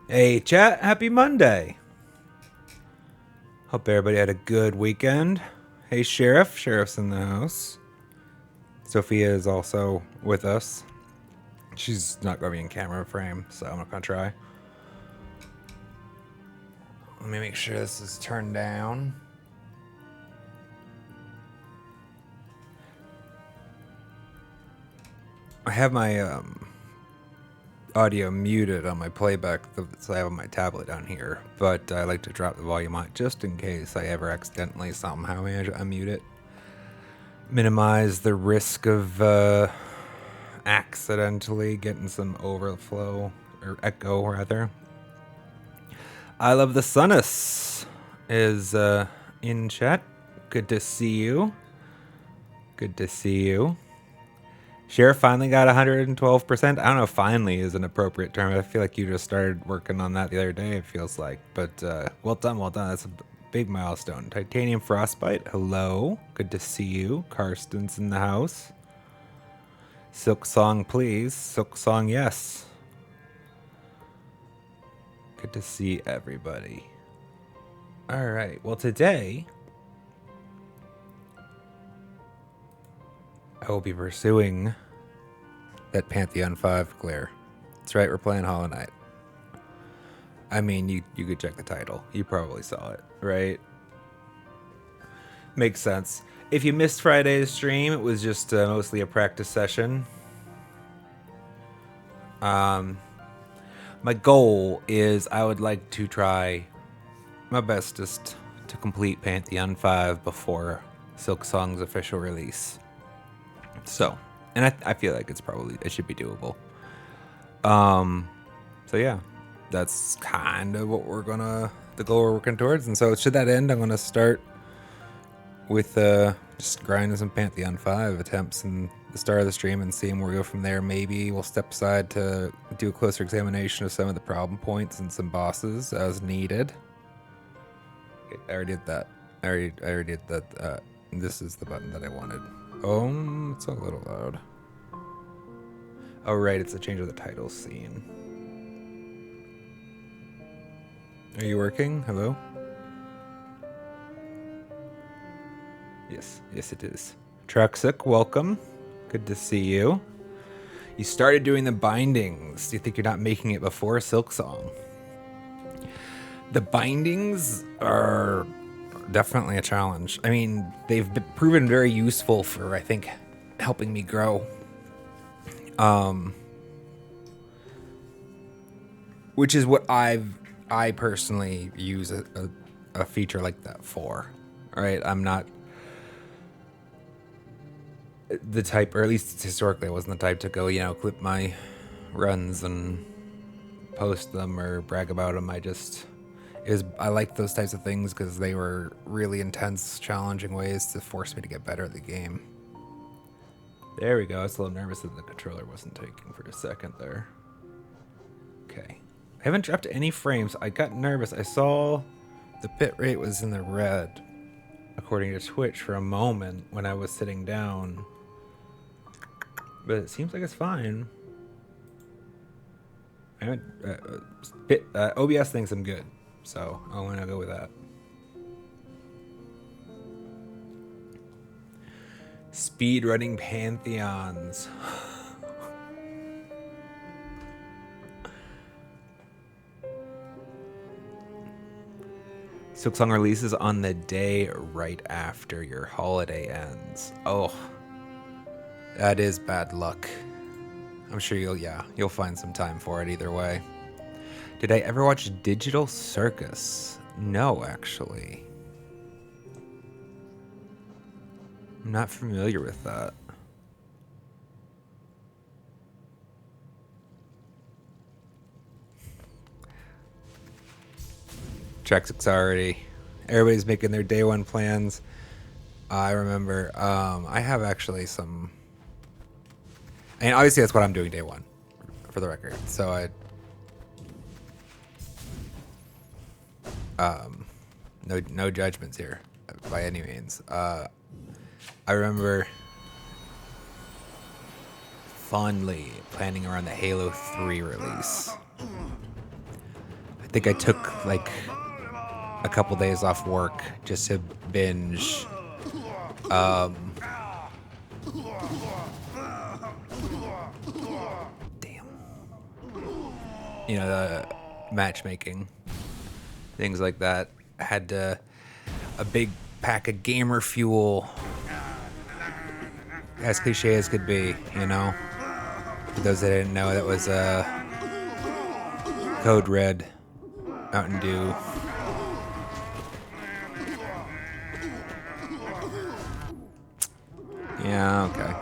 Hey chat, happy Monday. Hope everybody had a good weekend. Hey Sheriff's in the house. Sophia is also with us. She's not going to be in camera frame, so I'm not going to try. Let me make sure this is turned down. I have my audio muted on my playback, so I have on my tablet down here, but I like to drop the volume on it just in case I ever accidentally somehow manage to unmute it. Minimize the risk of accidentally getting some overflow, or echo rather. I Love the Sunus is in chat. Good to see you. Good to see you. Sheriff finally got 112%. I don't know if finally is an appropriate term. I feel like you just started working on that the other day, it feels like. But well done, well done. That's a big milestone. Titanium Frostbite, hello. Good to see you. Karsten's in the house. Silksong, please. Silksong, yes. Good to see everybody. All right, well today I will be pursuing that Pantheon 5 clear. That's right, we're playing Hollow Knight. I mean, you could check the title. You probably saw it, right? Makes sense. If you missed Friday's stream, it was just mostly a practice session. My goal is I would like to try my bestest to complete Pantheon 5 before Silksong's official release. So, and I feel like it should be doable. So yeah, that's kind of what the goal we're working towards. And so to that end, I'm gonna start with just grinding some Pantheon 5 attempts in the start of the stream and seeing where we go from there. Maybe we'll step aside to do a closer examination of some of the problem points and some bosses as needed. Okay, I already did that. I already did that. This is the button that I wanted. Oh, it's a little loud. Oh, right, it's a change of the title scene. Are you working? Hello? Yes, it is. Traxic, welcome. Good to see you. You started doing the bindings. Do you think you're not making it before Silksong? The bindings are definitely a challenge. I mean, they've been proven very useful for, I think, helping me grow. Which is what I personally use a feature like that for. Right? I'm not the type, or at least historically I wasn't the type to go, clip my runs and post them or brag about them. I like those types of things because they were really intense, challenging ways to force me to get better at the game. There we go. I was a little nervous that the controller wasn't taking for a second there. Okay. I haven't dropped any frames. I got nervous. I saw the bit rate was in the red, according to Twitch, for a moment when I was sitting down. But it seems like it's fine. OBS thinks I'm good, so I'm gonna go with that. Speedrunning Pantheons. Silksong releases on the day right after your holiday ends. Oh, that is bad luck. I'm sure you'll find some time for it either way. Did I ever watch Digital Circus? No, actually. I'm not familiar with that. Trexic's already. Everybody's making their day one plans. I remember. I have actually some. And obviously that's what I'm doing day one, for the record. So no judgments here by any means. I remember fondly planning around the Halo 3 release. I think I took like a couple days off work just to binge the matchmaking, things like that. I had a big pack of gamer fuel, as cliche as could be, For those that didn't know, that was Code Red, Mountain Dew. Yeah, okay.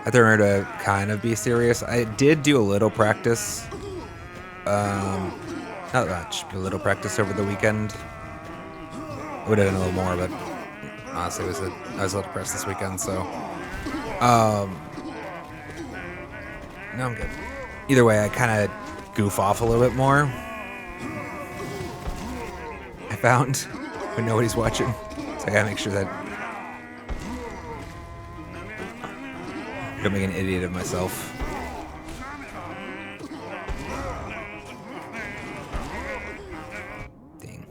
I thought to kind of be serious. I did do a little practice. Not much, but a little practice over the weekend. I would have done a little more, but honestly, I was a little depressed this weekend, so. No, I'm good. Either way, I kind of goof off a little bit more. I found when nobody's watching, so I gotta make sure that I don't make an idiot of myself. Dang.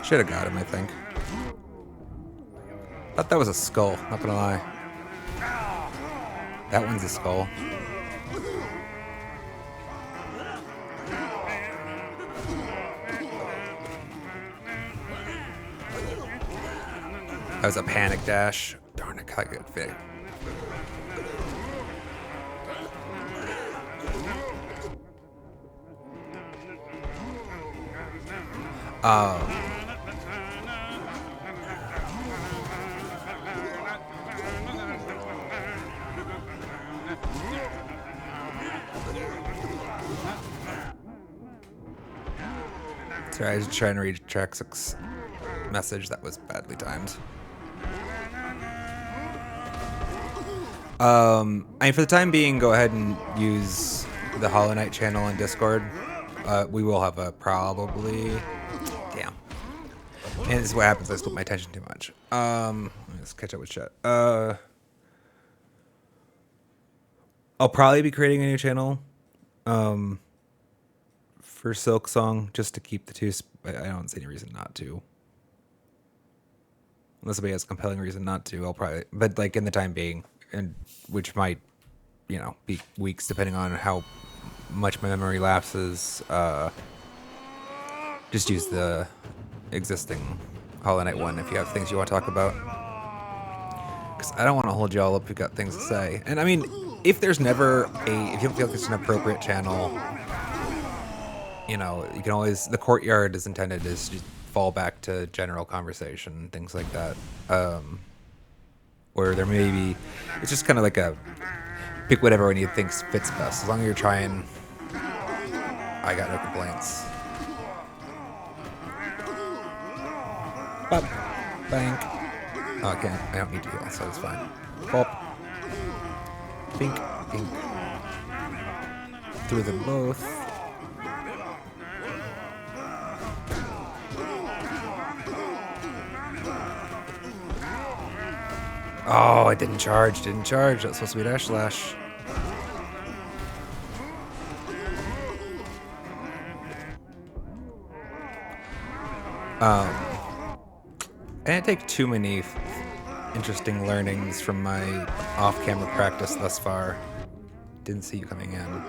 Should have got him, I think. Thought that was a skull, not gonna lie. That one's a skull. That was a panic dash. Darn it, I got fit. Sorry, I was trying to read Traxx's message that was badly timed. I mean, for the time being, go ahead and use the Hollow Knight channel in Discord. We will have a probably... Damn. And this is what happens, I split my attention too much. Let's catch up with chat. I'll probably be creating a new channel for Silksong, just to keep the two... I don't see any reason not to. Unless somebody has a compelling reason not to, I'll probably... But, like, in the time being, and which might, you know, be weeks, depending on how much my memory lapses, just use the existing Hollow Knight one if you have things you want to talk about. Because I don't want to hold you all up if you've got things to say. And, I mean, if there's never if you don't feel like it's an appropriate channel... You know, you can always... The courtyard is intended as just fall back to general conversation, things like that. Where there may be... It's just kind of like a... Pick whatever one you think fits best. As long as you're trying... I got no complaints. Bop. Bank. Oh, I can't. I don't need to heal, so it's fine. Bop. Bink. Bink. Through them both. Oh, it didn't charge. Didn't charge. That's supposed to be dash slash. I didn't take too many interesting learnings from my off-camera practice thus far. Didn't see you coming in.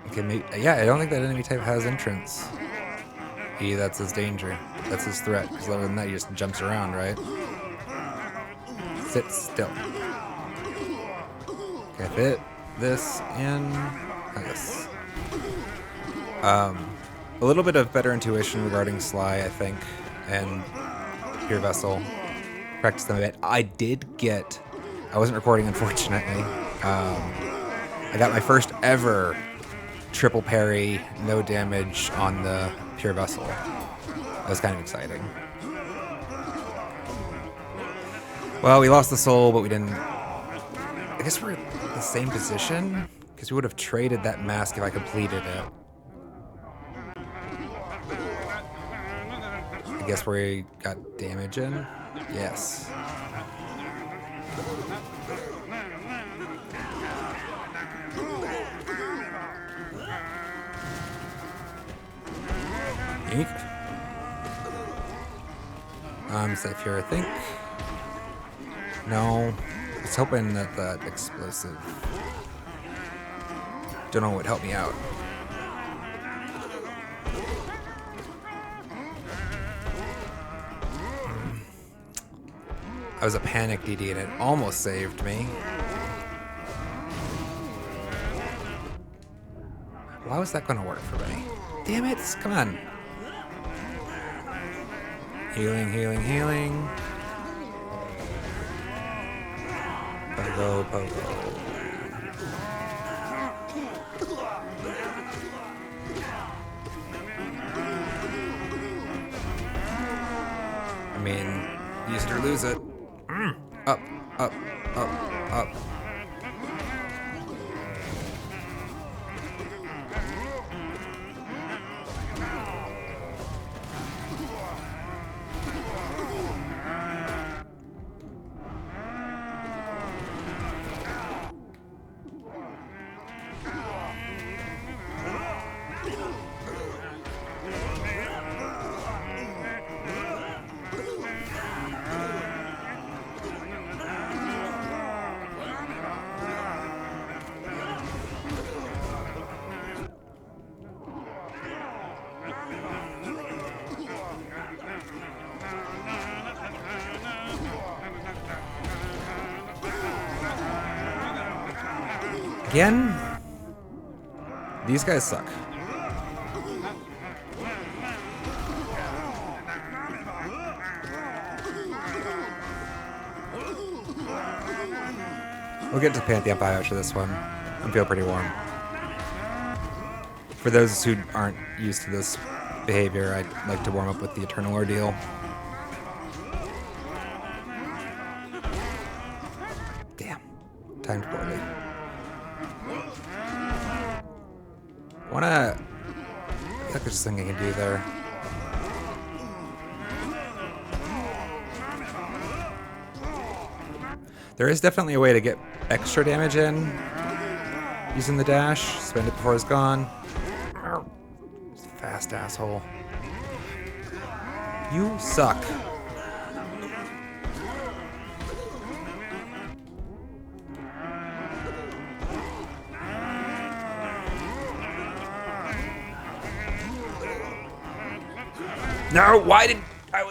Okay, maybe, yeah, I don't think that enemy type has entrance. That's his danger. That's his threat. Because other than that, he just jumps around, right? Sit still. Okay, fit this in. Yes. A little bit of better intuition regarding Sly, I think, and Pure Vessel. Practice them a bit. I wasn't recording, unfortunately. I got my first ever triple parry, no damage on the Pure Vessel. That was kind of exciting. Well, we lost the soul, but we didn't... I guess we're in the same position, because we would have traded that mask if I completed it. I guess we got damage in? Yes. Yeet. I'm safe here, I think. No. I was hoping that that explosive... Don't know what would help me out. I was a panic DD and it almost saved me. Why was that going to work for me? Damn it! Come on. Healing, healing, healing. Pogo, pogo. I mean, use it or lose it. Up, up, up, up. Again? These guys suck. We'll get to Pantheon 5 after this one. I feel pretty warm. For those who aren't used to this behavior, I'd like to warm up with the Eternal Ordeal. Damn. Timed poorly. I feel like there's something I can do there. There is definitely a way to get extra damage in using the dash. Spend it before it's gone. Fast asshole. You suck. No, why did I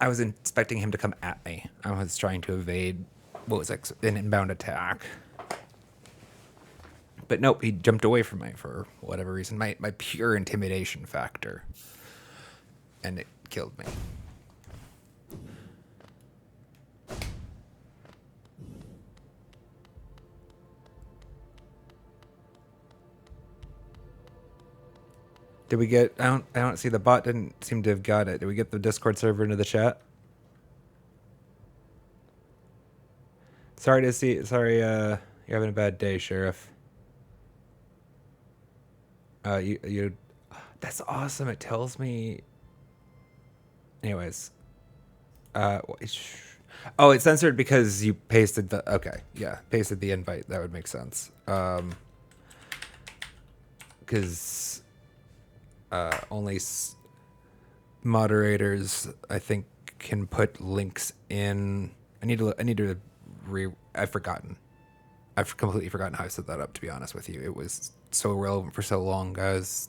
was expecting him to come at me. I was trying to evade what was an inbound attack. But nope, he jumped away from me for whatever reason. My pure intimidation factor. And it killed me. Did we get... I don't see the bot didn't seem to have got it. Did we get the Discord server into the chat? Sorry to see... Sorry, you're having a bad day, Sheriff. You... That's awesome. It tells me... Anyways. Oh, it's censored because you pasted the... Okay, yeah. Pasted the invite. That would make sense. Because... only moderators, I think, can put links in. I've forgotten. I've completely forgotten how I set that up, to be honest with you. It was so relevant for so long, guys.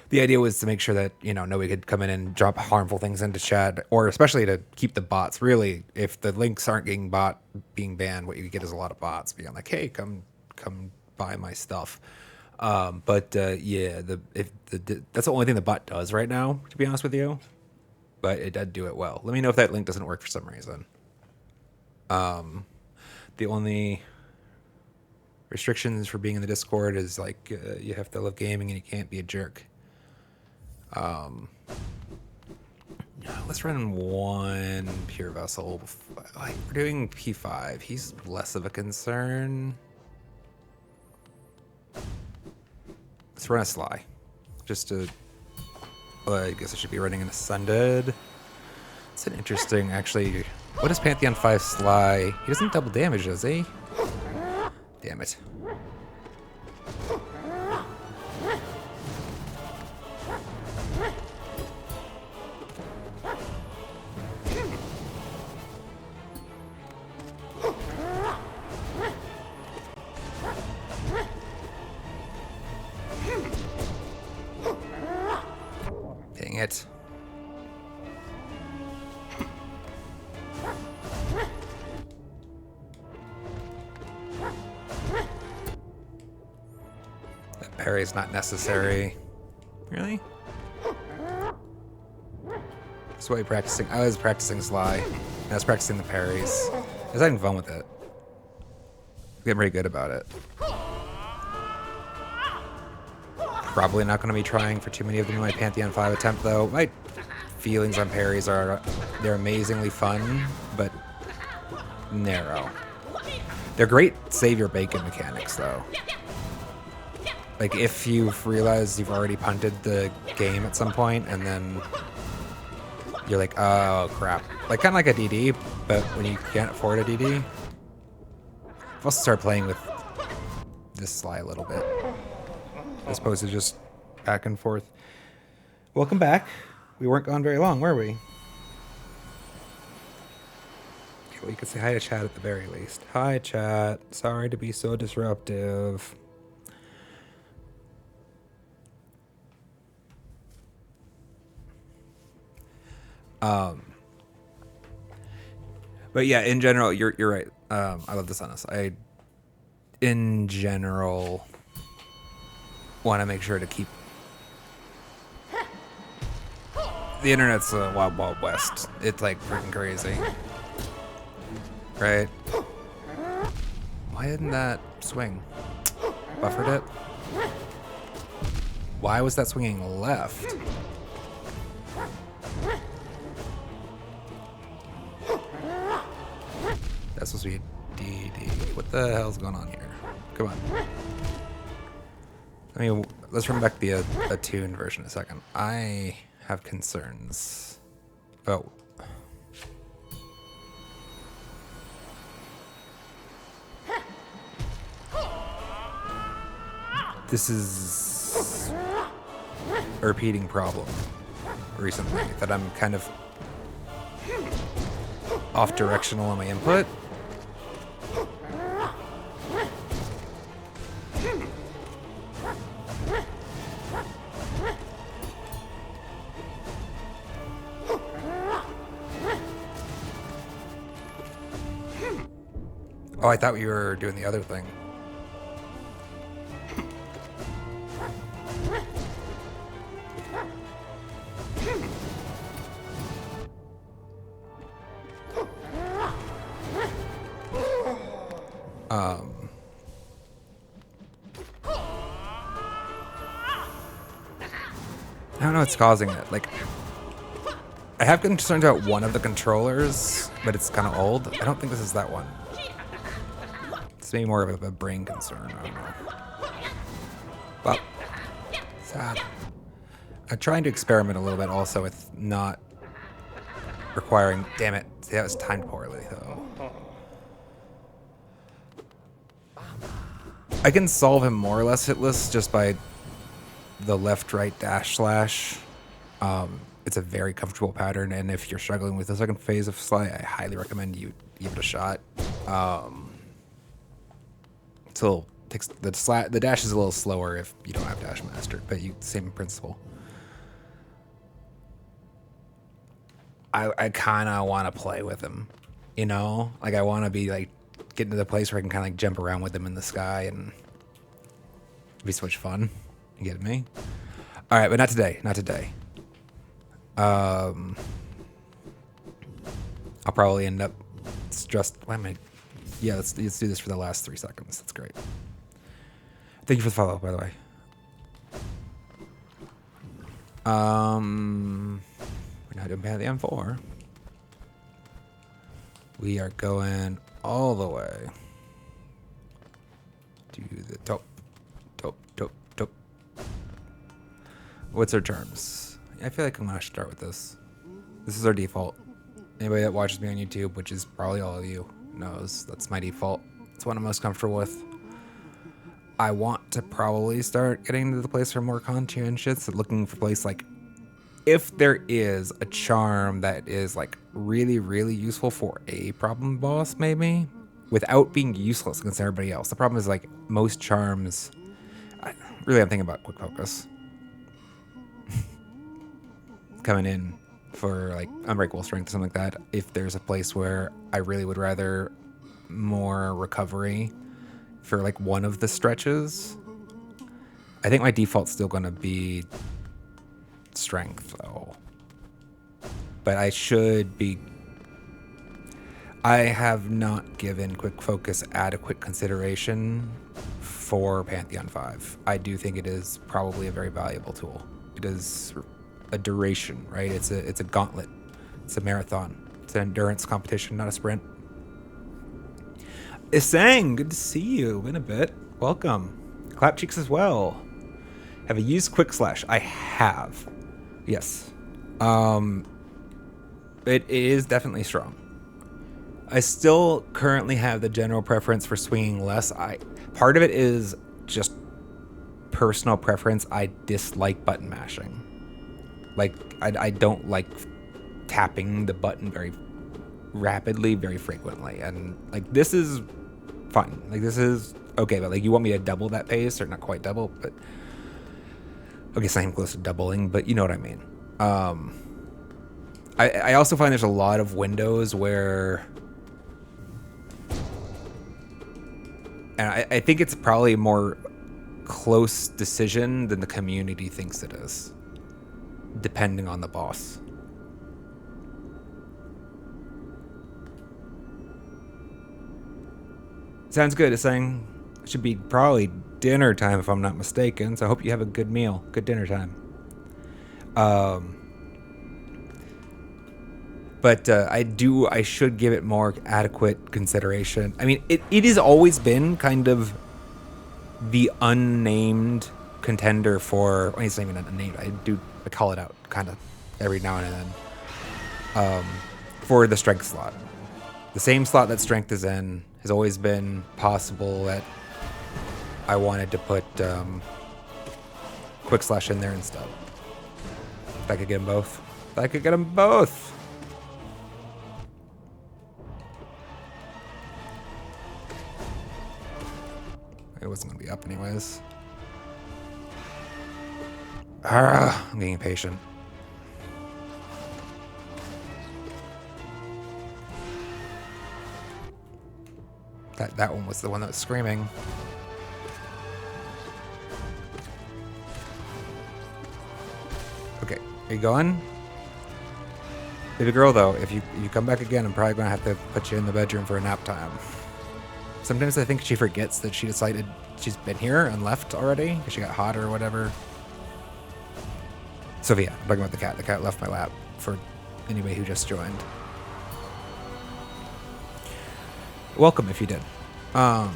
The idea was to make sure that, nobody could come in and drop harmful things into chat, or especially to keep the bots. Really, if the links aren't being banned, what you get is a lot of bots being like, hey, come buy my stuff. Yeah, that's the only thing the bot does right now, to be honest with you. But it did do it well. Let me know if that link doesn't work for some reason. The only restrictions for being in the Discord is like you have to love gaming and you can't be a jerk. Let's run one pure vessel. Like, we're doing P5. He's less of a concern. Let's run a Sly. Just to... I guess I should be running an Ascended. It's an interesting, actually... What is Pantheon 5 Sly? He doesn't double damage, does he? Damn it. Dang it. That parry's not necessary. Really? That's why practicing. I was practicing Sly. I was practicing the parries. I was having fun with it. I'm getting pretty good about it. Probably not going to be trying for too many of them in my Pantheon 5 attempt, though. My feelings on parries are... They're amazingly fun, but narrow. They're great save your bacon mechanics, though. Like, if you've realized you've already punted the game at some point, and then you're like, oh, crap. Like, kind of like a DD, but when you can't afford a DD. I've also started playing with this Sly a little bit, as opposed to just back and forth. Welcome back. We weren't gone very long, were we? Okay, well, you could say hi to chat at the very least. Hi, chat. Sorry to be so disruptive. But yeah, in general, you're right. I love the Sunnis. I, in general, want to make sure to keep the internet's a wild, wild west. It's like freaking crazy, right? Why didn't that swing? Buffered it. Why was that swinging left? That's supposed to be DD. What the hell's going on here? Come on. I mean, let's run back the attuned version a second. I have concerns. Oh. This is a repeating problem recently, that I'm kind of off directional in my input. Oh, I thought we were doing the other thing. I don't know what's causing it. Like, I have concerns about one of the controllers, but it's kind of old. I don't think this is that one. It's maybe more of a brain concern. I don't know. Well, sad. I'm trying to experiment a little bit also with not requiring... Damn it. See, that was timed poorly, though. I can solve him more or less hitless just by the left-right dash slash. It's a very comfortable pattern, and if you're struggling with the second phase of Sly, I highly recommend you give it a shot. Still takes the dash is a little slower if you don't have dash mastered, but same principle. I kind of want to play with him, you know? Like, I want to be like getting to the place where I can kind of like jump around with him in the sky, and it'd be so much fun. You get me? All right, but not today. Not today. I'll probably end up stressed. Why am I? Yeah, let's do this for the last 3 seconds. That's great. Thank you for the follow, by the way. We're not doing Pantheon 4. We are going all the way to the top. What's our terms? I feel like I'm gonna start with this. This is our default. Anybody that watches me on YouTube, which is probably all of you, knows that's my default. It's what I'm most comfortable with. I want to probably start getting to the place where I'm more conscientious and looking for a place like, if there is a charm that is like really, really useful for a problem boss, maybe, without being useless against everybody else. The problem is like most charms, I'm thinking about quick focus. Coming in for like unbreakable strength or something like that. If there's a place where I really would rather more recovery for like one of the stretches, I think my default's still going to be strength though. But I have not given quick focus adequate consideration for Pantheon 5. I do think it is probably a very valuable tool. It is a duration, right? It's a gauntlet. It's a marathon. It's an endurance competition, not a sprint. Isang, good to see you. Been a bit. Welcome. Clap cheeks as well. Have I used quick slash? I have. Yes. It is definitely strong. I still currently have the general preference for swinging less. Part of it is just personal preference. I dislike button mashing. Like, I don't like tapping the button very rapidly, very frequently. And, like, this is fine. Like, this is okay, but, like, you want me to double that pace, or not quite double, but... Okay, it's not even close to doubling, but you know what I mean. I also find there's a lot of windows where And I think it's probably a more close decision than the community thinks it is, depending on the boss. Sounds good. It's saying it should be probably dinner time if I'm not mistaken. So I hope you have a good meal, good dinner time. But I should give it more adequate consideration. I mean, it has always been kind of the unnamed contender for, well, it's not even unnamed. I call it out kind of every now and then for the strength slot. The same slot that strength is in has always been possible that I wanted to put quick slash in there instead. If I could get them both. If I could get them both. It wasn't going to be up anyways. I'm getting impatient. That one was the one that was screaming. Okay, are you going? Baby girl, though, if you come back again, I'm probably going to have to put you in the bedroom for a nap time. Sometimes I think she forgets that she decided she's been here and left already because she got hot or whatever. Sophia, I'm talking about the cat. The cat left my lap for anybody who just joined. Welcome if you did. Up.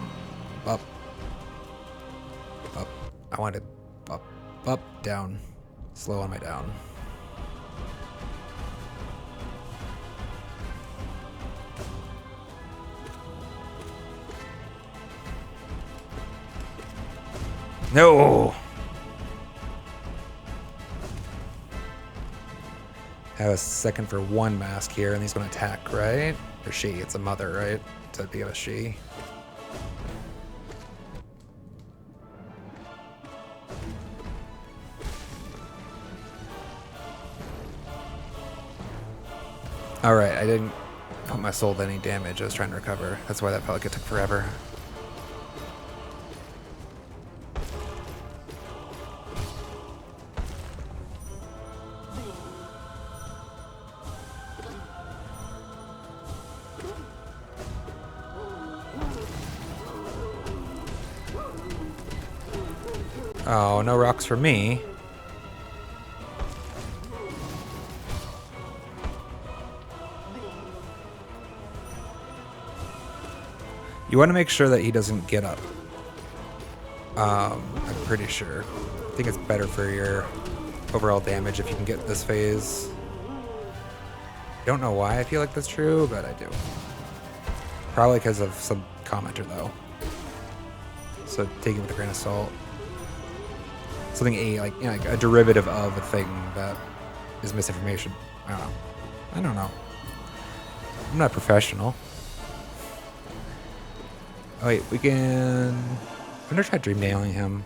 I wanted up, down. Slow on my down. No! Have a second for one mask here, and he's going to attack, right? Or she. It's a mother, right? So it'd be a she. Alright, I didn't put my soul to any damage. I was trying to recover. That's why that felt like it took forever. Oh, no rocks for me. You want to make sure that he doesn't get up. I'm pretty sure. I think it's better for your overall damage if you can get this phase. I don't know why I feel like that's true, but I do. Probably because of some commenter, though. So take it with a grain of salt. Something like a derivative of a thing that is misinformation. I don't know. I'm not professional. Oh wait, we can. I'm gonna try dream nailing him.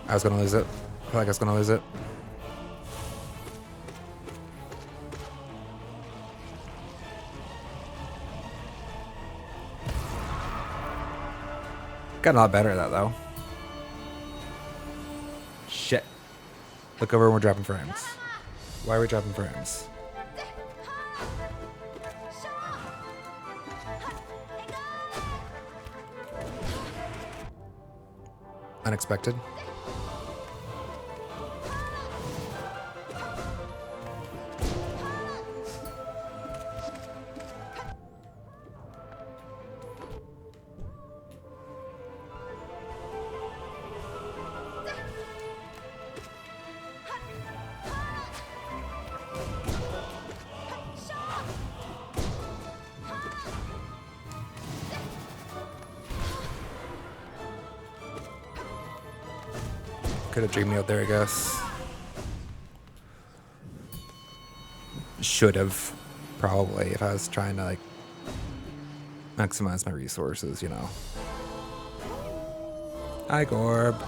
I was gonna lose it. I feel like I was gonna lose it. Got a lot better at that, though. Shit. Look over, we're dropping frames. Why are we dropping frames? Unexpected. Could have dream nailed there, I guess. Should have, probably, if I was trying to, like, maximize my resources, you know. Hi, Gorb.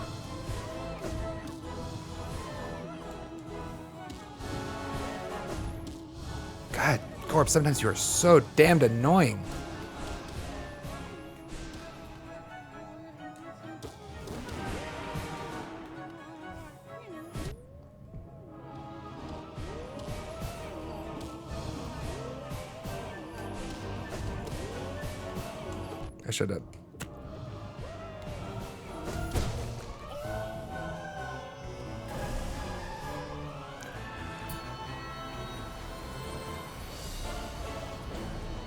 God, Corp, sometimes you are so damned annoying. I should have.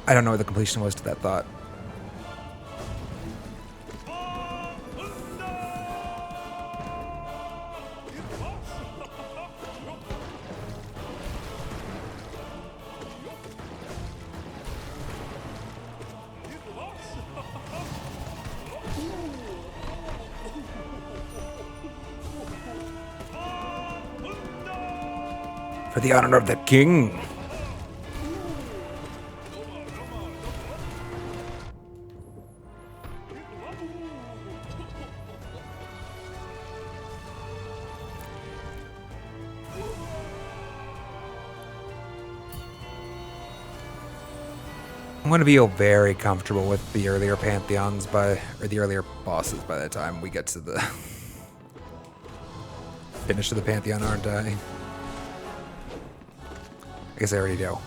I don't know what the completion was to that thought. For the honor of the king. I'm going to be very comfortable with the earlier Pantheons or the earlier bosses by the time we get to the finish of the Pantheon, aren't I? I guess I already do.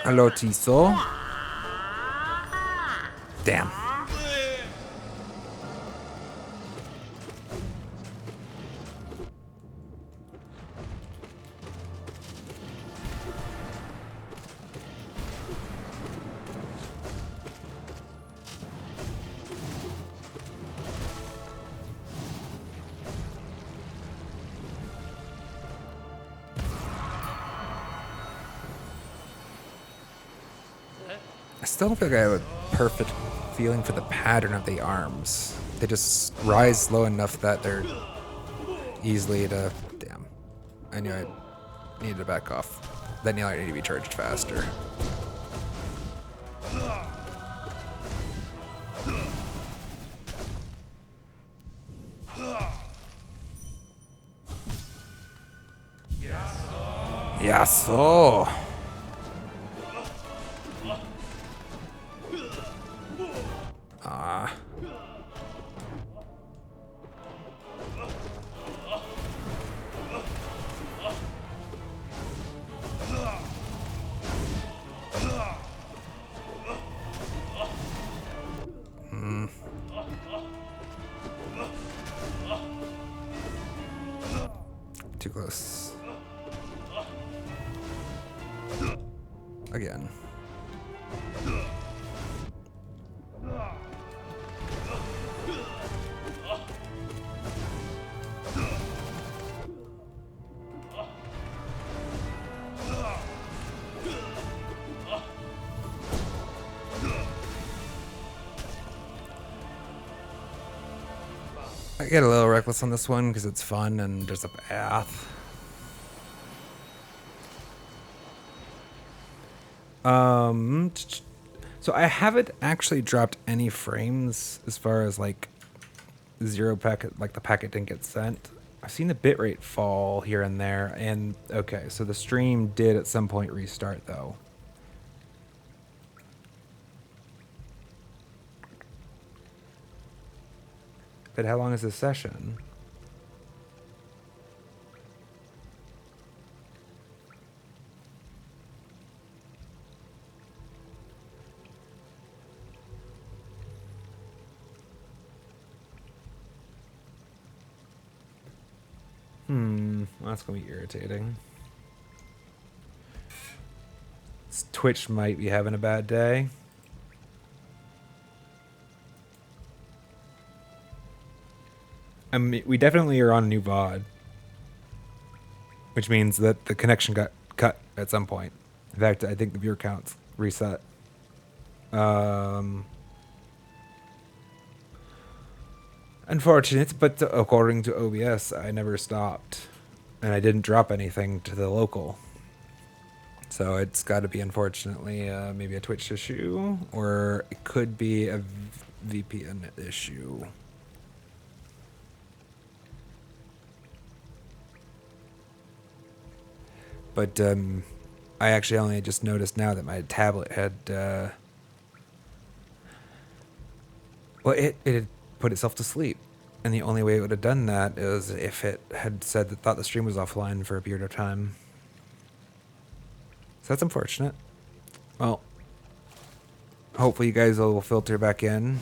Hello, Tiso. Damn. I still don't feel like I have a perfect feeling for the pattern of the arms. They just rise low enough that they're easily to... Damn. I knew I needed to back off. Then I need to be charged faster. Yasso! Ah. Too close. Again. I get a little reckless on this one because it's fun and there's a path. So I haven't actually dropped any frames as far as like zero packet, like the packet didn't get sent. I've seen the bitrate fall here and there, and okay, so the stream did at some point restart though. But how long is this session? Well, that's gonna be irritating. Twitch might be having a bad day. I mean, we definitely are on a new VOD, which means that the connection got cut at some point. In fact, I think the viewer count's reset. I Unfortunate, but according to OBS, I never stopped. And I didn't drop anything to the local. So it's got to be, unfortunately, maybe a Twitch issue, or it could be a VPN issue. But I actually only just noticed now that my tablet had, well, it had put itself to sleep. And the only way it would have done that is if it had said that thought the stream was offline for a period of time. So that's unfortunate. Well, hopefully you guys will filter back in.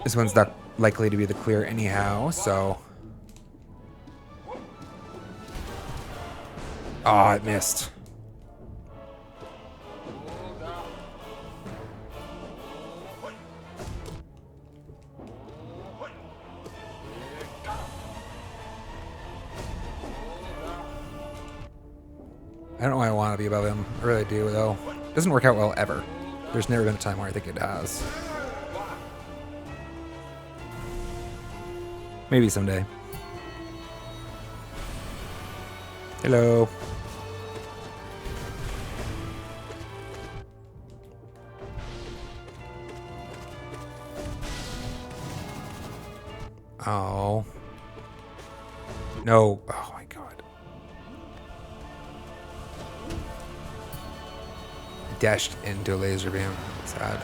This one's not likely to be the clear anyhow, so... Oh, it missed. I don't know why I want to be above him. I really do, though. It doesn't work out well ever. There's never been a time where I think it has. Maybe someday. Hello. Oh. No. Oh my god. Dashed into a laser beam. Sad.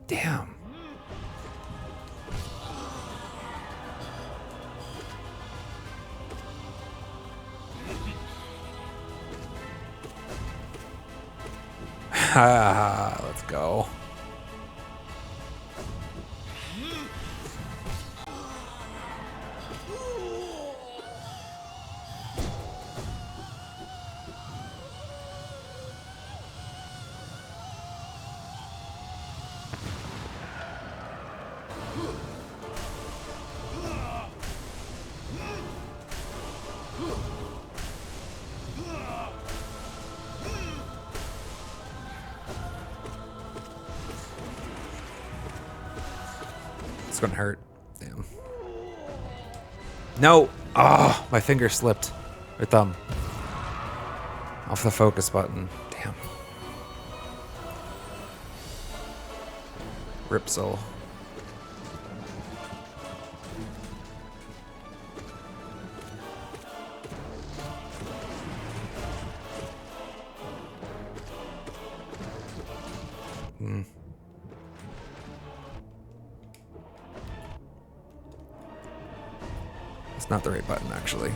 Damn. Ha, let's go. It's gonna hurt. Damn. No! Oh, my finger slipped. Or thumb. Off the focus button. Damn. Rip soul. It's not the right button, actually.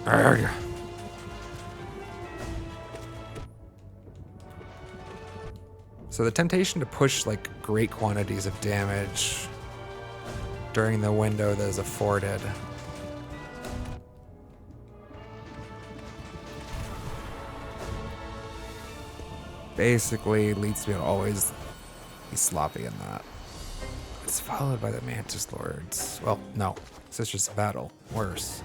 Arrgh. So the temptation to push like great quantities of damage during the window that is afforded basically leads me to always be sloppy in that. It's followed by the Mantis Lords. Well, no. Sisters of Battle. Worse.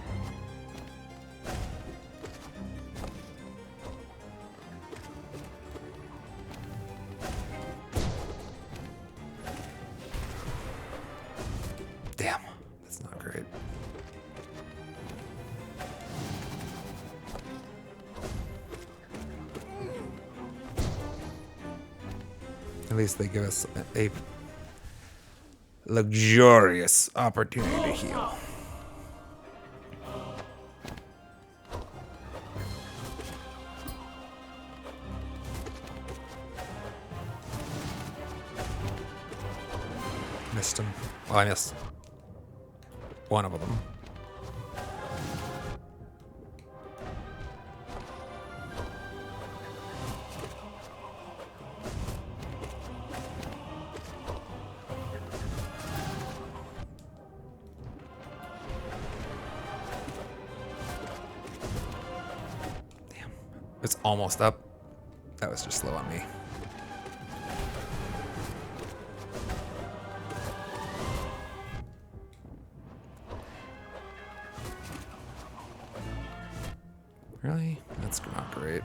Damn. That's not great. At least they give us a luxurious opportunity to heal. Missed him. Well, I missed one of them. It's almost up. That was just slow on me. Really? That's not great.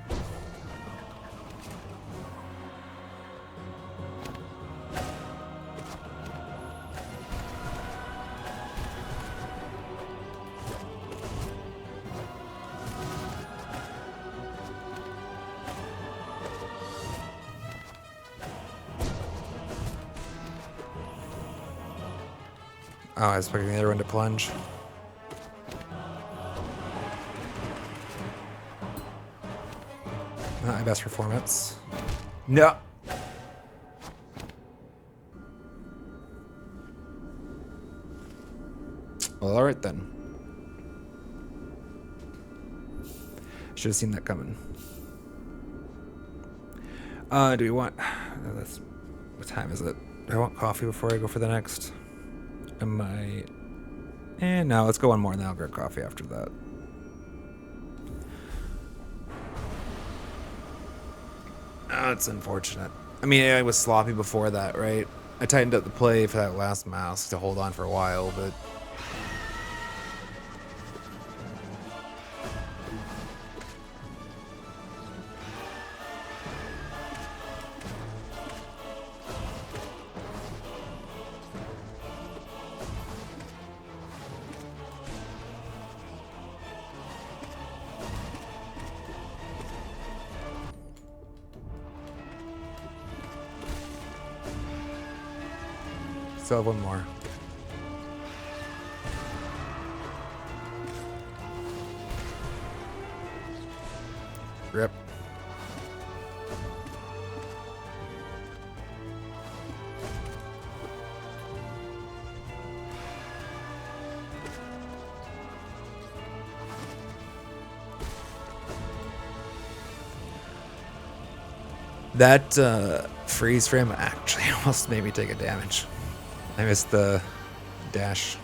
Oh, I was expecting the other one to plunge. Not my best performance. No. Well, alright then. Should have seen that coming. Do we want... That's, what time is it? Do I want coffee before I go for the next? I might... no, let's go one more and then I'll grab coffee after that. Oh, it's unfortunate. I mean, I was sloppy before that, right? I tightened up the play for that last mask to hold on for a while, but... Still have one more. Rip. That freeze frame actually almost made me take a damage. I missed the dash.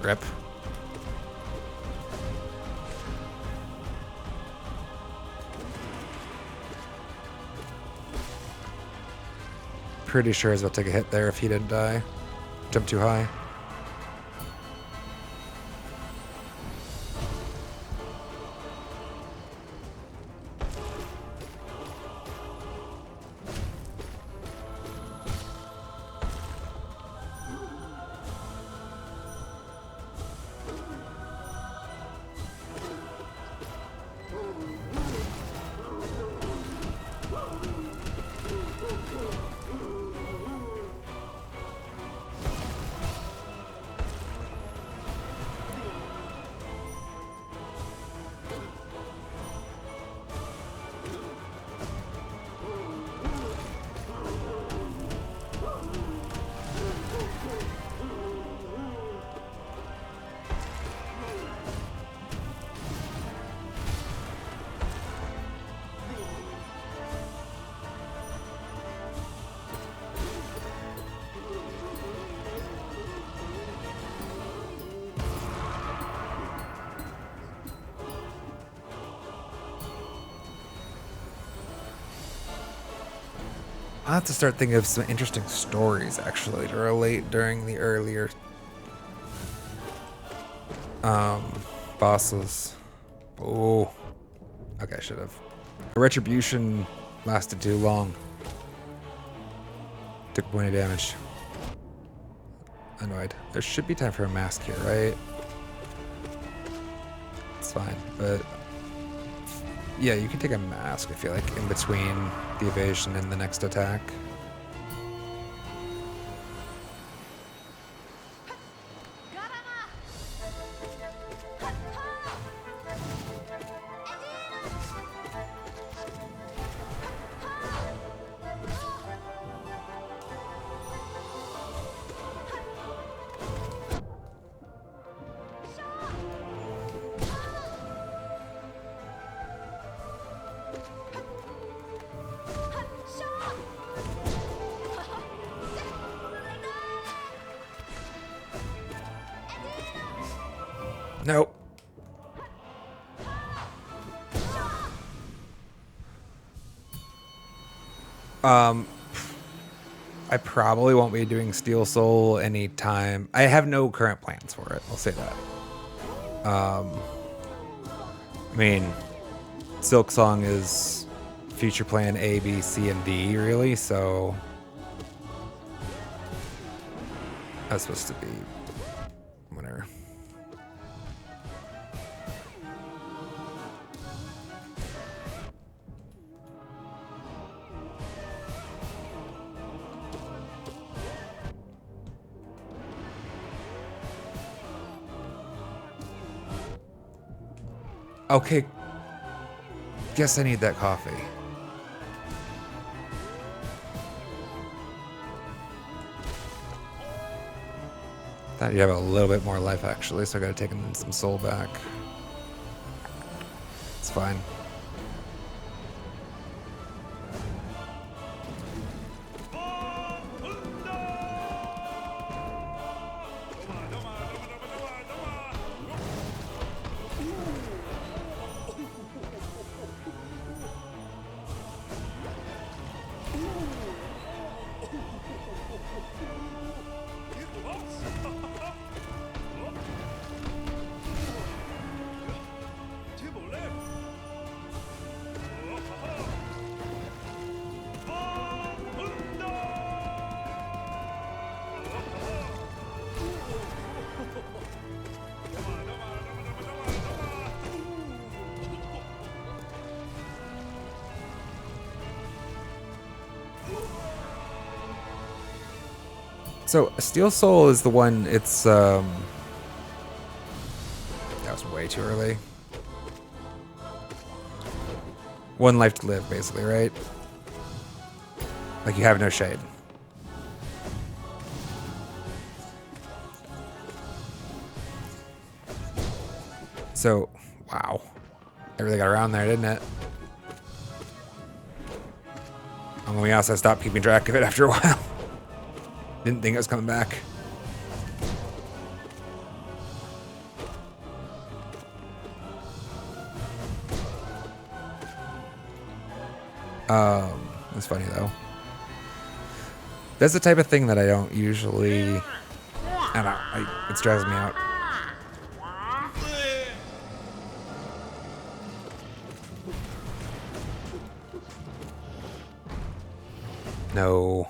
Rip. Pretty sure I was about to take a hit there if he didn't die. Jump too high. I'll have to start thinking of some interesting stories, actually, to relate during the earlier bosses. Oh. Okay, I should have. Retribution lasted too long. Took a point of damage. Annoyed. There should be time for a mask here, right? It's fine, but... Yeah, you can take a mask, I feel like, in between the evasion and the next attack. Nope. I probably won't be doing Steel Soul anytime. I have no current plans for it. I'll say that. I mean, Silksong is future plan A, B, C, and D, really. So that's supposed to be whatever. Okay. Guess I need that coffee. Thought you have a little bit more life, actually, so I gotta take some soul back. It's fine. So Steel Soul is the one. It's that was way too early. One life to live, basically, right? Like you have no shade. So, wow, I really got around there, didn't it? I'm gonna be honest, I stopped keeping track of it after a while. Didn't think it was coming back. It's funny though. That's the type of thing that I don't usually. I don't know. It stresses me out. No.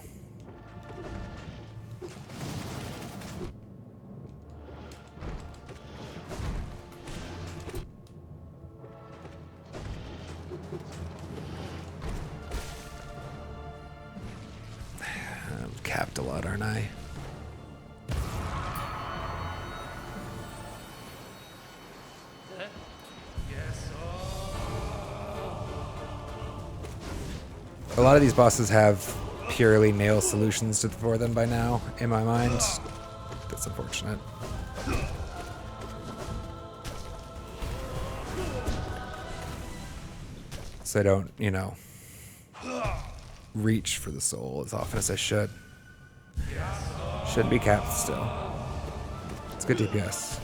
I'm capped a lot, aren't I? A lot of these bosses have purely nail solutions for them by now, in my mind. That's unfortunate. So I don't, you know, reach for the soul as often as I should. Shouldn't be capped still. It's good DPS.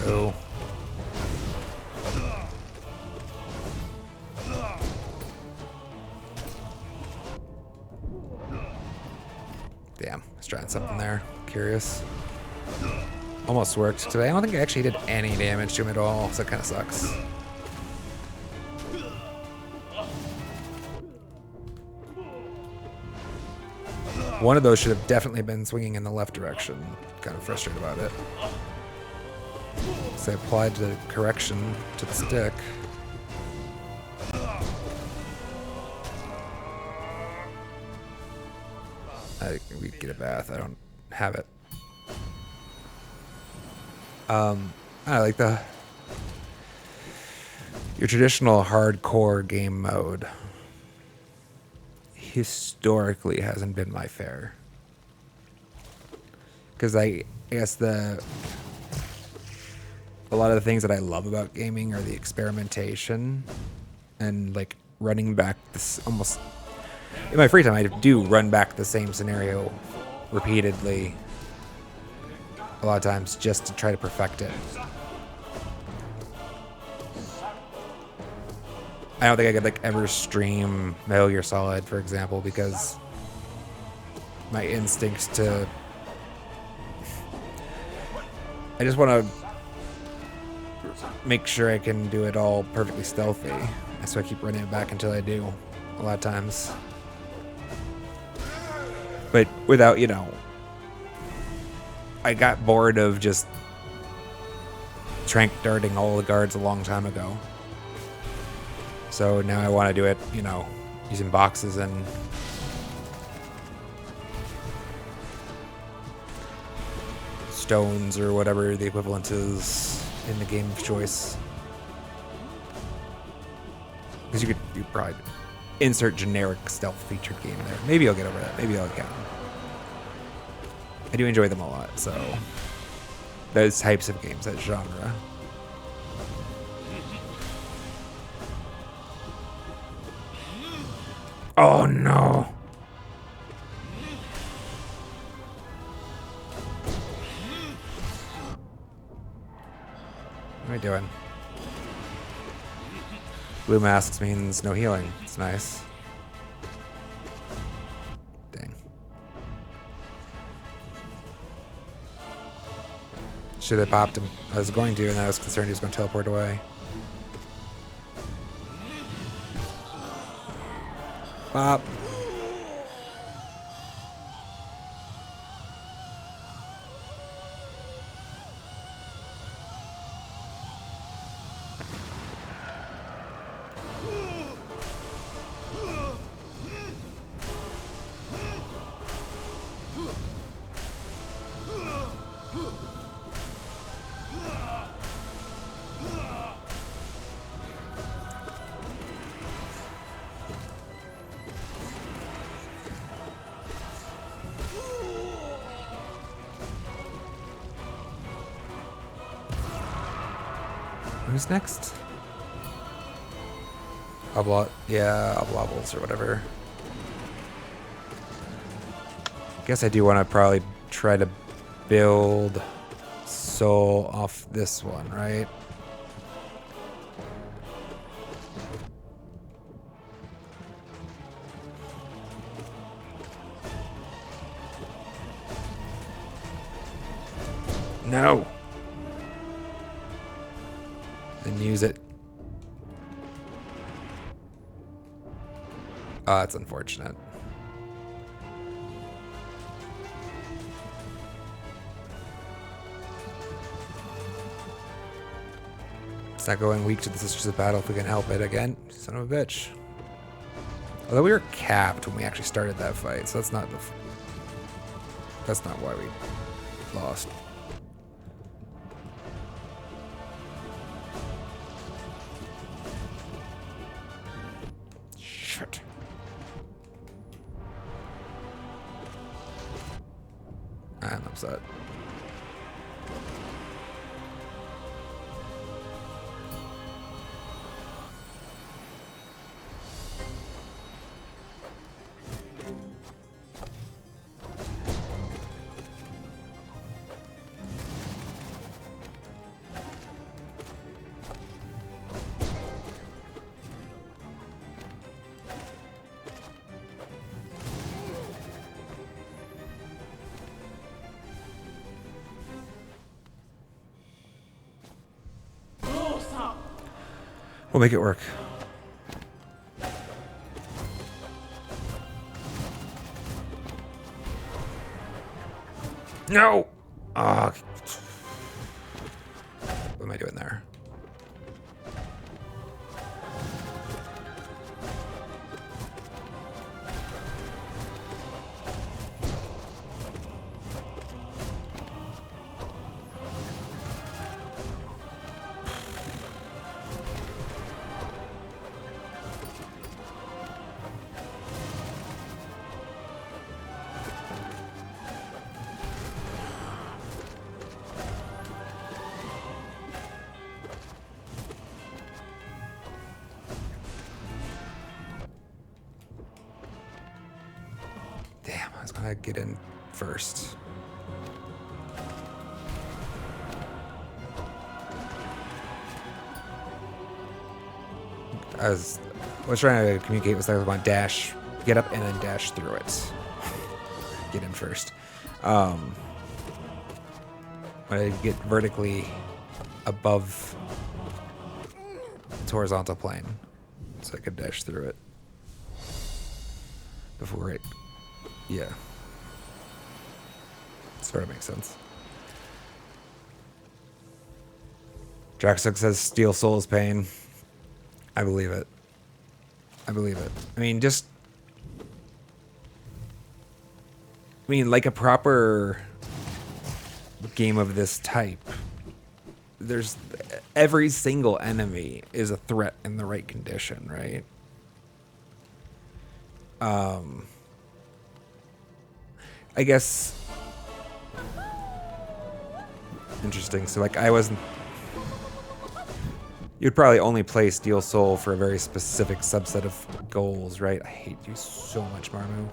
Oh. Damn, I was trying something there. Curious. Almost worked today. I don't think I actually did any damage to him at all, so it kind of sucks. One of those should have definitely been swinging in the left direction. Kind of frustrated about it. So I applied the correction to the stick. We get a bath. I don't have it. I like your traditional hardcore game mode. Historically hasn't been my fare. Because I guess a lot of the things that I love about gaming are the experimentation and like running back this almost in my free time, I do run back the same scenario repeatedly a lot of times just to try to perfect it. I don't think I could like ever stream Metal Gear Solid, for example, because my instinct to... I just want to make sure I can do it all perfectly stealthy. So I keep running it back until I do, a lot of times. But without, you know... I got bored of just trank darting all the guards a long time ago. So now I want to do it, you know, using boxes and... stones or whatever the equivalent is in the game of choice. Because you could probably insert generic stealth featured game there. Maybe I'll get over that. Maybe I'll get them. I do enjoy them a lot, so those types of games, that genre. Oh no! What am I doing? Blue masks means no healing. It's nice. Dang. Should have popped him. I was going to, and I was concerned he was going to teleport away. Pop. Who's next? Oblobbles or whatever. Guess I do want to probably try to build soul off this one, right? No. And use it. Oh, that's unfortunate. It's not going weak to the Sisters of Battle if we can help it again. Son of a bitch. Although we were capped when we actually started that fight, so that's not why we lost. Shit. I'm upset. We'll make it work. No! Ah. What am I doing there? was gonna get in first. I was trying to communicate with I want dash, get up and then dash through it. Get in first. When I get vertically above its horizontal plane, so I could dash through it before it. Yeah. Sort of makes sense. Draxook says Steel Soul's pain. I believe it. I believe it. I mean, like a proper game of this type, there's every single enemy is a threat in the right condition, right? I guess interesting. So like you'd probably only play Steel Soul for a very specific subset of goals, right? I hate you so much, Marmu.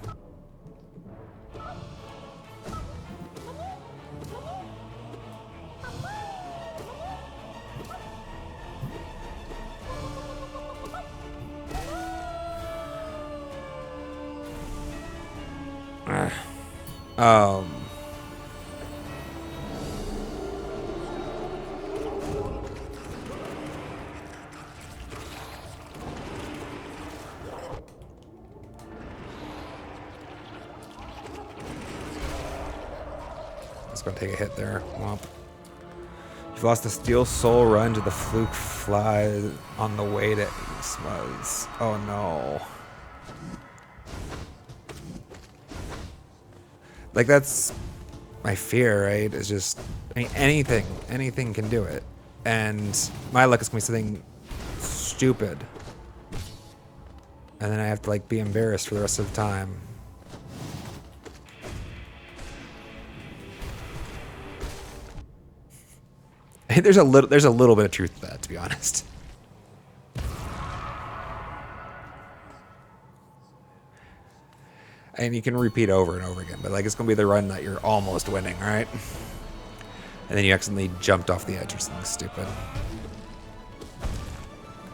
It's gonna take a hit there. Womp. You've lost a Steel Soul run to the Fluke Fly on the way to Smuzz. Oh no. Like, that's my fear, right? It's just, I mean, anything can do it. And my luck is gonna be something stupid. And then I have to, like, be embarrassed for the rest of the time. There's a little bit of truth to that, to be honest. And you can repeat over and over again, but like it's gonna be the run that you're almost winning, right? And then you accidentally jumped off the edge or something stupid.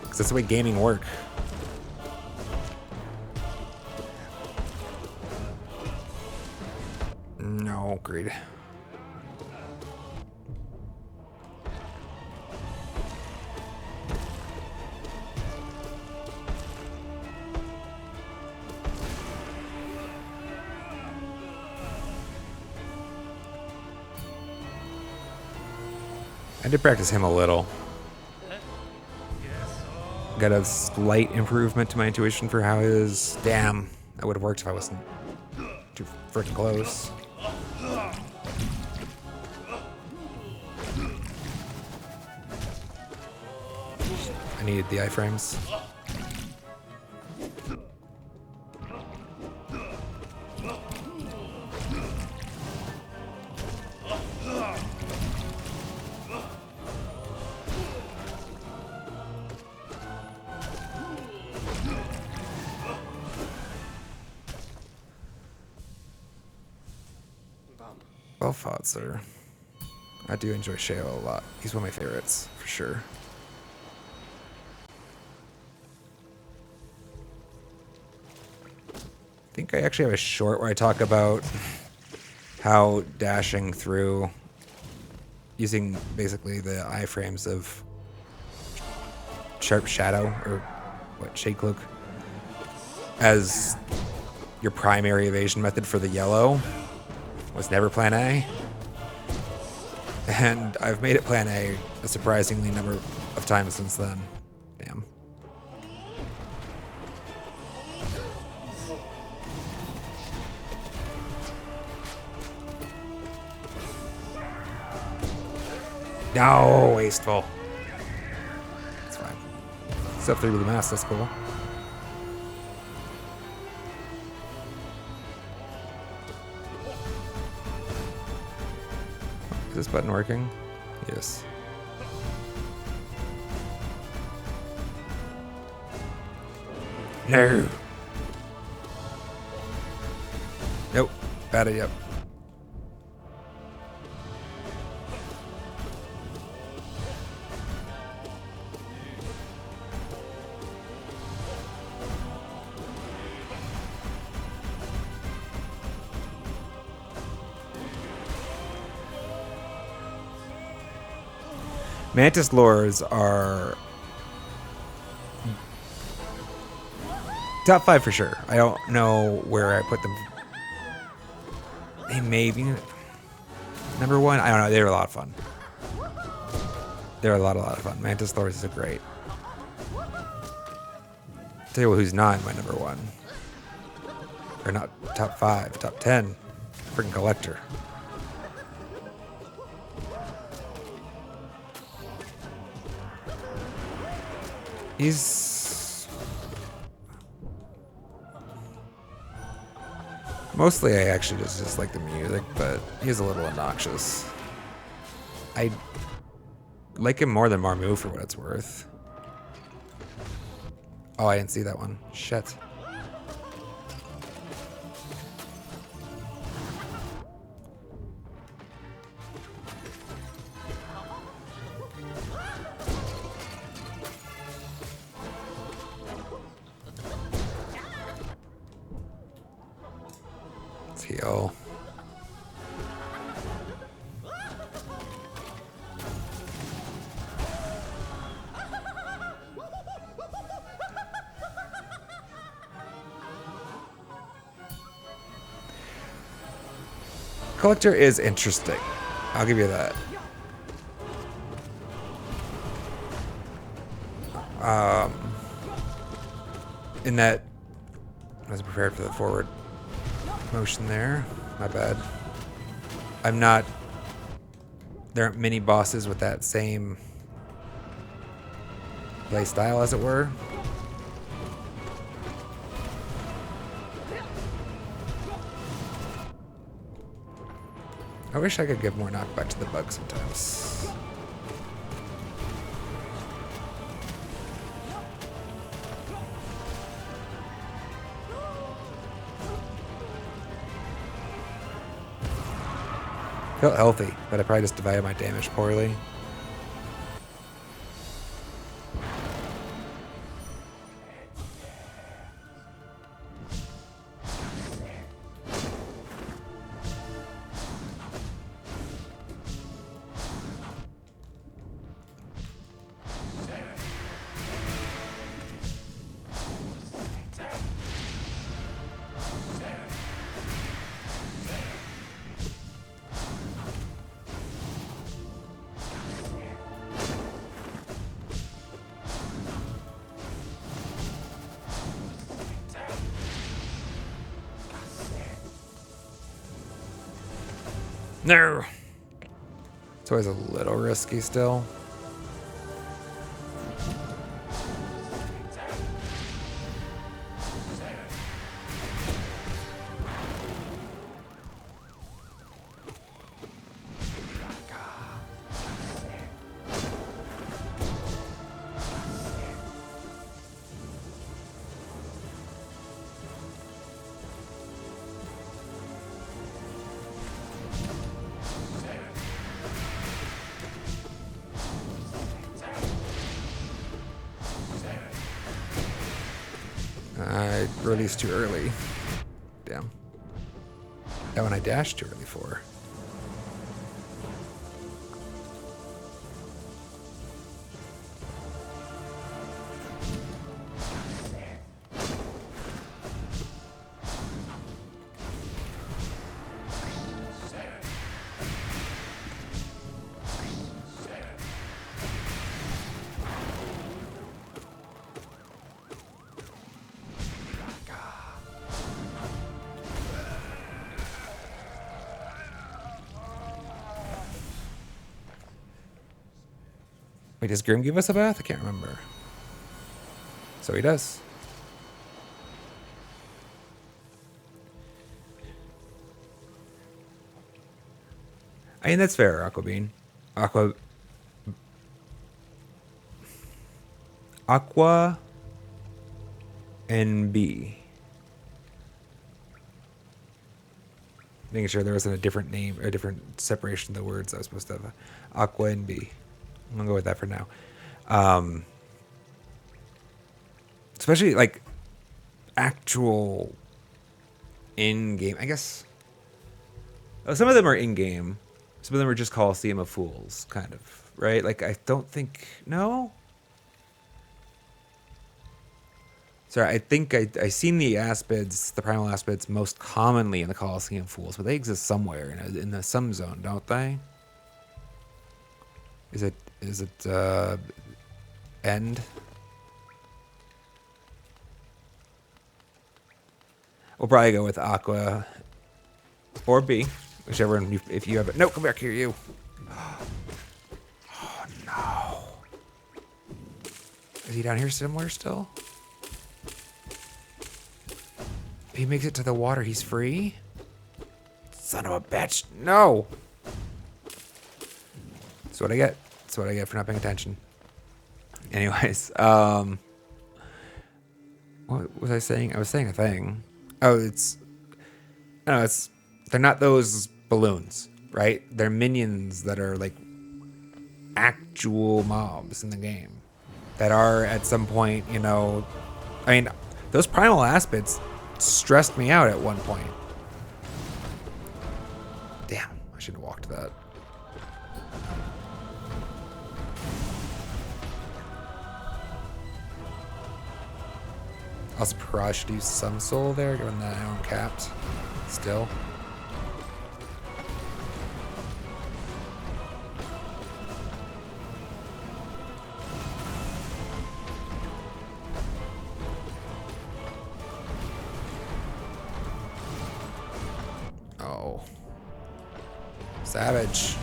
Because that's the way gaming works. No, greed. I did practice him a little. Got a slight improvement to my intuition for how his... Damn, that would have worked if I wasn't too freaking close. I needed the iframes. Well fought, sir. I do enjoy Sheo a lot. He's one of my favorites, for sure. I think I actually have a short where I talk about how dashing through using basically the iframes of Sharp Shadow, or what, Shade Cloak, as your primary evasion method for the yellow was never plan A. And I've made it plan A a surprisingly number of times since then. Damn. No, wasteful. It's fine. Except through the mask, that's cool. Is this button working? Yes. No. Nope. Bad idea. Mantis lures are top 5 for sure. I don't know where I put them. They may be number 1. I don't know. They were a lot of fun. They're a lot of fun. Mantis lures is a great. Tell you who's not my number 1. Or not top 5, top 10. Freaking collector. He's mostly I actually just like the music, but he's a little obnoxious. I like him more than Marmu for what it's worth. Oh, I didn't see that one. Shit. Let's heal. Collector is interesting. I'll give you that. In that, I was prepared for the forward motion there. My bad. I'm not. There aren't many bosses with that same play style, as it were. I wish I could give more knockback to the bug sometimes. Felt healthy, but I probably just divided my damage poorly. No. It's always a little risky still. I released too early. Damn. That one I dashed too early for. Wait, does Grim give us a bath? I can't remember. So he does. I mean, that's fair, Aquabean. Aqua and B. Making sure there wasn't a different name, a different separation of the words I was supposed to have. Aqua and B. I'm gonna go with that for now. Especially like actual in-game. I guess some of them are in-game. Some of them are just Coliseum of Fools, kind of, right? Like I don't think no. Sorry, I think I seen the aspids, the primal aspids, most commonly in the Coliseum Fools, but they exist somewhere in the some zone, don't they? Is it end? We'll probably go with Aqua or B, whichever one. If you have it, no, come back here, you. Oh no! Is he down here somewhere still? If he makes it to the water, he's free? Son of a bitch. No! That's what I get. That's what I get for not paying attention. Anyways, what was I saying? I was saying a thing. Oh, they're not those balloons, right? They're minions that are like actual mobs in the game that are at some point, you know, I mean, those primal aspids stressed me out at one point. Damn, I should have walked that. I was surprised I should use some soul there, given that I'm capped still. Oh. Savage.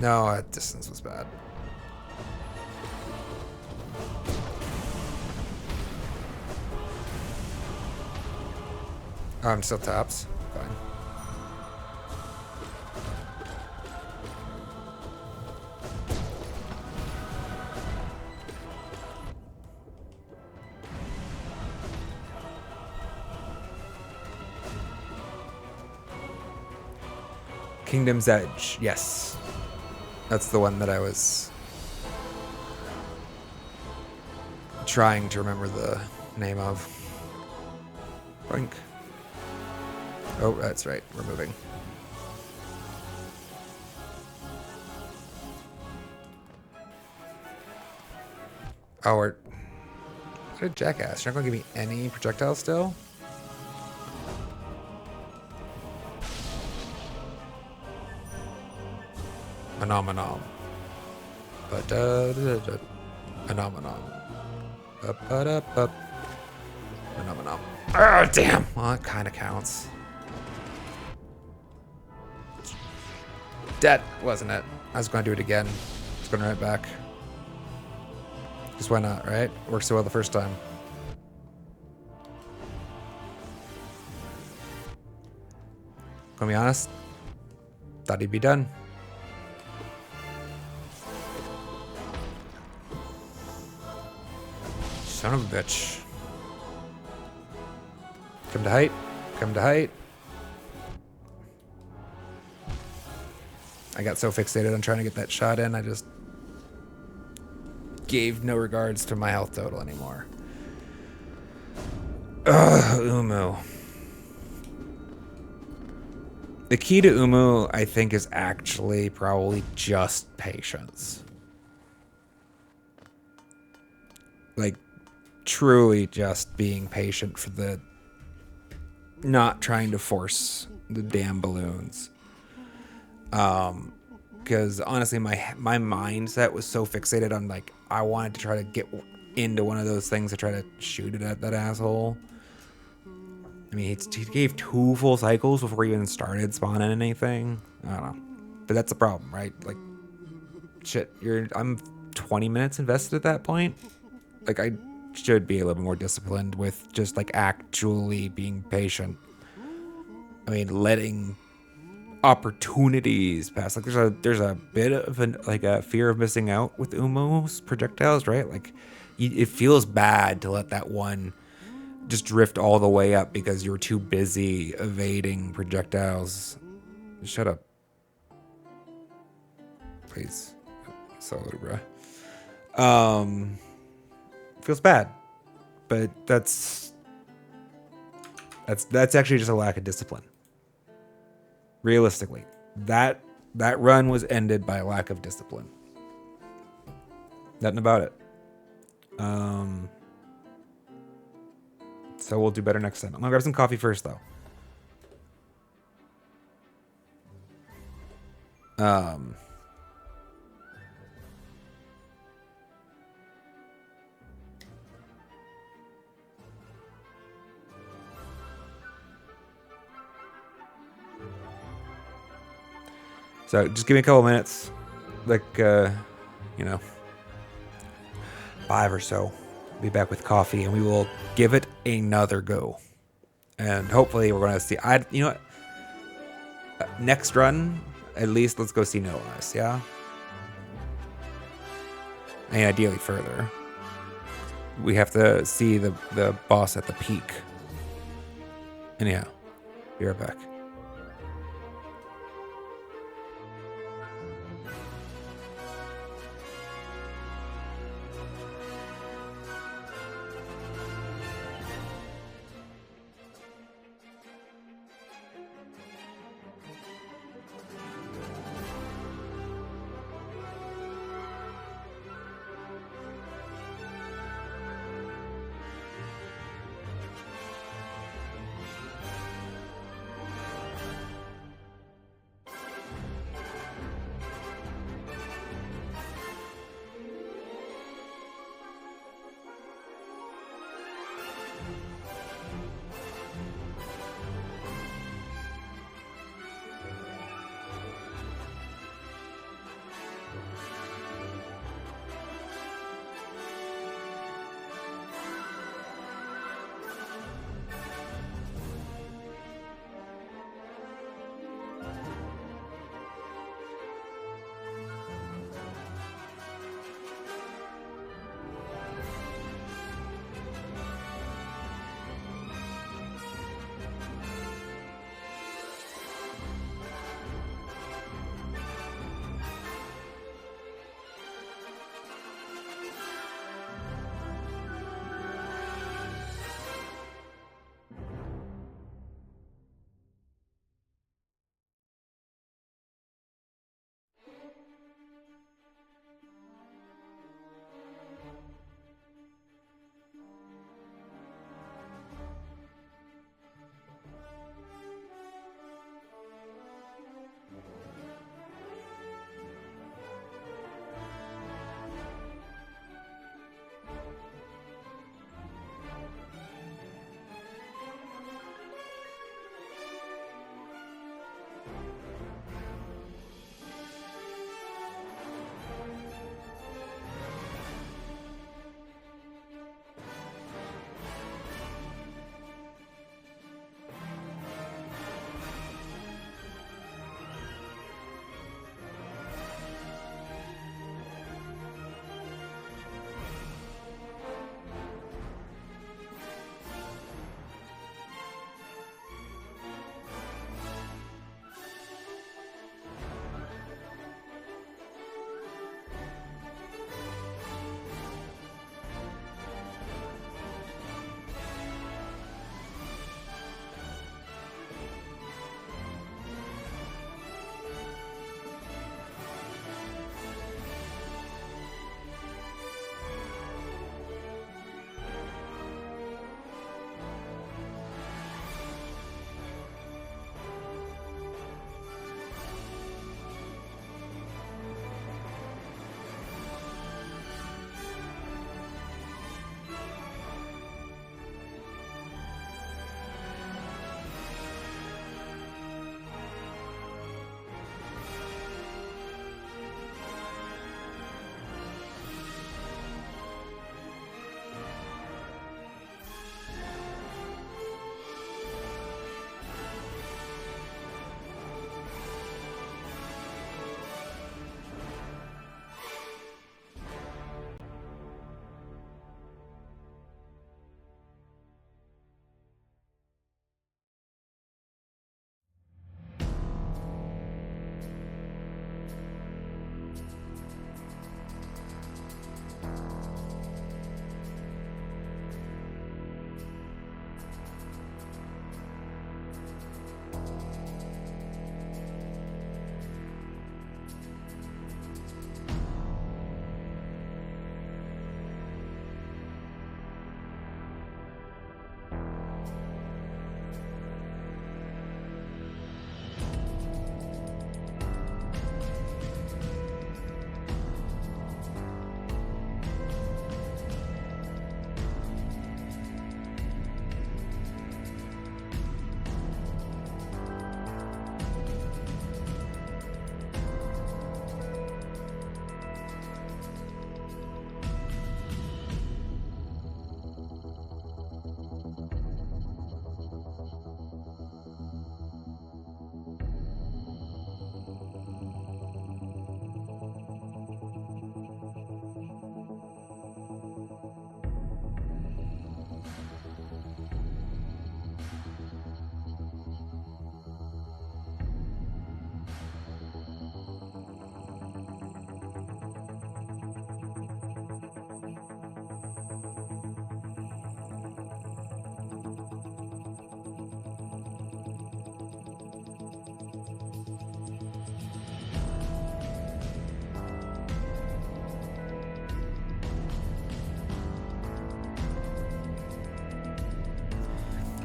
No, that distance was bad. Oh, I'm still taps. Fine. Kingdom's Edge, yes. That's the one that I was trying to remember the name of. Boink. Oh, that's right. We're moving. Oh, we're... What a jackass. You're not going to give me any projectiles still? Phenomenon. Phenomenon. Phenomenon. Oh, damn. Well, it kind of counts. Dead, wasn't it? I was going to do it again. It's going right back. Because why not, right? Worked so well the first time. Gonna be honest, thought he'd be done. Son of a bitch. Come to height. Come to height. I got so fixated on trying to get that shot in, I just gave no regards to my health total anymore. Ugh, Umu. The key to Umu, I think, is actually probably just patience. Like, truly just being patient for the... not trying to force the damn balloons. Because honestly, my mindset was so fixated on, like, I wanted to try to get into one of those things to try to shoot it at that asshole. I mean, he gave 2 full cycles before he even started spawning anything. I don't know. But that's the problem, right? Like, shit, I'm 20 minutes invested at that point. Like, I should be a little more disciplined with just, like, actually being patient. I mean, letting opportunities pass. Like there's a bit of a fear of missing out with Umo's projectiles, right? Like it feels bad to let that one just drift all the way up because you were too busy evading projectiles. Shut up, please. Salud, bruh. Feels bad, but that's actually just a lack of discipline. Realistically, that run was ended by a lack of discipline. Nothing about it. So we'll do better next time. I'm gonna grab some coffee first, though. So just give me a couple minutes, like 5 or so. Be back with coffee, and we will give it another go. And hopefully, we're gonna see. Next run, at least let's go see Noah's, yeah. And ideally further. We have to see the boss at the peak. Anyhow, be right back.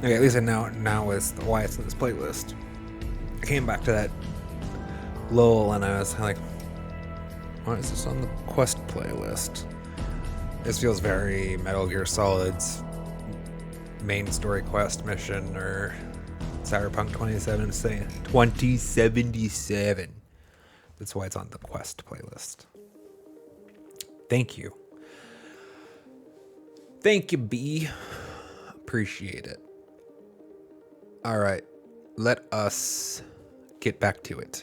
Okay, at least I now is why it's in this playlist. I came back to that lull and I was like, why is this on the quest playlist? This feels very Metal Gear Solid's main story quest mission or Cyberpunk 2077. That's why it's on the quest playlist. Thank you. Thank you, B. Appreciate it. All right, let us get back to it.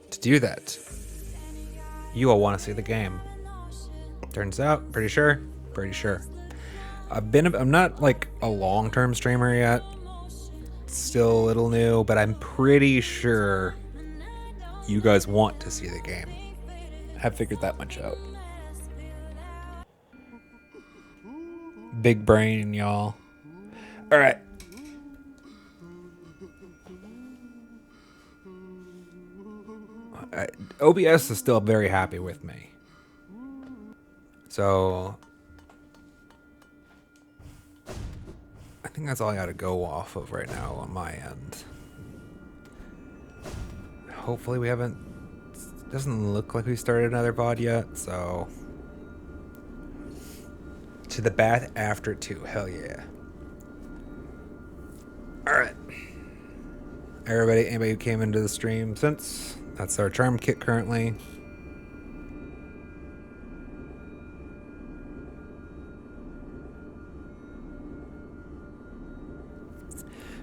To do that, you all want to see the game. Turns out, pretty sure. I'm not like a long-term streamer yet. Still a little new, but I'm pretty sure you guys want to see the game. Have figured that much out. Big brain, y'all. All right. OBS is still very happy with me. So I think that's all I got to go off of right now on my end. Hopefully we haven't... Doesn't look like we started another VOD yet, so... To the bath after 2. Hell yeah. Alright. Anybody who came into the stream since... That's our charm kit currently.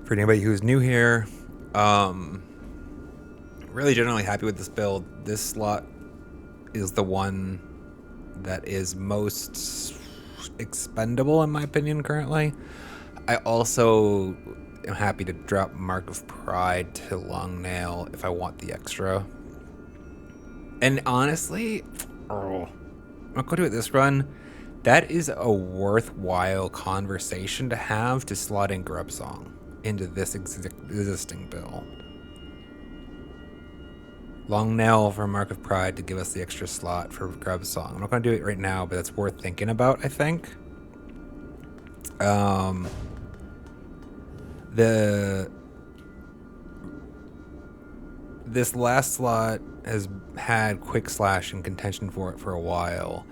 For anybody who's new here, really generally happy with this build. This slot is the one that is most expendable in my opinion currently. I also am happy to drop Mark of Pride to Long Nail if I want the extra. And honestly, I'm not going to do it this run. That is a worthwhile conversation to have to slot in Silksong into this existing build. Long Nail for Mark of Pride to give us the extra slot for Silksong. I'm not going to do it right now, but it's worth thinking about, I think. This last slot has had Quick Slash in contention for it for a while.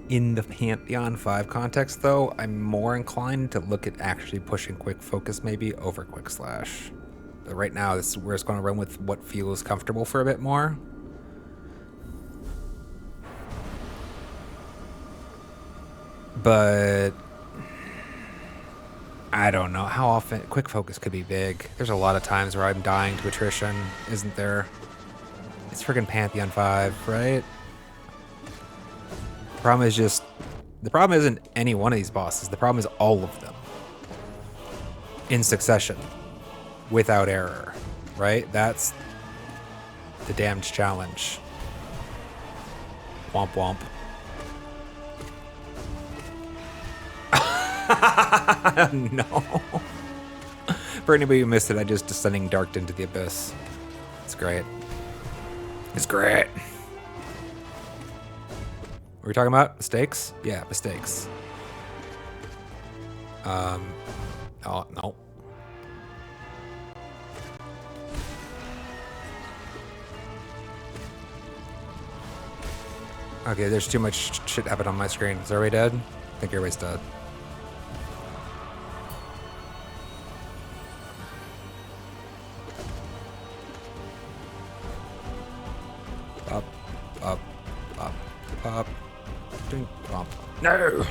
In the Pantheon 5 context, though, I'm more inclined to look at actually pushing Quick Focus maybe over Quick Slash. But right now, we're just going to run with what feels comfortable for a bit more. But I don't know how often Quick Focus could be big. There's a lot of times where I'm dying to attrition, isn't there? It's friggin' Pantheon 5, right? The problem isn't any one of these bosses. The problem is all of them in succession without error, right? That's the damned challenge. Womp womp. No. For anybody who missed it, I just descending darked into the abyss. It's great. It's great. What are we talking about? Mistakes? Yeah, mistakes. Oh, no. Okay, there's too much shit happening on my screen. Is everybody dead? I think everybody's dead. Up, up, up, up. Ding, bump. No!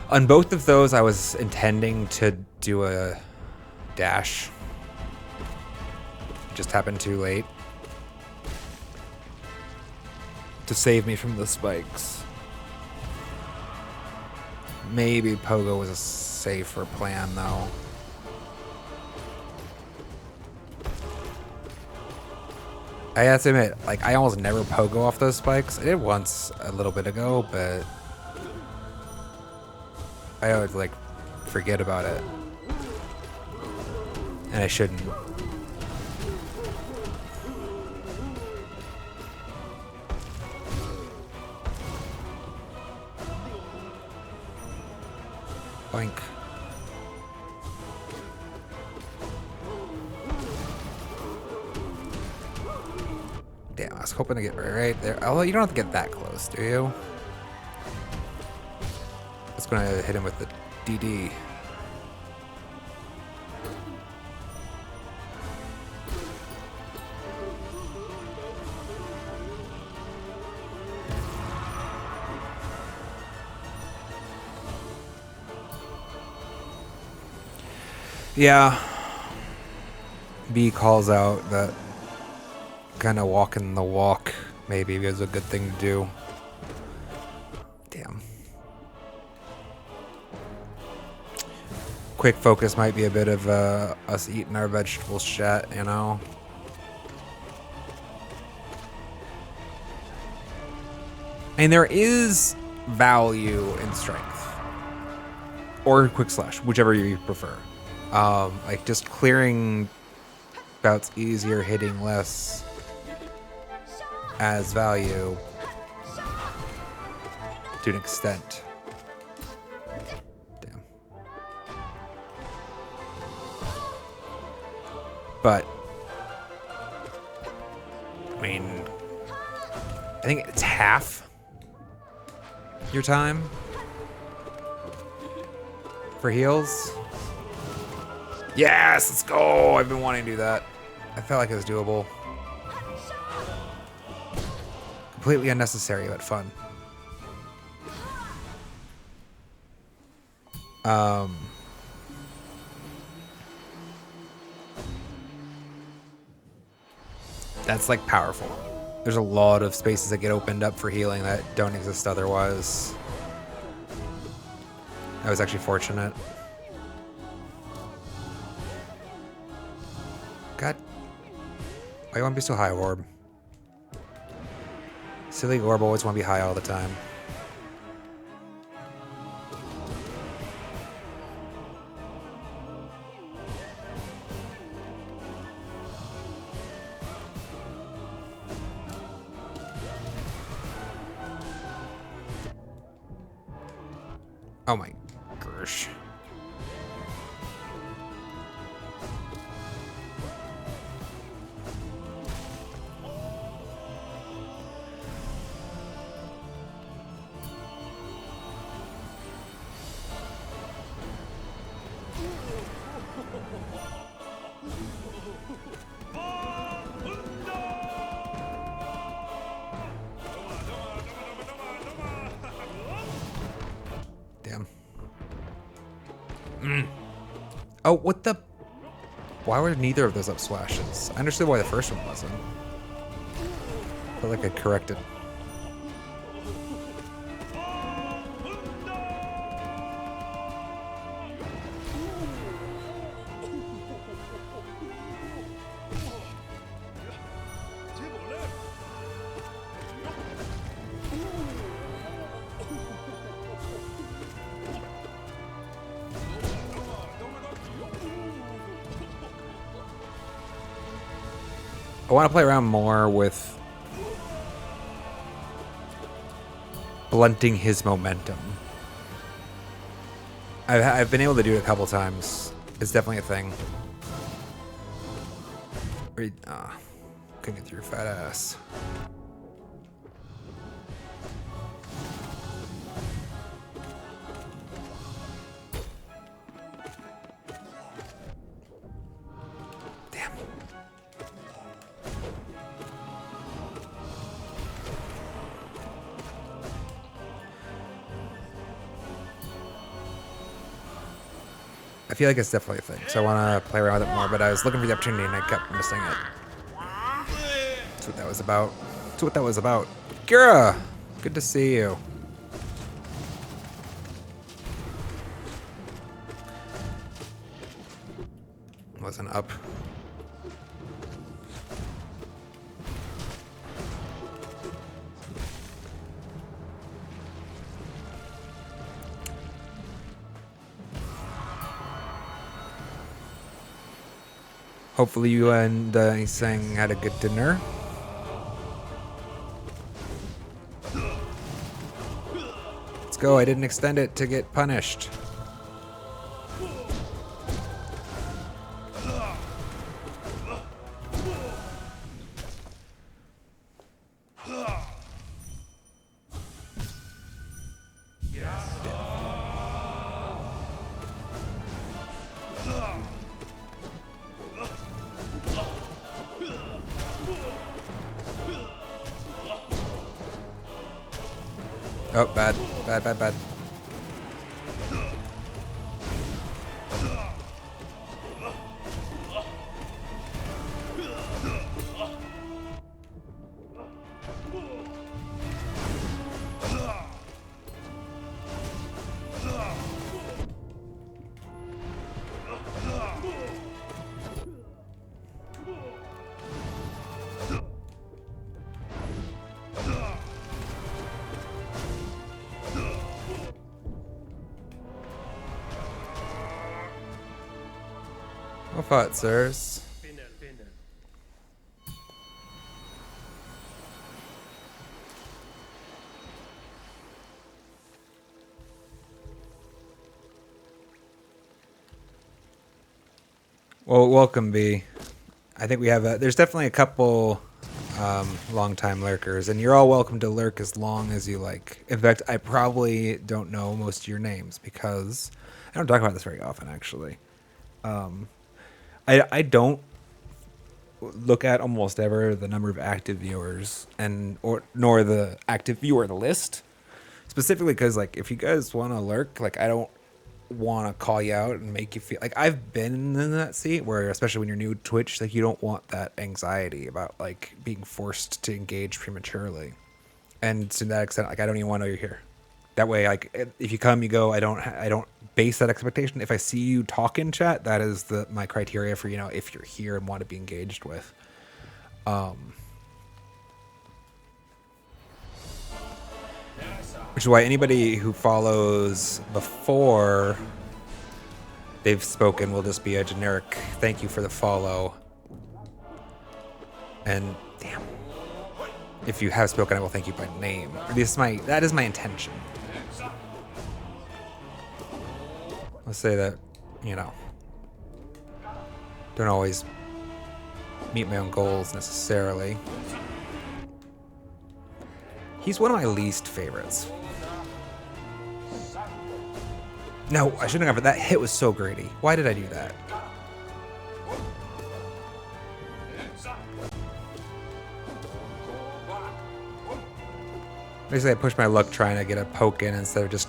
On both of those, I was intending to do a dash. Just happened too late. To save me from the spikes. Maybe Pogo was a safer plan, though. I have to admit, like, I almost never Pogo off those spikes. I did once a little bit ago, but I always, like, forget about it. And I shouldn't. Damn, I was hoping to get right there. Although you don't have to get that close, do you? I was going to hit him with the DD. Yeah. B calls out that kind of walking the walk maybe is a good thing to do. Damn. Quick focus might be a bit of us eating our vegetables shit, you know? And there is value in strength. Or quick slash, whichever you prefer. Like just clearing bouts easier, hitting less as value to an extent. Damn. But I mean, I think it's half your time for heals. Yes, let's go. I've been wanting to do that. I felt like it was doable. Completely unnecessary, but fun. That's like powerful. There's a lot of spaces that get opened up for healing that don't exist otherwise. I was actually fortunate. God. Why you want to be so high, Orb? Silly Orb always want to be high all the time. Oh my gosh. Damn. Oh, what the? Why were neither of those up splashes? I understood why the first one wasn't. Felt like I corrected. I want to play around more with blunting his momentum. I've been able to do it a couple times. It's definitely a thing. Couldn't get through your fat ass. Damn. I feel like it's definitely a thing, so I want to play around with it more, but I was looking for the opportunity and I kept missing it. That's what that was about. That's what that was about. Kira! Good to see you. Wasn't up. Hopefully you and Isang had a good dinner. Let's go. I didn't extend it to get punished. Oh, bad. Bad, bad, bad. Well fought, sirs. Well, welcome, B. I think we have there's definitely a couple long-time lurkers, and you're all welcome to lurk as long as you like. In fact, I probably don't know most of your names because I don't talk about this very often, actually. I don't look at almost ever the number of active viewers nor the active viewer list, specifically because like if you guys want to lurk, like I don't want to call you out and make you feel like I've been in that seat where, especially when you're new to Twitch, like you don't want that anxiety about like being forced to engage prematurely. And to that extent, like I don't even want to know you're here. That way, like if you come, you go. I don't base that expectation. If I see you talk in chat, that is my criteria for if you're here and want to be engaged with. Which is why anybody who follows before they've spoken will just be a generic thank you for the follow. And damn, if you have spoken, I will thank you by name. That is my intention. Let's say that, don't always meet my own goals necessarily. He's one of my least favorites. No, I shouldn't have, but that hit was so greedy. Why did I do that? Basically, I pushed my luck trying to get a poke in instead of just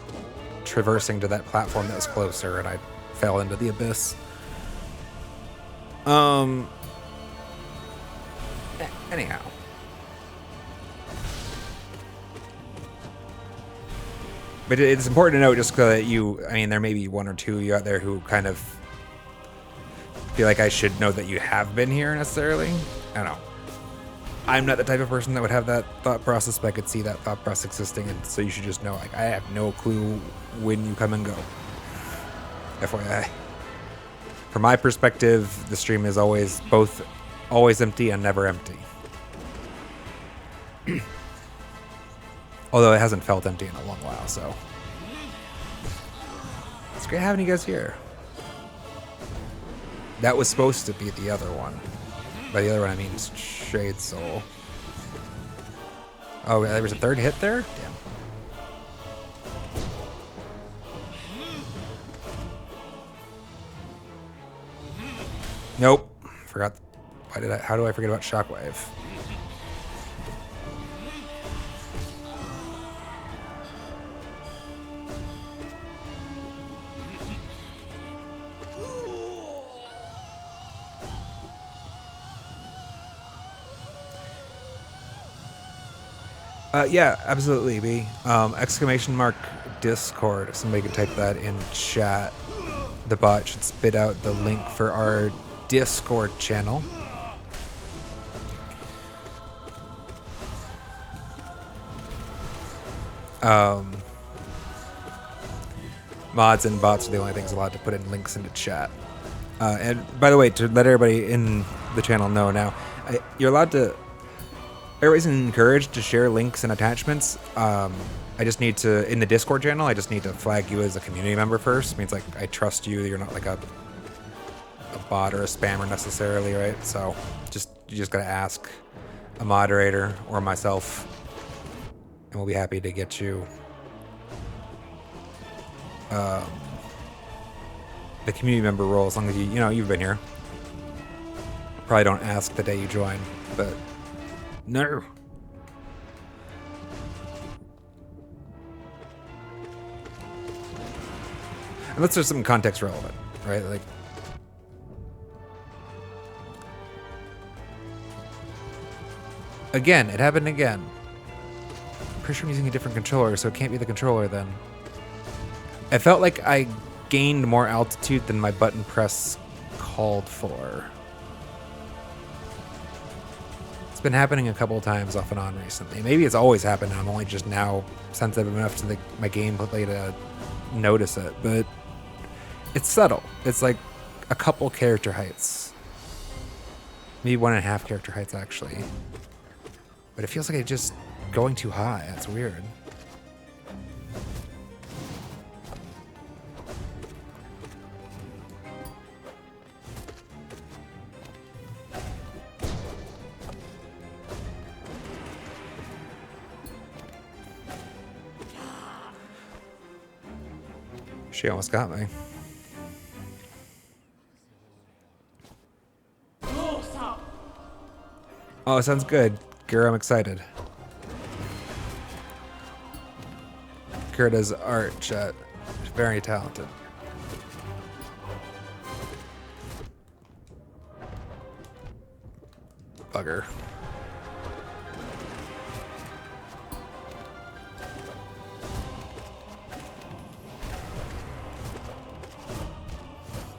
traversing to that platform that was closer, and I fell into the abyss. Anyhow. But it's important to note, just because there may be one or two of you out there who kind of feel like I should know that you have been here necessarily. I don't know. I'm not the type of person that would have that thought process, but I could see that thought process existing, and so you should just know, like, I have no clue when you come and go. FYI. From my perspective, the stream is always empty and never empty. Although it hasn't felt empty in a long while, so. It's great having you guys here. That was supposed to be the other one. By the other one, I mean Shade Soul. Oh, there was a third hit there? Damn. Nope. Forgot. How do I forget about Shockwave? Yeah, absolutely, B. Exclamation mark Discord. If somebody could type that in chat. The bot should spit out the link for our Discord channel. Mods and bots are the only things allowed to put in links into chat. And by the way, to let everybody in the channel know now, you're allowed to... Everybody's encouraged to share links and attachments. I just need to, in the Discord channel, I just need to flag you as a community member first. It means, like, I trust you. You're not like a bot or a spammer necessarily, right? So you just gotta ask a moderator or myself, and we'll be happy to get you the community member role, as long as you've been here. Probably don't ask the day you join, but no. Unless there's some context relevant, right? Like, again, it happened again. I'm pretty sure I'm using a different controller, so it can't be the controller then. I felt like I gained more altitude than my button press called for. It's been happening a couple of times off and on recently. Maybe it's always happened. I'm only just now sensitive enough to my gameplay to notice it, but it's subtle. It's like a couple character heights. Maybe 1.5 character heights, actually. But it feels like it's just going too high. That's weird. She almost got me. Oh, sounds good. Gira, I'm excited. Gira does art, chat. She's very talented. Bugger.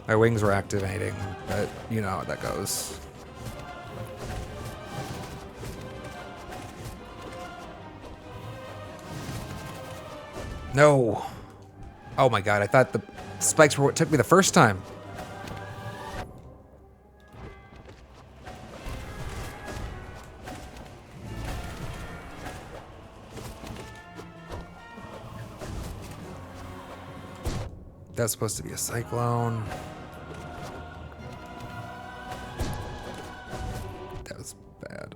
My wings were activating, but you know how that goes. No. Oh my god, I thought the spikes were what took me the first time. That's supposed to be a cyclone. That was bad.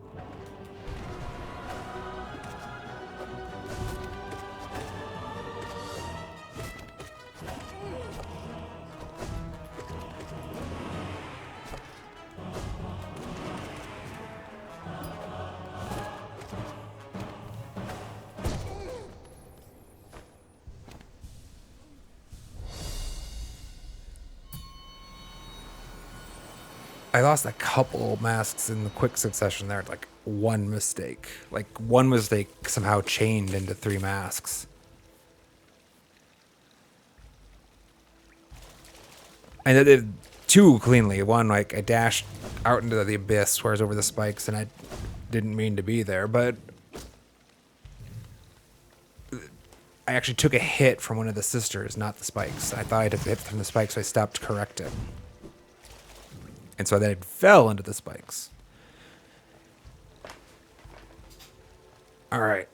I lost a couple masks in the quick succession there. Like one mistake. Like one mistake somehow chained into 3 masks. And I did 2 cleanly. One, like I dashed out into the abyss where I was over the spikes and I didn't mean to be there, but I actually took a hit from one of the sisters, not the spikes. I thought I took a hit from the spikes, so I stopped correcting. And so then it fell into the spikes. All right.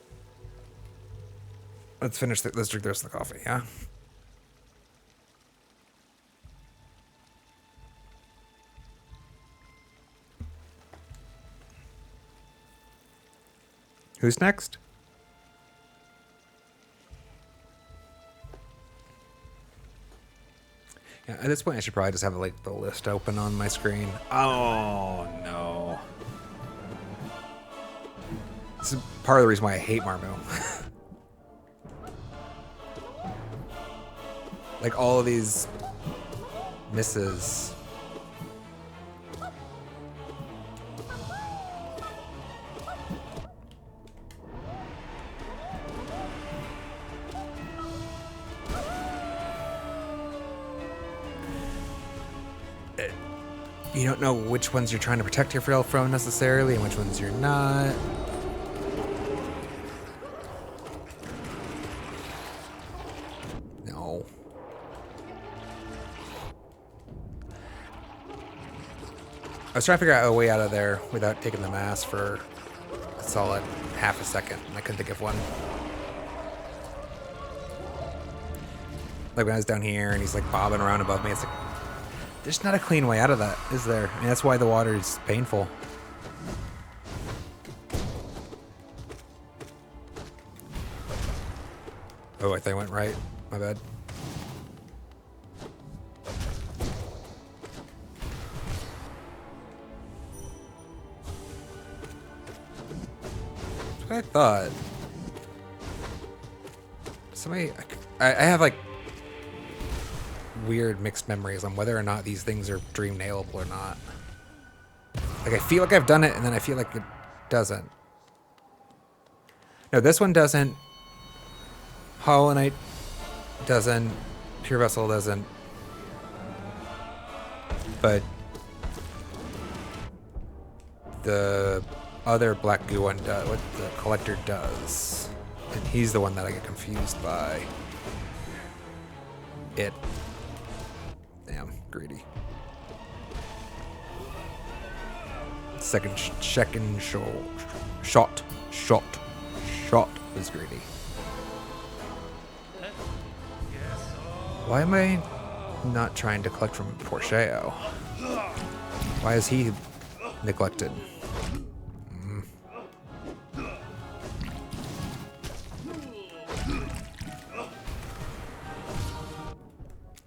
Let's finish. Let's drink the rest of the coffee, yeah? Who's next? Yeah, at this point, I should probably just have like the list open on my screen. Oh no! This is part of the reason why I hate Marmu. Like all of these misses. You don't know which ones you're trying to protect yourself from necessarily and which ones you're not. No. I was trying to figure out a way out of there without taking the mask for a solid half a second. And I couldn't think of one. Like when I was down here and he's like bobbing around above me, it's like, there's not a clean way out of that, is there? I mean, that's why the water is painful. Oh, I think I went right. My bad. That's what I thought. Somebody... I have like weird mixed memories on whether or not these things are dream nailable or not. Like, I feel like I've done it, and then I feel like it doesn't. No, this one doesn't. Hollow Knight doesn't. Pure Vessel doesn't. But the other Black Goo one does, what the Collector does. And he's the one that I get confused by. It. Damn, greedy. Second shot was greedy. Why am I not trying to collect from Porcheo? Why is he neglected?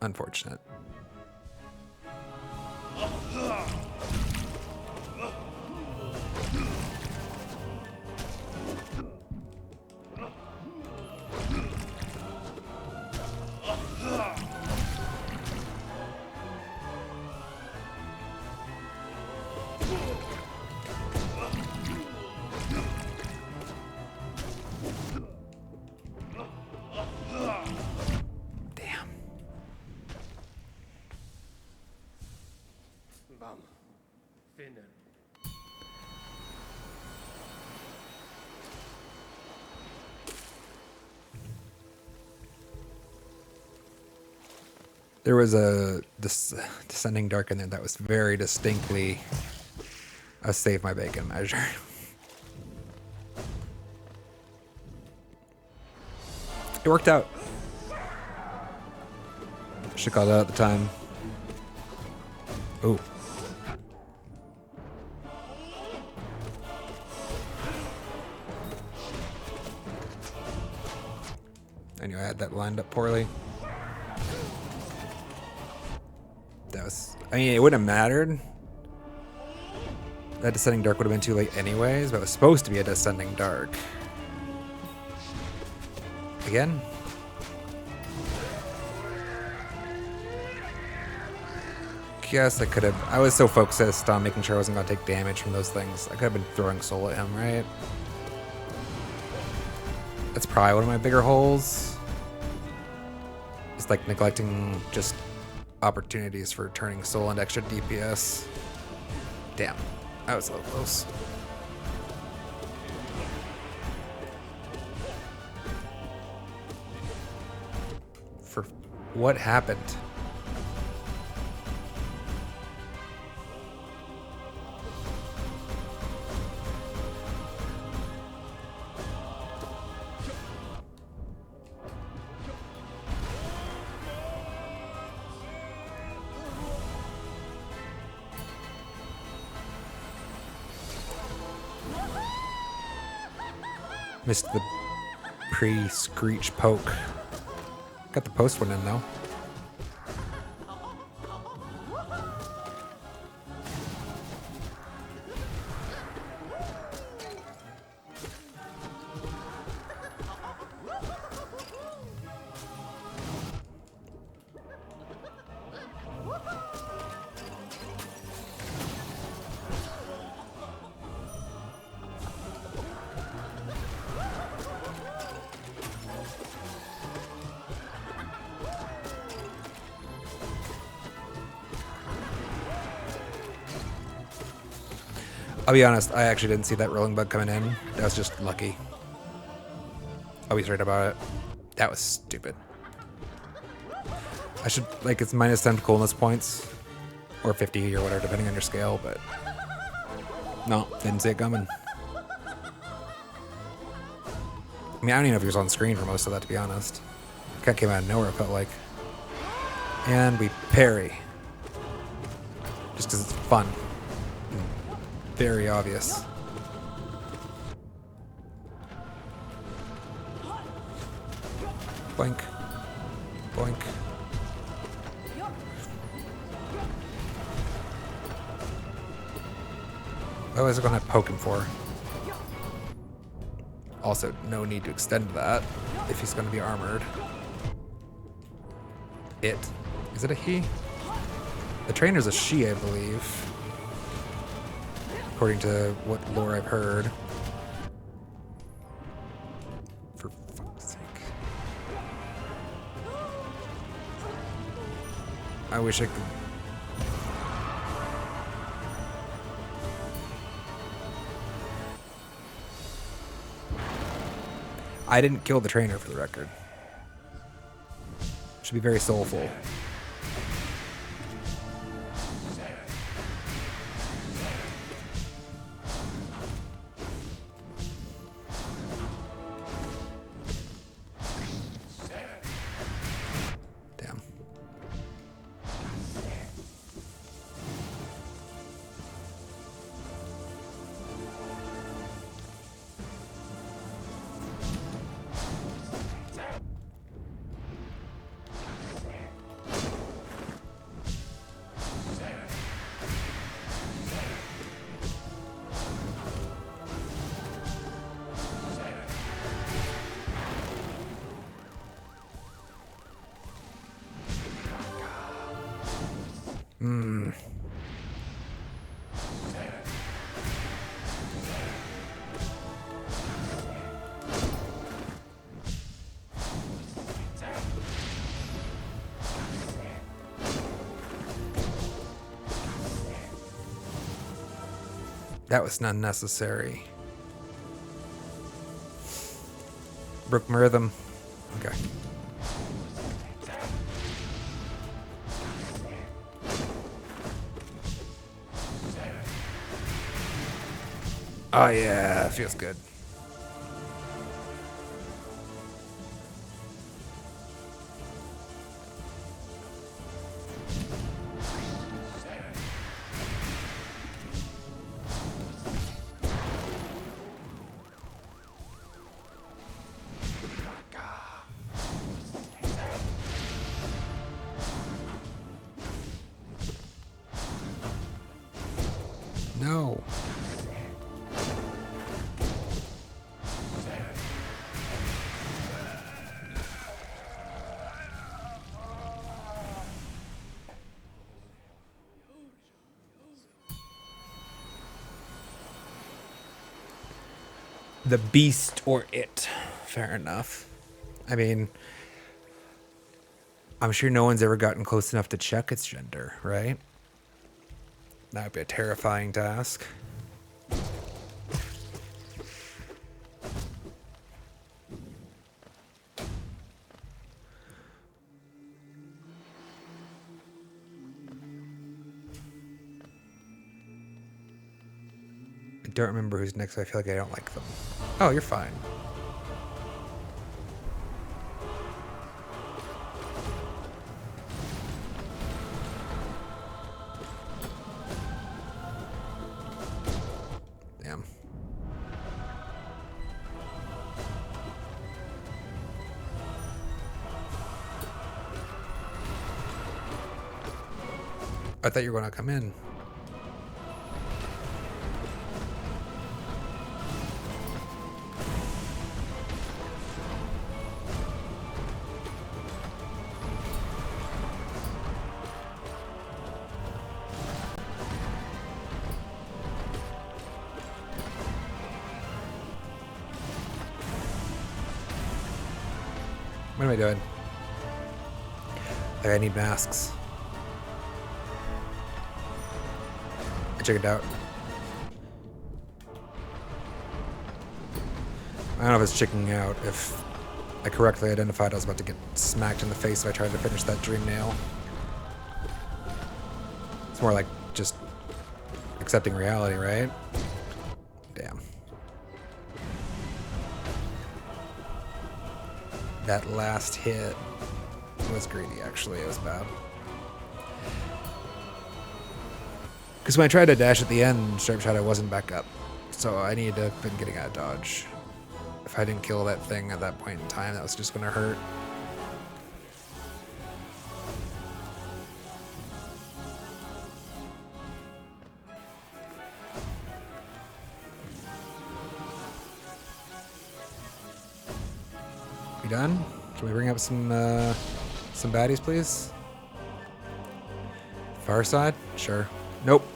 Unfortunate. There was a Descending Dark in there that was very distinctly a save my bacon measure. It worked out. Should have called it out at the time. Ooh. I knew I had that lined up poorly. That was, I mean, it wouldn't have mattered. That Descending Dark would have been too late anyways, but it was supposed to be a Descending Dark. Again? Guess I could have, I was so focused on making sure I wasn't going to take damage from those things. I could have been throwing soul at him, right? That's probably one of my bigger holes. It's like neglecting just opportunities for turning soul into extra DPS. Damn, that was so close. For what happened? Missed the pre-screech poke. Got the post one in though. I'll be honest, I actually didn't see that rolling bug coming in. That was just lucky. I'll be straight about it. That was stupid. I should, like, it's minus 10 coolness points. Or 50 or whatever, depending on your scale, but... No, didn't see it coming. I mean, I don't even know if he was on screen for most of that, to be honest. Kind of came out of nowhere, it felt like. And we parry. Just because it's fun. Very obvious. Boink. Boink. What was I going to poke him for? Also, no need to extend that if he's going to be armored. Is Is it a he? The trainer's a she, I believe. According to what lore I've heard. For fuck's sake. I wish I could... I didn't kill the trainer, for the record. Should be very soulful. Damn. That was unnecessary. Brook my rhythm. Okay. Oh yeah, feels good. No. The beast or it. Fair enough. I mean, I'm sure no one's ever gotten close enough to check its gender, right? That would be a terrifying task. I don't remember who's next. I feel like I don't like them. Oh, you're fine. Damn. I thought you were going to come in. What am I doing? Like, I need masks. I checked it out. I don't know if it's checking out. If I correctly identified I was about to get smacked in the face if I tried to finish that dream nail. It's more like just accepting reality, right? Damn. That last hit was greedy, actually. It was bad. Because when I tried to dash at the end, Sharp Shadow wasn't back up. So I needed to have been getting out of dodge. If I didn't kill that thing at that point in time, that was just going to hurt. We done? Can we bring up some baddies, please? Far side? Sure. Nope.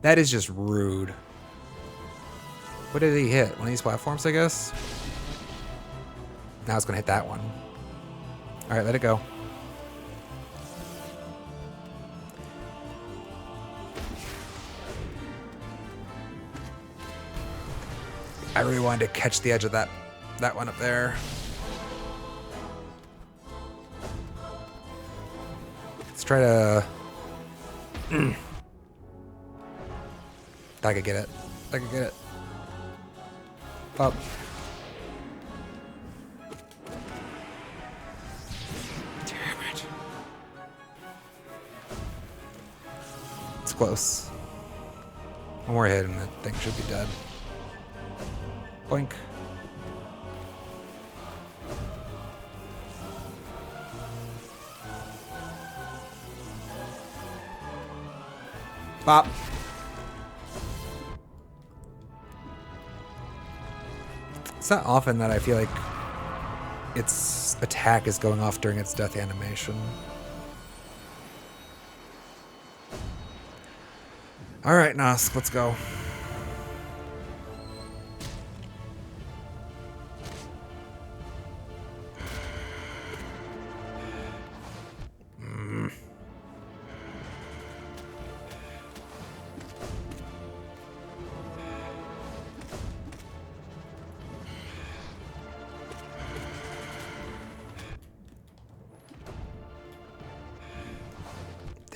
That is just rude. What did he hit? One of these platforms, I guess? Now it's gonna hit that one. Alright, let it go. I really wanted to catch the edge of that one up there. Let's try to... I could get it. I could get it. Pop. Damn it. It's close. One more hit and that thing should be dead. Boink. Bop. It's not often that I feel like its attack is going off during its death animation. Alright, Nosk, let's go.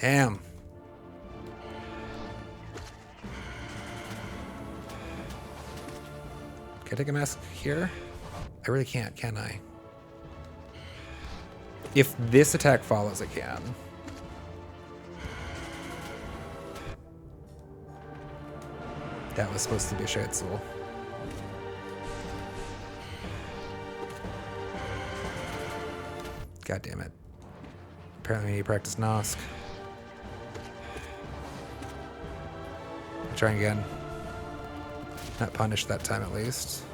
Damn. Can I take a mask here? I really can't, can I? If this attack follows, I can. That was supposed to be a Shade Soul. God damn it. Apparently we need to practice Nosk. Trying again. Not punished that time at least.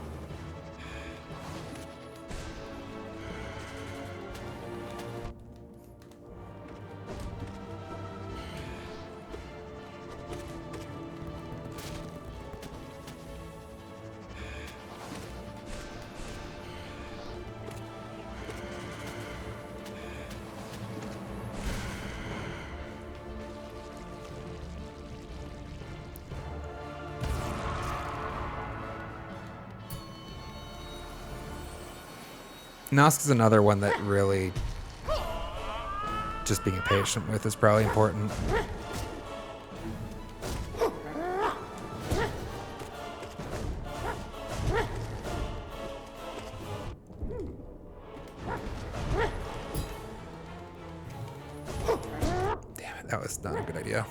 Nosk is another one that really just being patient with is probably important. Damn it, that was not a good idea.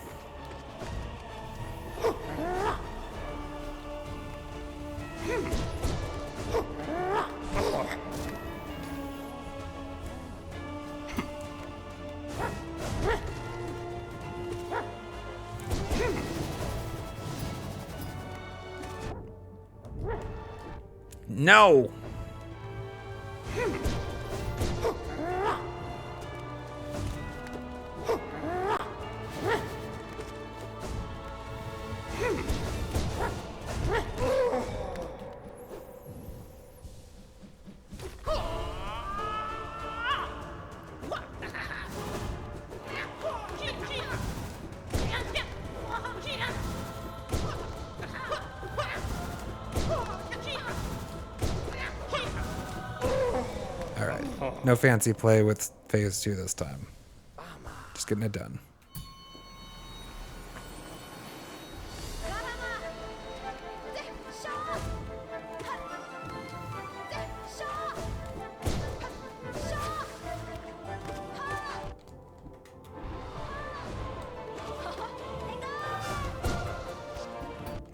No! No fancy play with phase 2 this time. Just getting it done.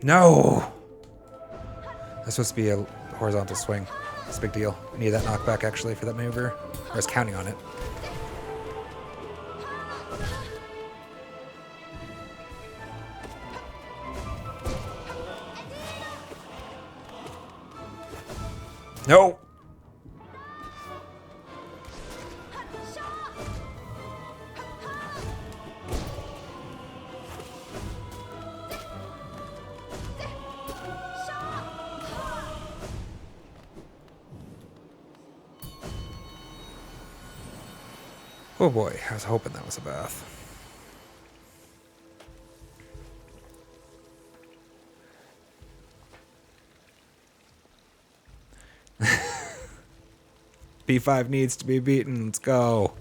No! That's supposed to be a horizontal swing. It's a big deal. I need that knockback actually for that maneuver. I was counting on it. No! Oh boy, I was hoping that was a bath. B5 needs to be beaten. Let's go.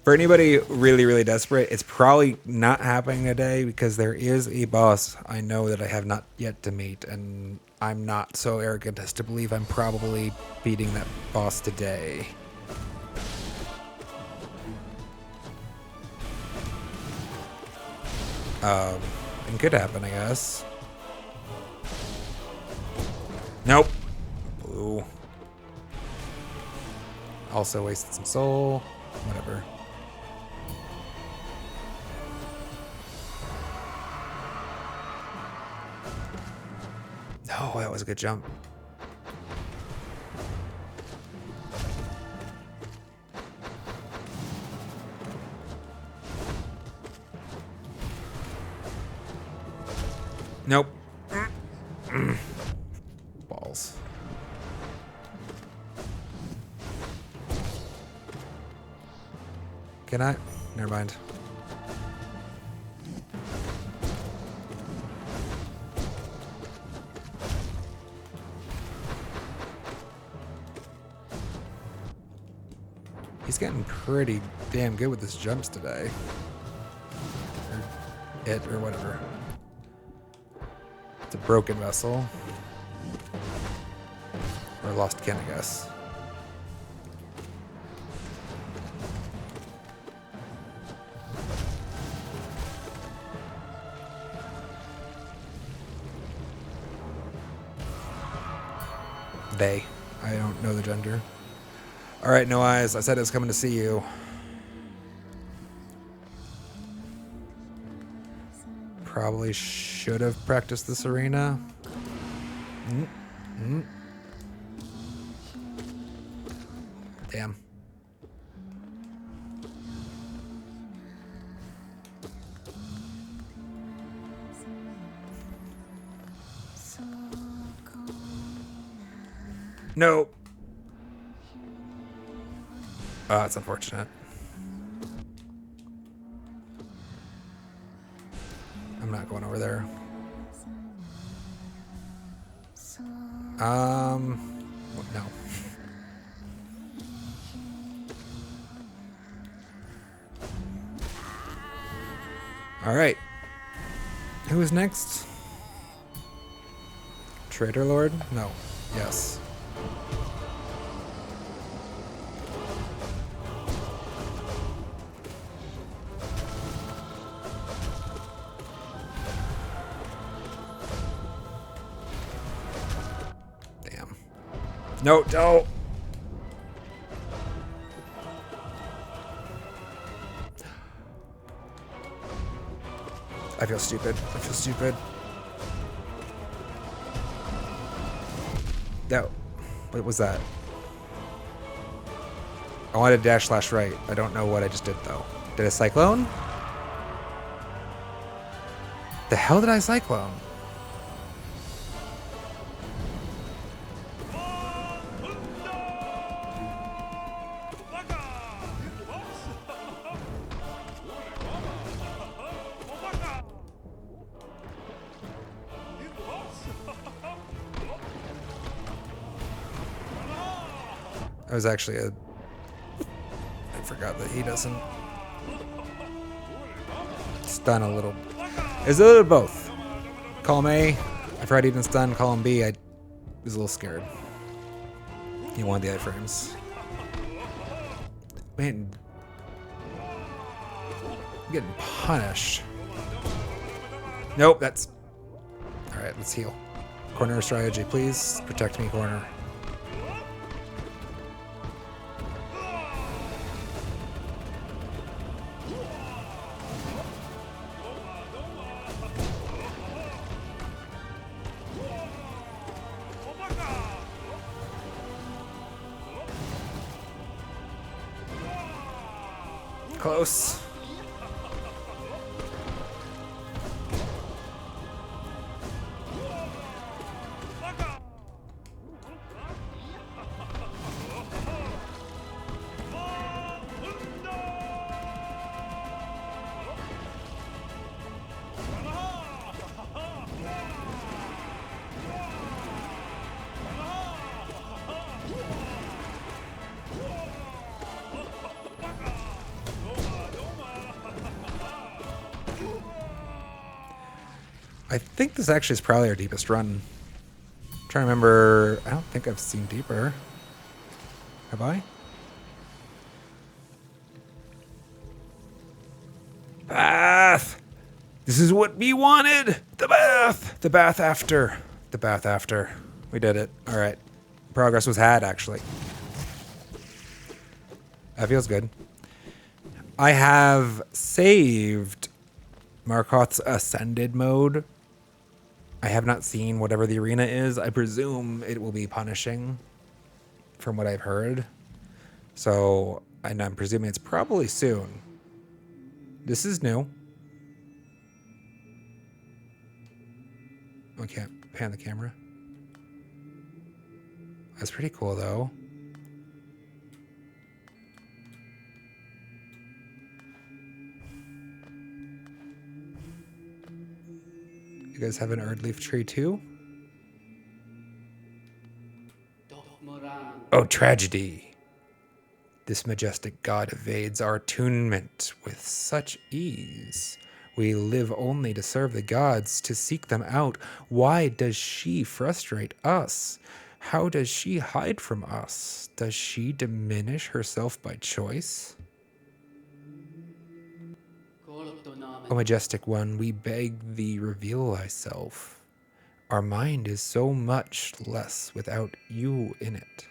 For anybody really, really desperate, it's probably not happening today because there is a boss I know that I have not yet to meet, and I'm not so arrogant as to believe I'm probably beating that boss today. It could happen, I guess. Nope. Blue. Also wasted some soul. Whatever. Oh, that was a good jump. Nope. Balls. Can I? Never mind. He's getting pretty damn good with his jumps today. Or whatever. It's a broken vessel. Or lost kin, I guess. They. I don't know the gender. Alright, No Eyes. I said I was coming to see you. Probably should have practiced this arena. Damn. No. Oh, that's unfortunate. I'm not going over there. No. All right. Who is next? Traitor Lord? No. Yes. Damn. No, no. I feel stupid. I feel stupid. No. What was that? I wanted to dash slash right. I don't know what I just did, though. Did I cyclone? The hell did I cyclone? It was actually a... I forgot that he doesn't stun a little. It's a little of both. Column A, I forgot he didn't stun. Column B, I was a little scared. He wanted the iframes. Man, I'm getting punished. Nope, that's... Alright, let's heal. Corner strategy, please. Protect me, corner. close. I think this actually is probably our deepest run. I'm trying to remember. I don't think I've seen deeper. Have I? Bath! This is what we wanted! The bath! The bath after. The bath after. We did it. Alright. Progress was had, actually. That feels good. I have saved Markoth's Ascended mode. I have not seen whatever the arena is. I presume it will be punishing from what I've heard. So, and I'm presuming it's probably soon. This is new. I can't pan the camera. That's pretty cool, though. You guys have an Erdleaf tree, too? Oh, tragedy. This majestic god evades our attunement with such ease. We live only to serve the gods, to seek them out. Why does she frustrate us? How does she hide from us? Does she diminish herself by choice? O majestic one, we beg thee, reveal thyself. Our mind is so much less without you in it.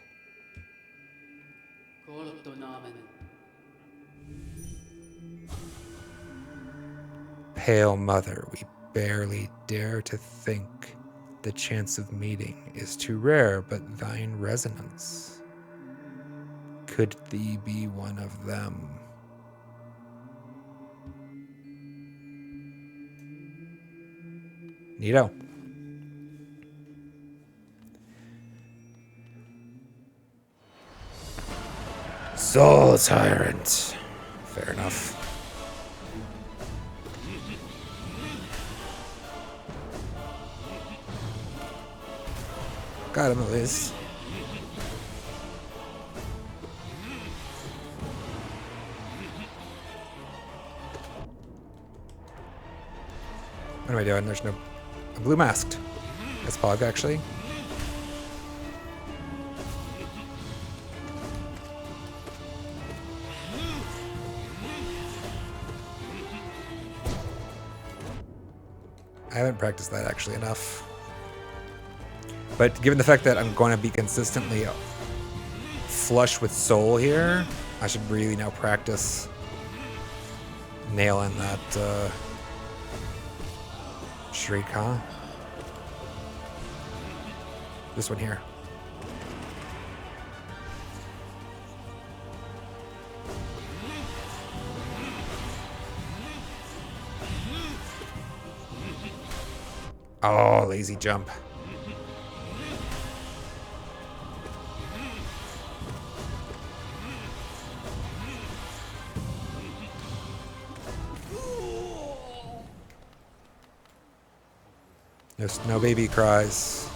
Pale mother, we barely dare to think the chance of meeting is too rare, but thine resonance. Could thee be one of them? Neato. Soul Tyrant. Fair enough. Got him at least. What am I doing? There's no... A blue masked. That's Pog, actually. I haven't practiced that actually enough. But given the fact that I'm going to be consistently flush with soul here, I should really now practice nailing that shriek, huh? This one here. Oh, lazy jump. There's no baby cries.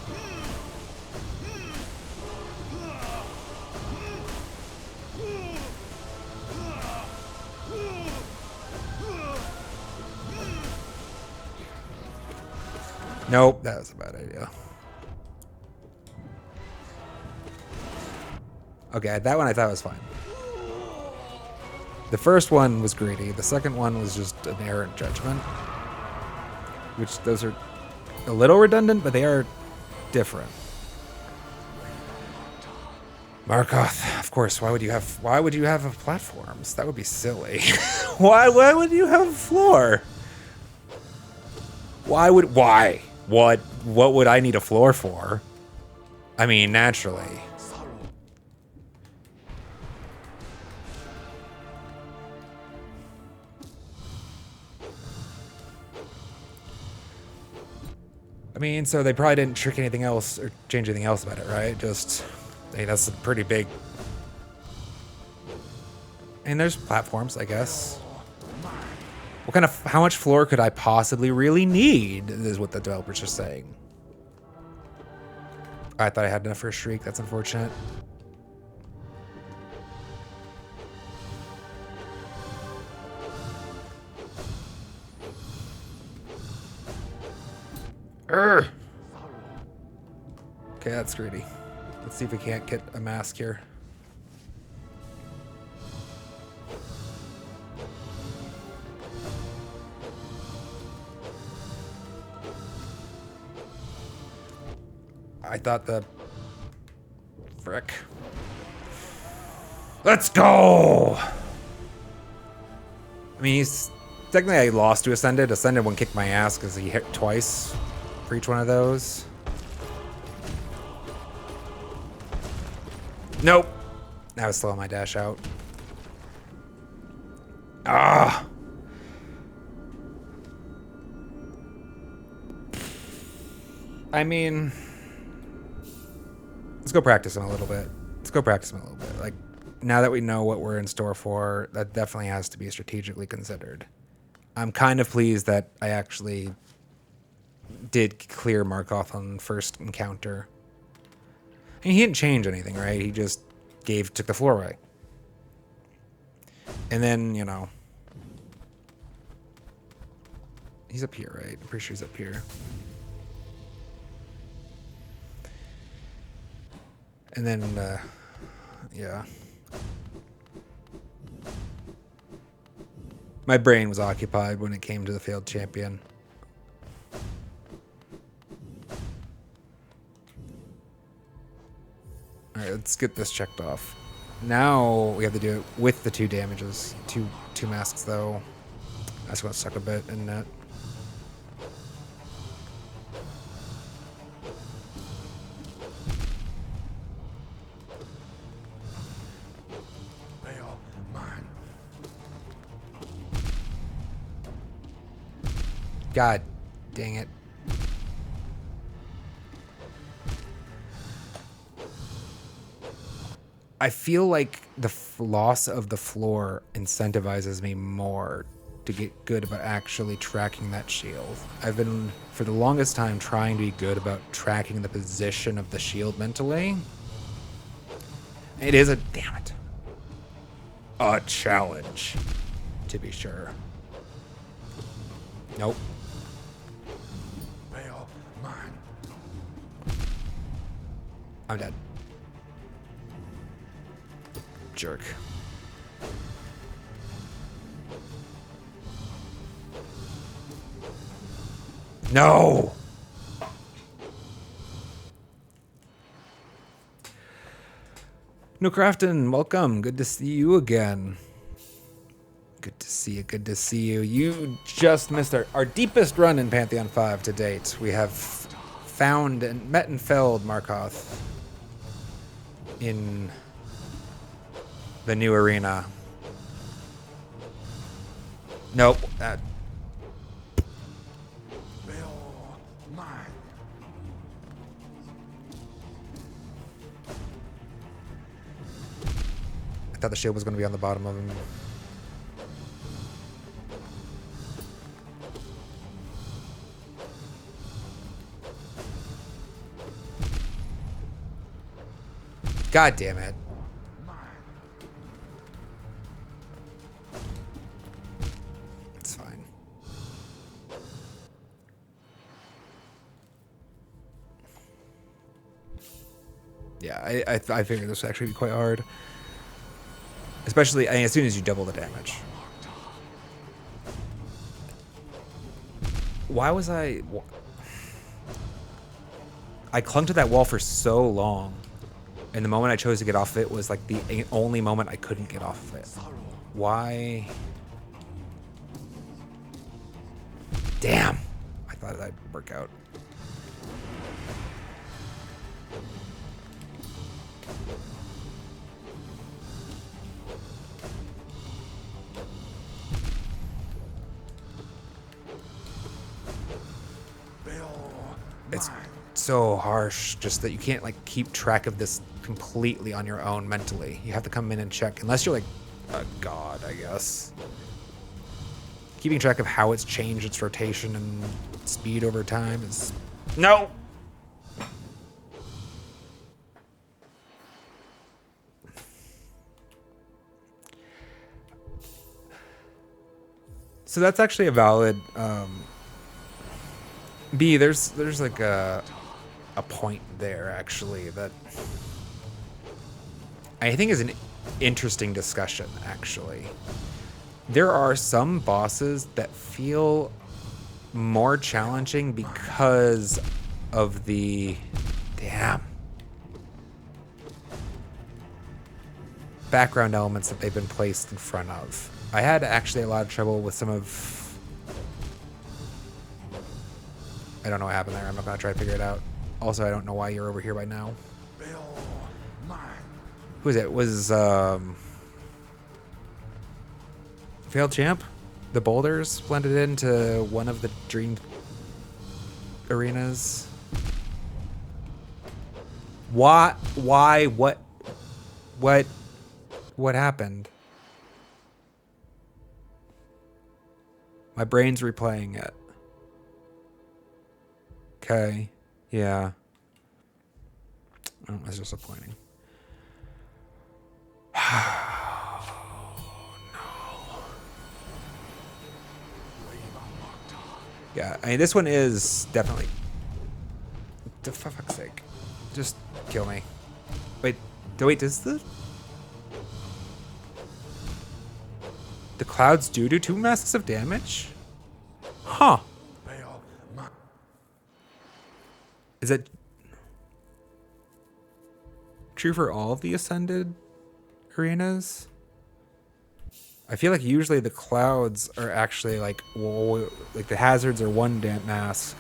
Nope, that was a bad idea. Okay, that one I thought was fine. The first one was greedy. The second one was just an errant judgment. Which those are a little redundant, but they are different. Markoth, of course, why would you have platforms? That would be silly. Why would you have a floor? Why? What would I need a floor for? I mean, naturally. I mean, so they probably didn't trick anything else or change anything else about it, right? Just, hey, that's a pretty big. And there's platforms, I guess. What kind of, how much floor could I possibly really need? Is what the developers are saying. I thought I had enough for a streak. That's unfortunate. Urgh. Okay, that's greedy. Let's see if we can't get a mask here. I thought the... Frick. Let's go! I mean, he's... Technically, I lost to Ascended. Ascended wouldn't kick my ass because he hit twice for each one of those. Nope. That was slowing my dash out. Ah! I mean... Let's go practice him a little bit. Let's go practice him a little bit. Like, now that we know what we're in store for, that definitely has to be strategically considered. I'm kind of pleased that I actually did clear Markoth on the first encounter. And he didn't change anything, right? He just took the floor away. And then, you know... He's up here, right? I'm pretty sure he's up here. And then, yeah. My brain was occupied when it came to the failed champion. Alright, let's get this checked off. Now we have to do it with the 2 damages. Two masks, though. That's going to suck a bit, isn't it? God dang it. I feel like the loss of the floor incentivizes me more to get good about actually tracking that shield. I've been, for the longest time, trying to be good about tracking the position of the shield mentally. It is a, damn it, a challenge, to be sure. Nope. I'm dead. Jerk. No! No Crafton, welcome. Good to see you again. Good to see you. Good to see you. You just missed our deepest run in Pantheon 5 to date. We have found and met and felled Markoth in the new arena. Nope. I thought the shield was going to be on the bottom of him. God damn it. It's fine. Yeah, I figured this would actually be quite hard. Especially, I mean, as soon as you double the damage. Why was I clung to that wall for so long. And the moment I chose to get off of it was like the only moment I couldn't get off of it. Why? Damn. I thought that'd work out. so harsh, just that you can't like keep track of this completely on your own mentally. You have to come in and check, unless you're like a god, I guess. Keeping track of how it's changed its rotation and speed over time is no. So that's actually a valid B. There's like a point there actually that I think is an interesting discussion. Actually, there are some bosses that feel more challenging because of the background elements that they've been placed in front of. I had actually a lot of trouble with some of... I don't know what happened there. I'm not going to try to figure it out. Also, I don't know why you're over here by now. Who is it? Was, Failed Champ? The boulders blended into one of the dream arenas. Why? What happened? My brain's replaying it. Okay. Yeah. Oh, that's disappointing. Yeah, I mean, this one is definitely... For fuck's sake. Just kill me. Wait, does the clouds do 2 masks of damage? Huh. Is it true for all of the Ascended arenas? I feel like usually the clouds are actually like the hazards are 1 damp mask,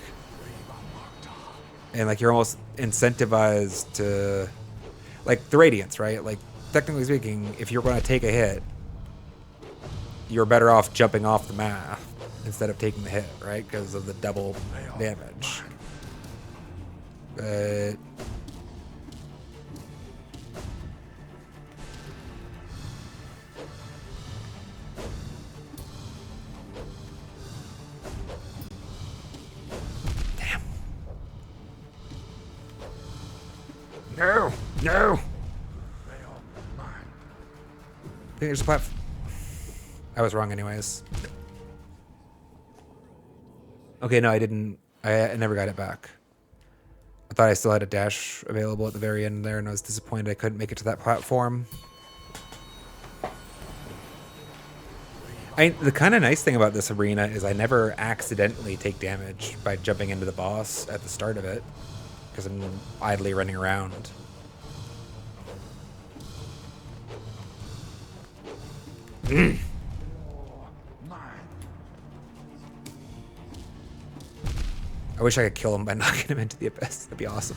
and like you're almost incentivized to, like the radiance, right? Like technically speaking, if you're going to take a hit, you're better off jumping off the map instead of taking the hit, right? Because of the double damage. But no. I think there's a platform. I was wrong anyways. Okay, no, I didn't. I never got it back. I thought I still had a dash available at the very end there, and I was disappointed I couldn't make it to that platform. The kind of nice thing about this arena is I never accidentally take damage by jumping into the boss at the start of it, because I'm idly running around. I wish I could kill him by knocking him into the abyss. That'd be awesome.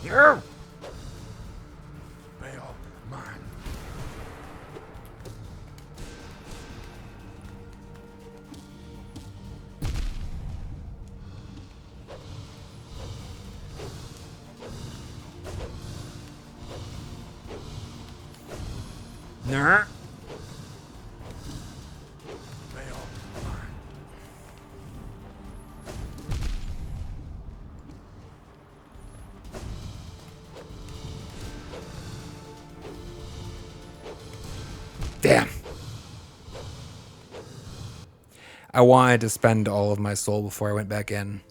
No! Nah. Damn. I wanted to spend all of my soul before I went back in,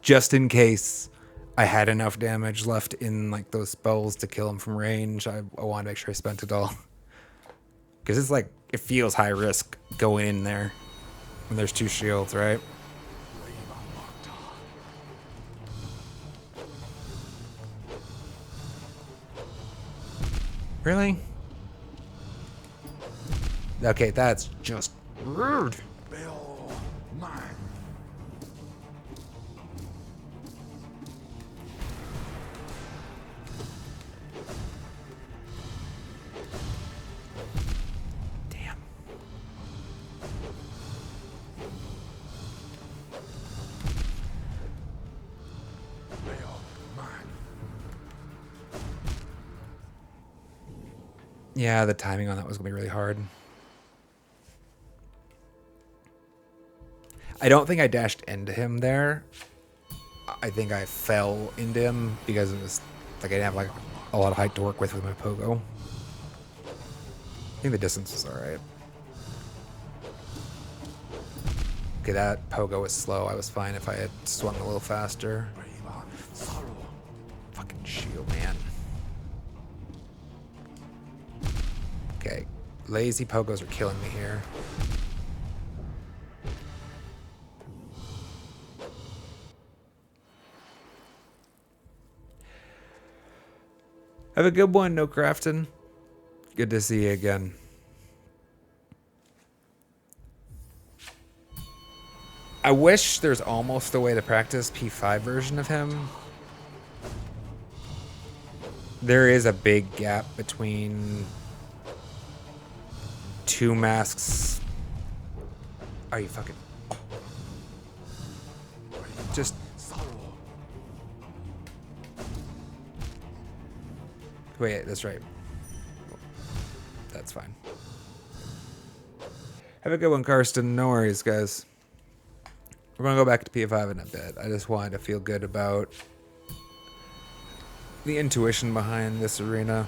just in case I had enough damage left in like those spells to kill him from range. I wanted to make sure I spent it all. Because it's like, it feels high risk going in there when there's 2 shields, right? Really? Okay, that's just rude. Yeah, the timing on that was going to be really hard. I don't think I dashed into him there. I think I fell into him because it was like I didn't have like a lot of height to work with my pogo. I think the distance was alright. Okay, that pogo was slow. I was fine if I had swung a little faster. Fucking shield, man. Okay, lazy pogos are killing me here. Have a good one, No Crafton. Good to see you again. I wish there's almost a way to practice P5 version of him. There is a big gap between two masks. Are you fucking... Just... Wait, that's right. That's fine. Have a good one, Karsten. No worries, guys. We're going to go back to P5 in a bit. I just wanted to feel good about the intuition behind this arena.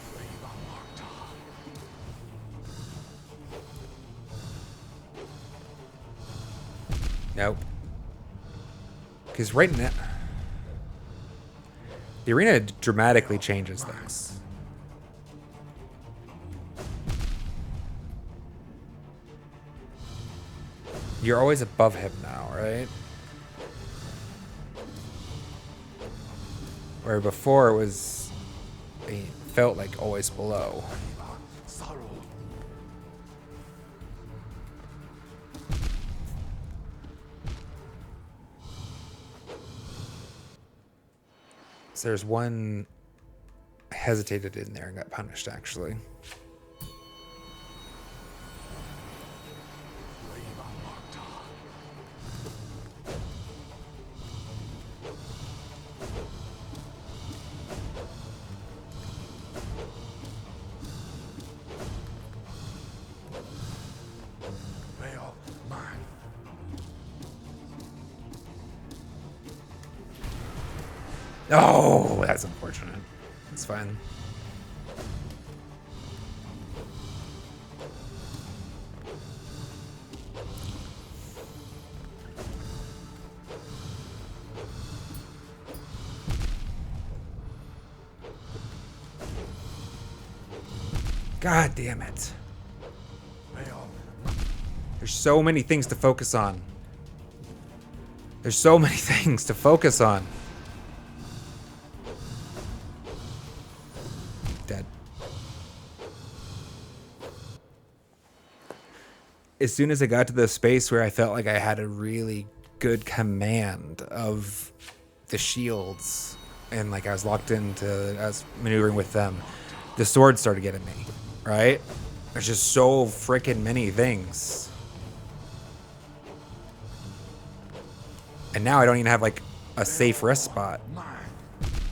Nope. Because right now, the arena dramatically changes things. You're always above him now, right? Where before it was, it felt like always below. So there's one I hesitated in there and got punished, actually. Oh, that's unfortunate. It's fine. God damn it. There's so many things to focus on. There's so many things to focus on. Dead. As soon as I got to the space where I felt like I had a really good command of the shields and like I was locked into, I was maneuvering with them, the sword started getting me, right? There's just so freaking many things. And now I don't even have like a safe rest spot.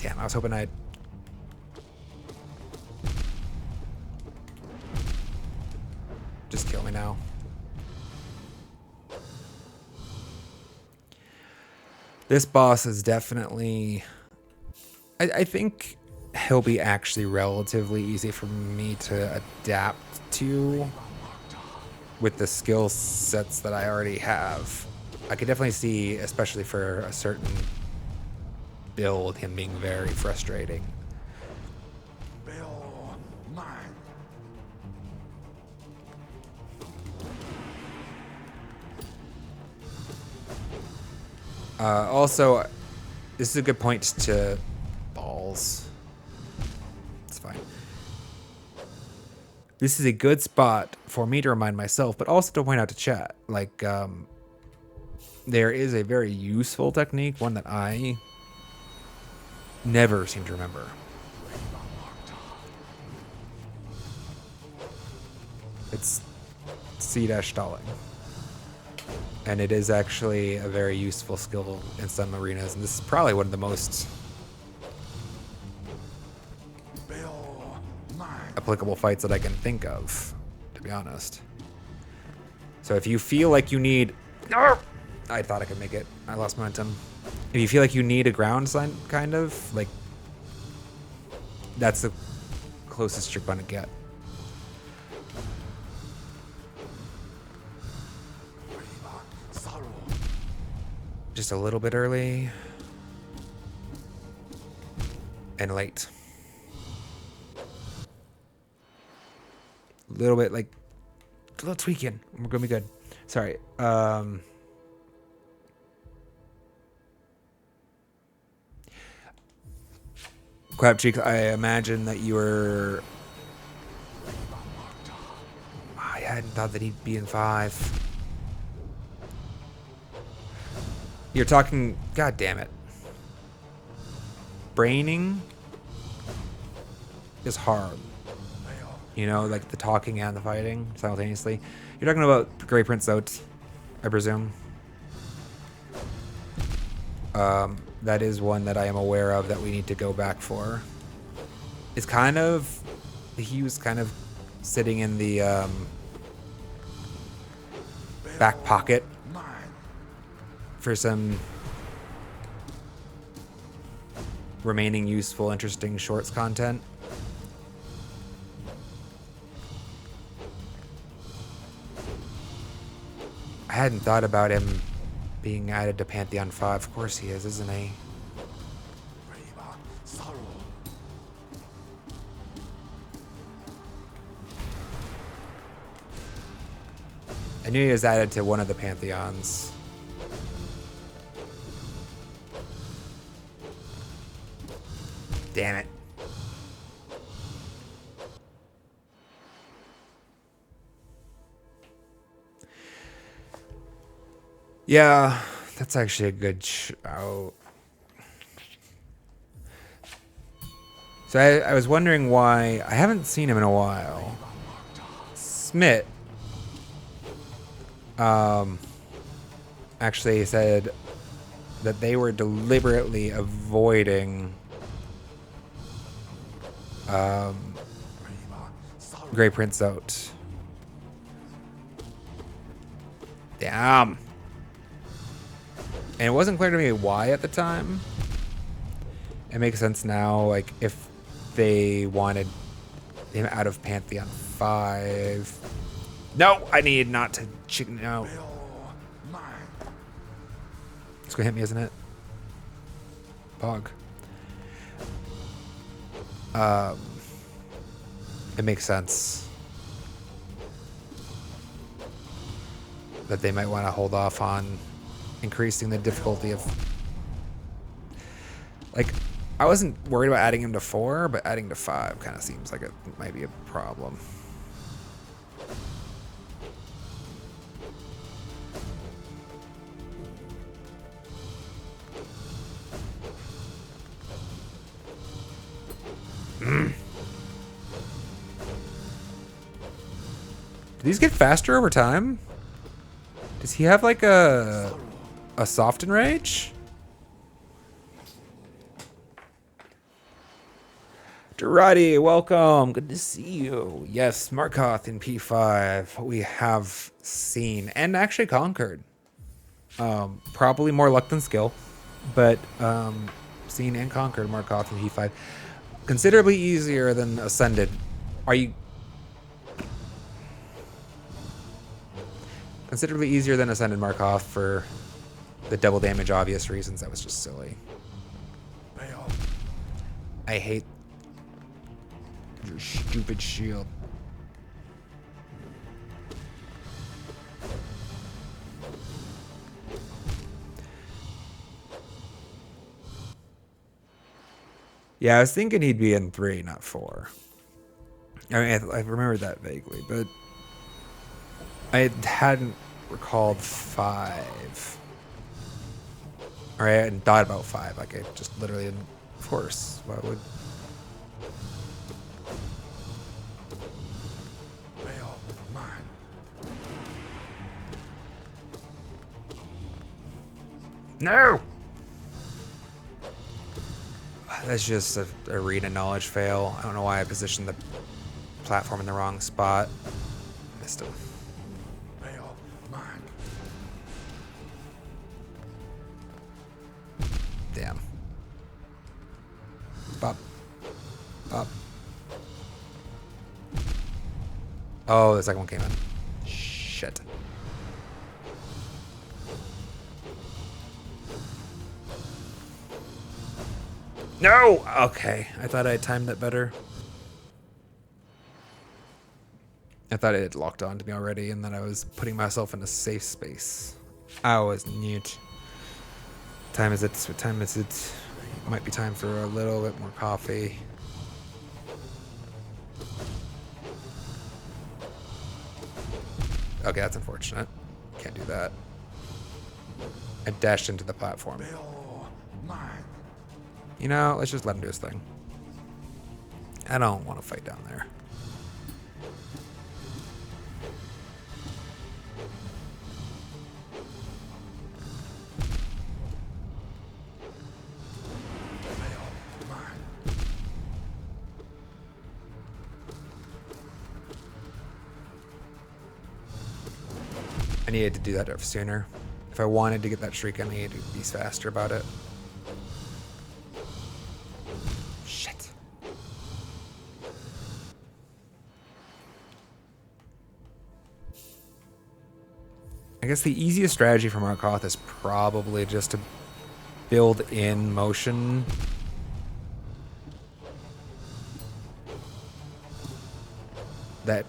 Damn, I was hoping I'd... Just kill me now. This boss is definitely... I think he'll be actually relatively easy for me to adapt to with the skill sets that I already have. I could definitely see, especially for a certain build, him being very frustrating. Also, this is a good point to balls. It's fine. This is a good spot for me to remind myself, but also to point out to chat. Like, there is a very useful technique, one that I never seem to remember. It's C-stalling. And it is actually a very useful skill in some arenas, and this is probably one of the most applicable fights that I can think of, to be honest. So if you feel like you need... I thought I could make it. I lost momentum. If you feel like you need a ground sign, kind of, like, that's the closest you're going to get. Just a little bit early. And late. A little bit, like, a little tweaking. We're going to be good. Sorry. Crab Cheeks, I imagine that you were... I hadn't thought that he'd be in 5. You're talking... God damn it. Braining is hard. You know, like the talking and the fighting simultaneously. You're talking about Grey Prince Out, I presume. That is one that I am aware of that we need to go back for. It's kind of... He was kind of sitting in the back pocket for some remaining useful, interesting shorts content. I hadn't thought about him being added to Pantheon 5. Of course he is, isn't he? I knew he was added to one of the Pantheons. Damn it. Yeah, that's actually a good shout. So I was wondering why... I haven't seen him in a while. Smith actually said that they were deliberately avoiding Grey Prince Out. Damn. And it wasn't clear to me why at the time. It makes sense now, like, if they wanted him out of Pantheon 5. No, I need not to chicken out. It's gonna hit me, isn't it? Pog. It makes sense that they might want to hold off on increasing the difficulty of... Like, I wasn't worried about adding him to 4, but adding to 5 kind of seems like it might be a problem. Do these get faster over time? Does he have like a soft enrage? Durati, welcome. Good to see you. Yes, Markoth in P5 we have seen and actually conquered. Probably more luck than skill, but seen and conquered Markoth in P5. Considerably easier than Ascended. Are you... Considerably easier than Ascended Markov for the double damage obvious reasons. That was just silly. I hate your stupid shield. Yeah, I was thinking he'd be in 3, not 4. I mean, I remember that vaguely, but I hadn't recalled 5. Or I hadn't thought about 5. Like, I just literally didn't. Of course. Why would... No! That's just a arena knowledge fail. I don't know why I positioned the platform in the wrong spot. Missed him. Damn. Bop. Bop. Oh, the second one came in. Shit. No! Okay. I thought I timed that better. I thought it had locked on to me already and that I was putting myself in a safe space. I was neat. Time is it? What time is it? Might be time for a little bit more coffee. Okay, that's unfortunate. Can't do that. I dashed into the platform. You know, let's just let him do his thing. I don't want to fight down there. I needed to do that sooner. If I wanted to get that shriek, I needed to be faster about it. Shit. I guess the easiest strategy for Markoth is probably just to build in motion. That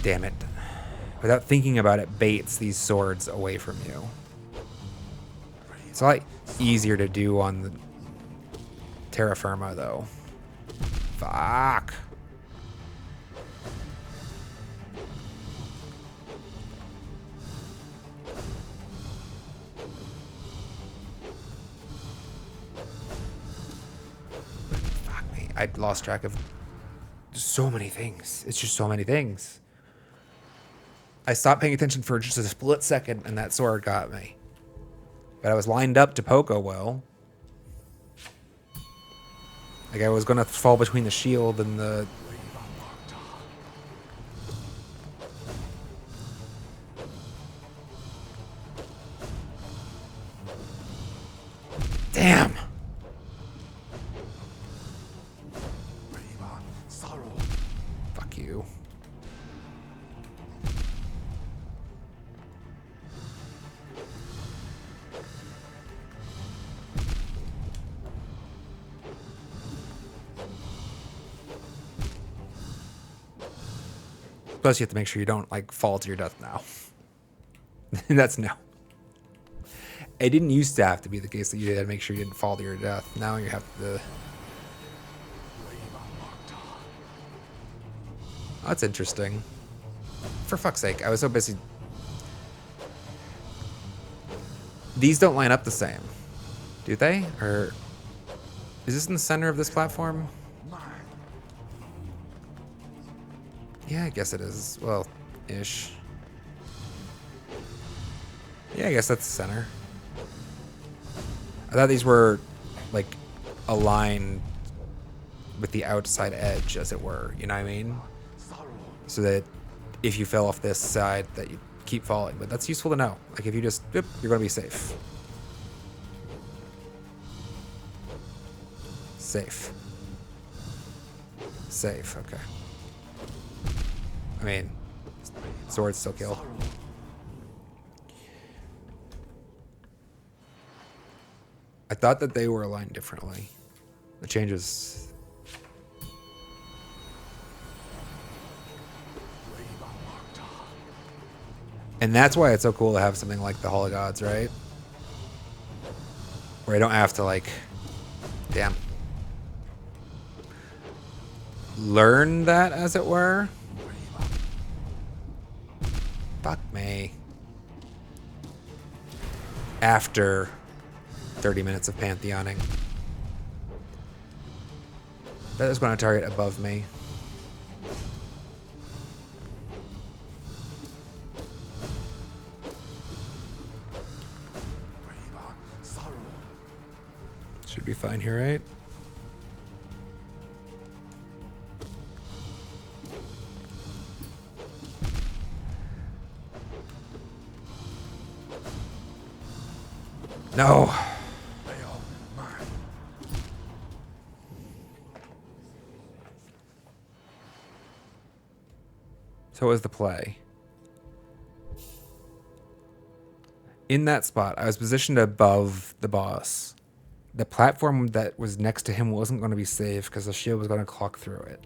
damn it. Without thinking about it, baits these swords away from you. It's a lot easier to do on the terra firma, though. Fuck. Fuck me. I lost track of so many things. It's just so many things. I stopped paying attention for just a split second, and that sword got me. But I was lined up to Poco well. Like I was going to fall between the shield and the... Damn! Fuck you. Plus, you have to make sure you don't, like, fall to your death now. That's no. It didn't used to have to be the case that you had to make sure you didn't fall to your death. Now you have to... Oh, that's interesting. For fuck's sake, I was so busy... These don't line up the same. Do they? Or... Is this in the center of this platform? Yeah, I guess it is. Well, ish. Yeah, I guess that's the center. I thought these were, like, aligned with the outside edge, as it were. You know what I mean? So that if you fell off this side, that you keep falling. But that's useful to know. Like, if you just, you're going to be safe. Safe. Safe, okay. I mean, swords still kill. I thought that they were aligned differently. The changes... And that's why it's so cool to have something like the Hall of Gods, right? Where I don't have to, like... Damn. Learn that, as it were. Fuck me. After 30 minutes of Pantheoning. That is going to target above me. Should be fine here, right? No. So what was the play? In that spot, I was positioned above the boss. The platform that was next to him wasn't going to be safe because the shield was going to clock through it.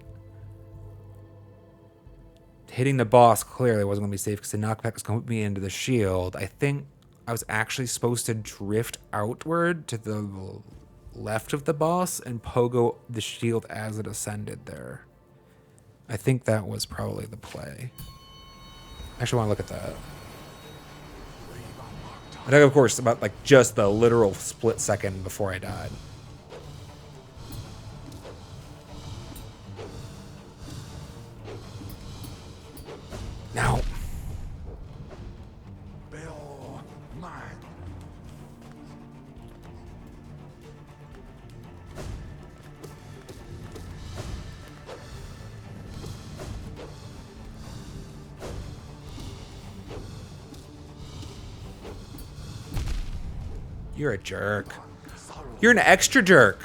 Hitting the boss clearly wasn't going to be safe because the knockback was going to put me into the shield. I think I was actually supposed to drift outward to the left of the boss and pogo the shield as it ascended there. I think that was probably the play. I actually want to look at that. I think, of course, about like just the literal split second before I died. No. You're a jerk. You're an extra jerk.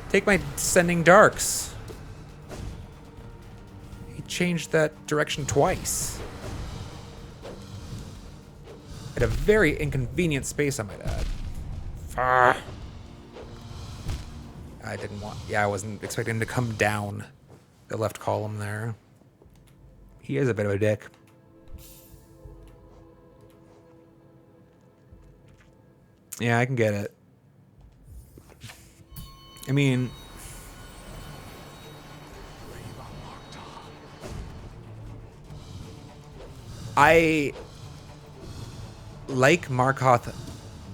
Take my sending darks. He changed that direction twice. At a very inconvenient space, I might add. I didn't want... Yeah, I wasn't expecting him to come down the left column there. He is a bit of a dick. Yeah, I can get it. I mean... I like Markoth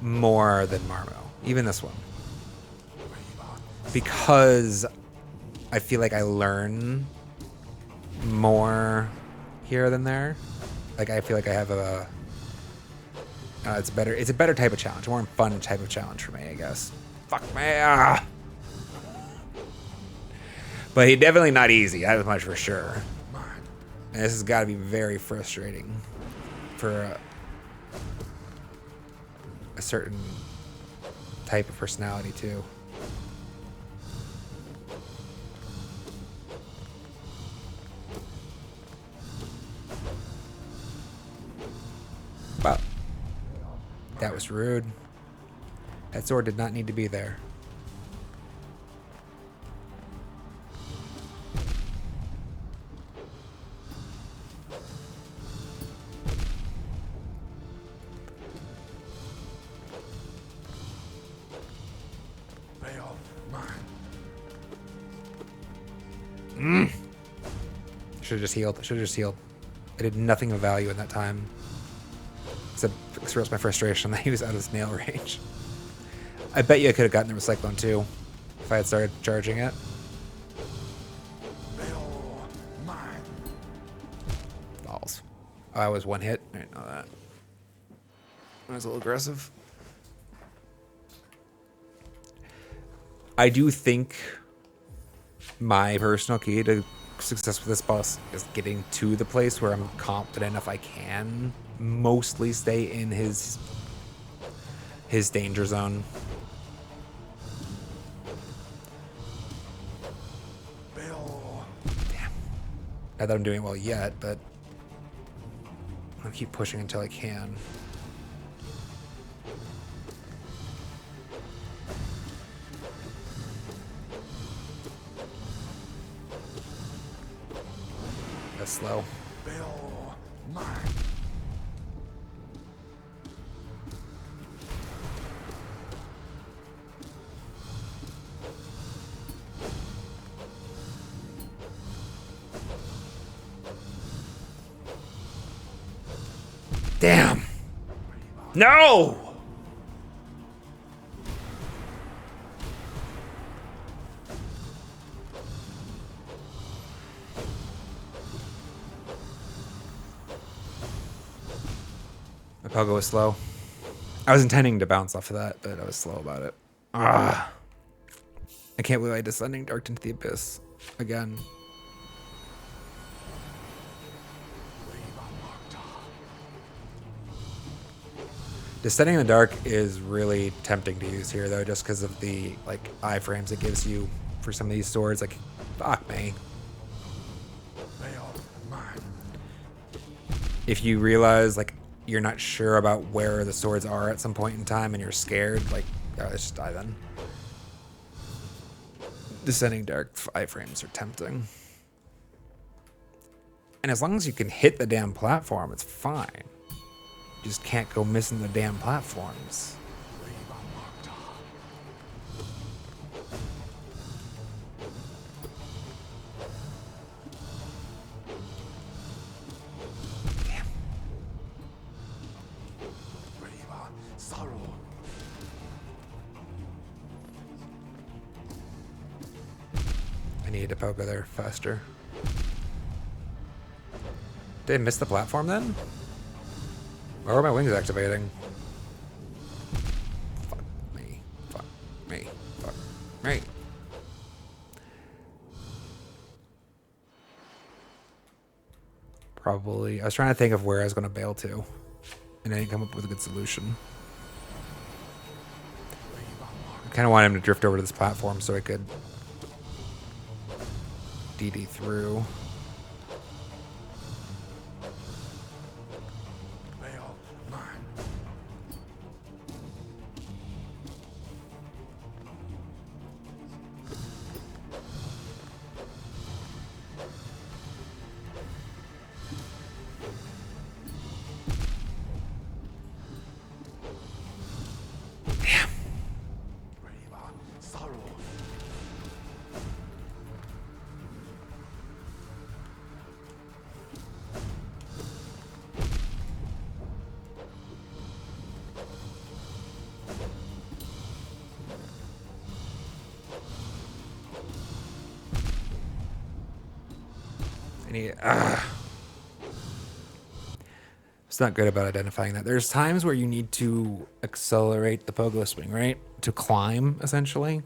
more than Marmo. Even this one. Because I feel like I learn more here than there. Like, I feel like I have a... it's a better type of challenge, a more fun type of challenge for me, I guess. Fuck me. But he's definitely not easy, that is much for sure. And this has got to be very frustrating for a certain type of personality too. Wow. That was rude. That sword did not need to be there. Should have just healed. Should have just healed. I did nothing of value in that time. Except express my frustration that he was out of his nail range. I bet you I could have gotten the Recyclone too if I had started charging it. Balls. Oh, I was one hit. I didn't know that. I was a little aggressive. I do think my personal key to success with this boss is getting to the place where I'm confident enough I can mostly stay in his danger zone. Damn. Not that I'm doing well yet, but I'll keep pushing until I can. That's slow. Damn. No! My pogo was slow. I was intending to bounce off of that, but I was slow about it. Ah. I can't believe I descending darked into the abyss again. Descending in the Dark is really tempting to use here, though, just because of the like iframes it gives you for some of these swords. Like, fuck me. If you realize like you're not sure about where the swords are at some point in time and you're scared, like, let's just die then. Descending Dark iframes are tempting. And as long as you can hit the damn platform, it's fine. You just can't go missing the damn platforms. Damn. I needed to poke there faster. Did I miss the platform then? Or are my wings activating? Fuck me. Fuck me. Fuck me. Probably. I was trying to think of where I was going to bail to. And I didn't come up with a good solution. I kind of wanted him to drift over to this platform so I could DD through. It's not good about identifying that. There's times where you need to accelerate the pogo swing, right? To climb, essentially.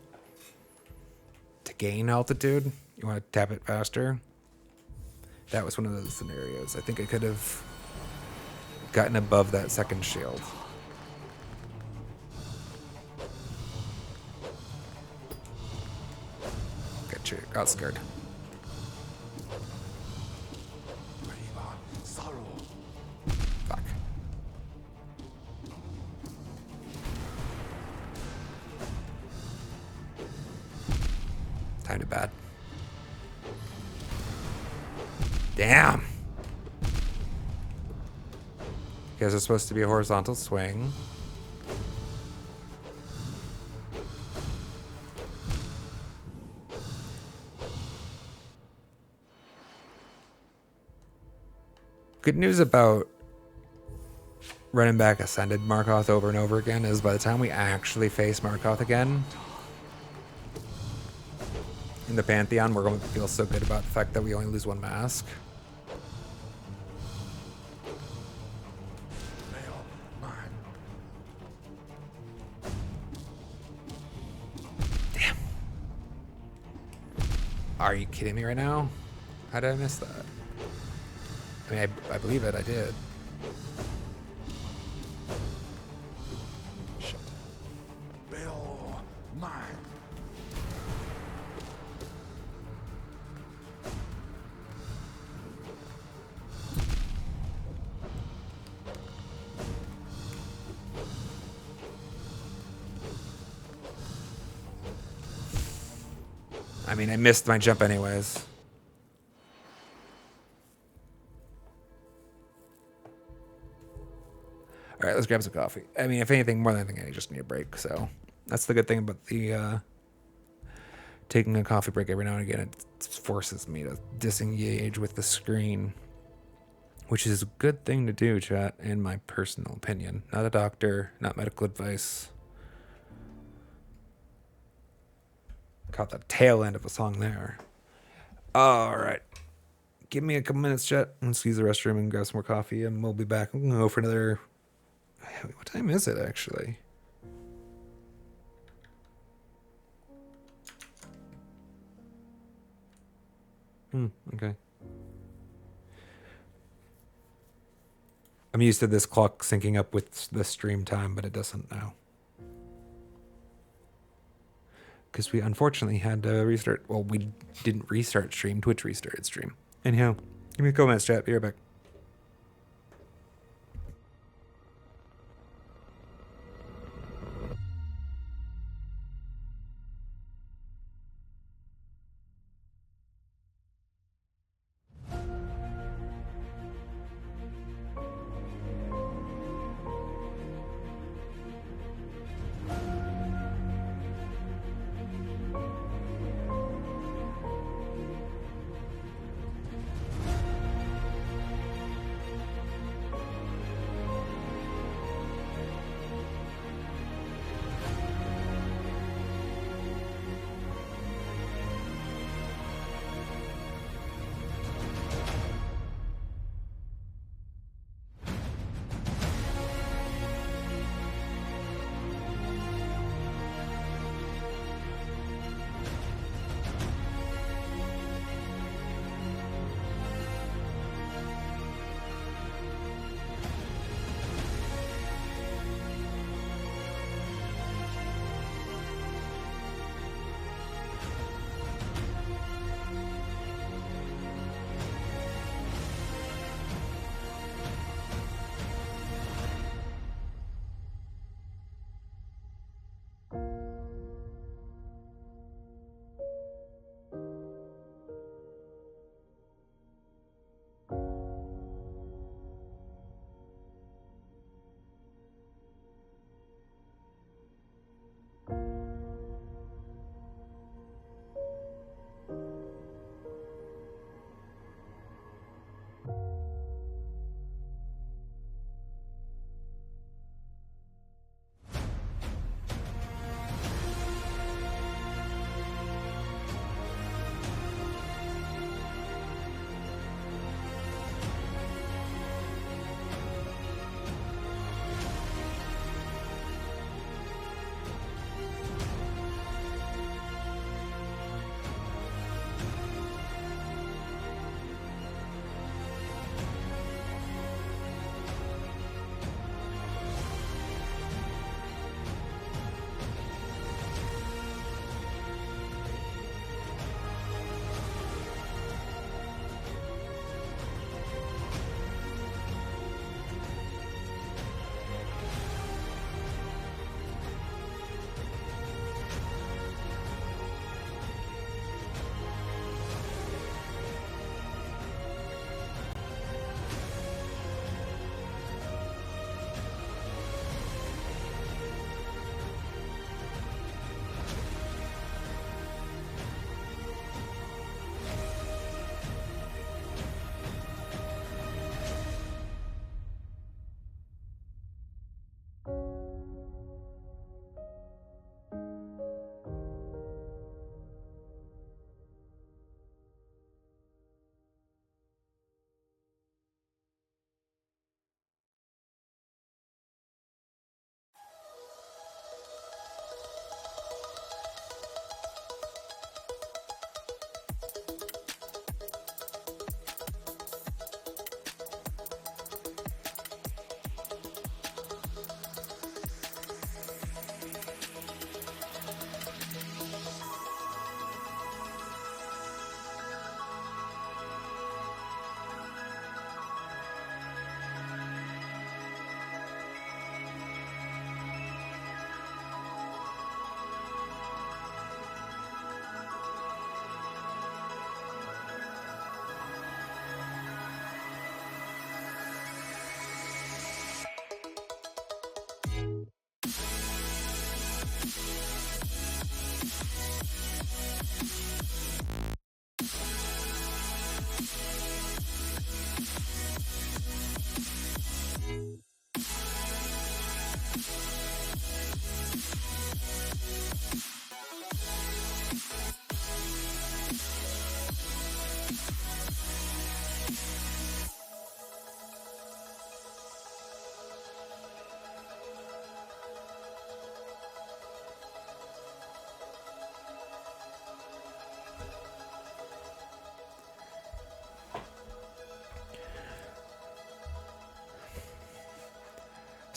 To gain altitude. You want to tap it faster. That was one of those scenarios. I think I could have gotten above that second shield. Got scared. Fuck. Time to bat. Damn. Because it's supposed to be a horizontal swing. Good news about running back Ascended Markoth over and over again is by the time we actually face Markoth again in the Pantheon, we're going to feel so good about the fact that we only lose one mask. Damn. Are you kidding me right now? How did I miss that? I mean, I believe it. I did. Shit. Bill, mine. I mean, I missed my jump anyways. All right, let's grab some coffee. I mean, if anything, more than anything, I just need a break. So that's the good thing about the taking a coffee break every now and again. It forces me to disengage with the screen, which is a good thing to do, chat, in my personal opinion. Not a doctor, not medical advice. Caught the tail end of a song there. All right. Give me a couple minutes, chat. Let's use the restroom and grab some more coffee, and we'll be back. I'm going to go for another... What time is it, actually? Okay. I'm used to this clock syncing up with the stream time, but it doesn't now. Because we unfortunately had to restart. Well, we didn't restart stream. Twitch restarted stream. Anyhow, give me a comments, chat. Be right back.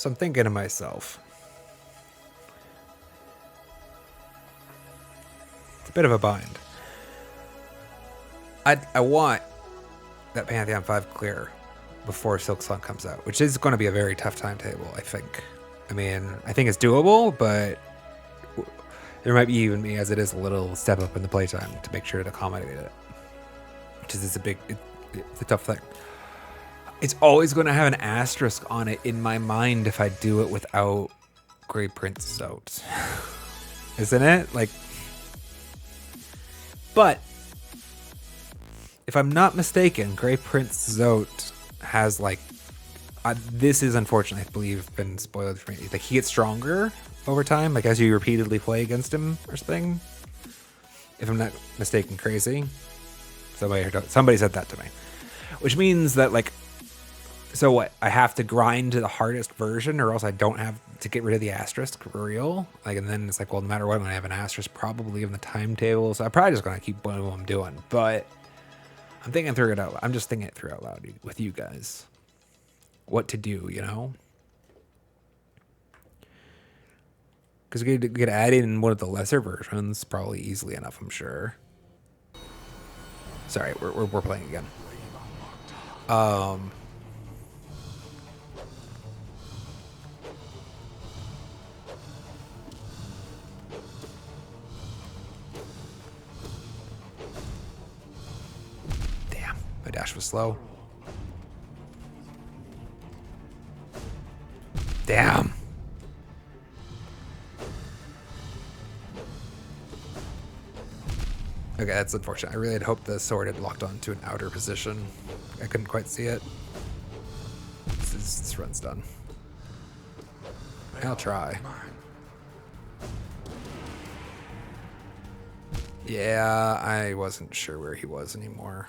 So I'm thinking to myself, it's a bit of a bind. I want that Pantheon 5 clear before Silksong comes out, which is going to be a very tough timetable, I think. I mean, I think it's doable, but there might be even me, as it is, a little step up in the playtime to make sure to accommodate it. Which is it's a tough thing. It's always going to have an asterisk on it in my mind if I do it without Grey Prince out. Isn't it? Like, but if I'm not mistaken, Grey Prince Zote has like, this is unfortunately, I believe, been spoiled for me. Like, he gets stronger over time, like as you repeatedly play against him or something. If I'm not mistaken, crazy. Somebody said that to me, which means that like, so what? I have to grind to the hardest version, or else I don't have to get rid of the asterisk for real. Like, and then it's like, well, no matter what, I'm gonna have an asterisk probably in the timetable. So I'm probably just gonna keep doing what I'm doing, but. I'm thinking through it out loud. I'm just thinking it through out loud with you guys. What to do, you know? Because we could add in one of the lesser versions probably easily enough, I'm sure. Sorry, we're playing again. My dash was slow. Damn. Okay, that's unfortunate. I really had hoped the sword had locked onto an outer position. I couldn't quite see it. This run's done. I'll try. Yeah, I wasn't sure where he was anymore.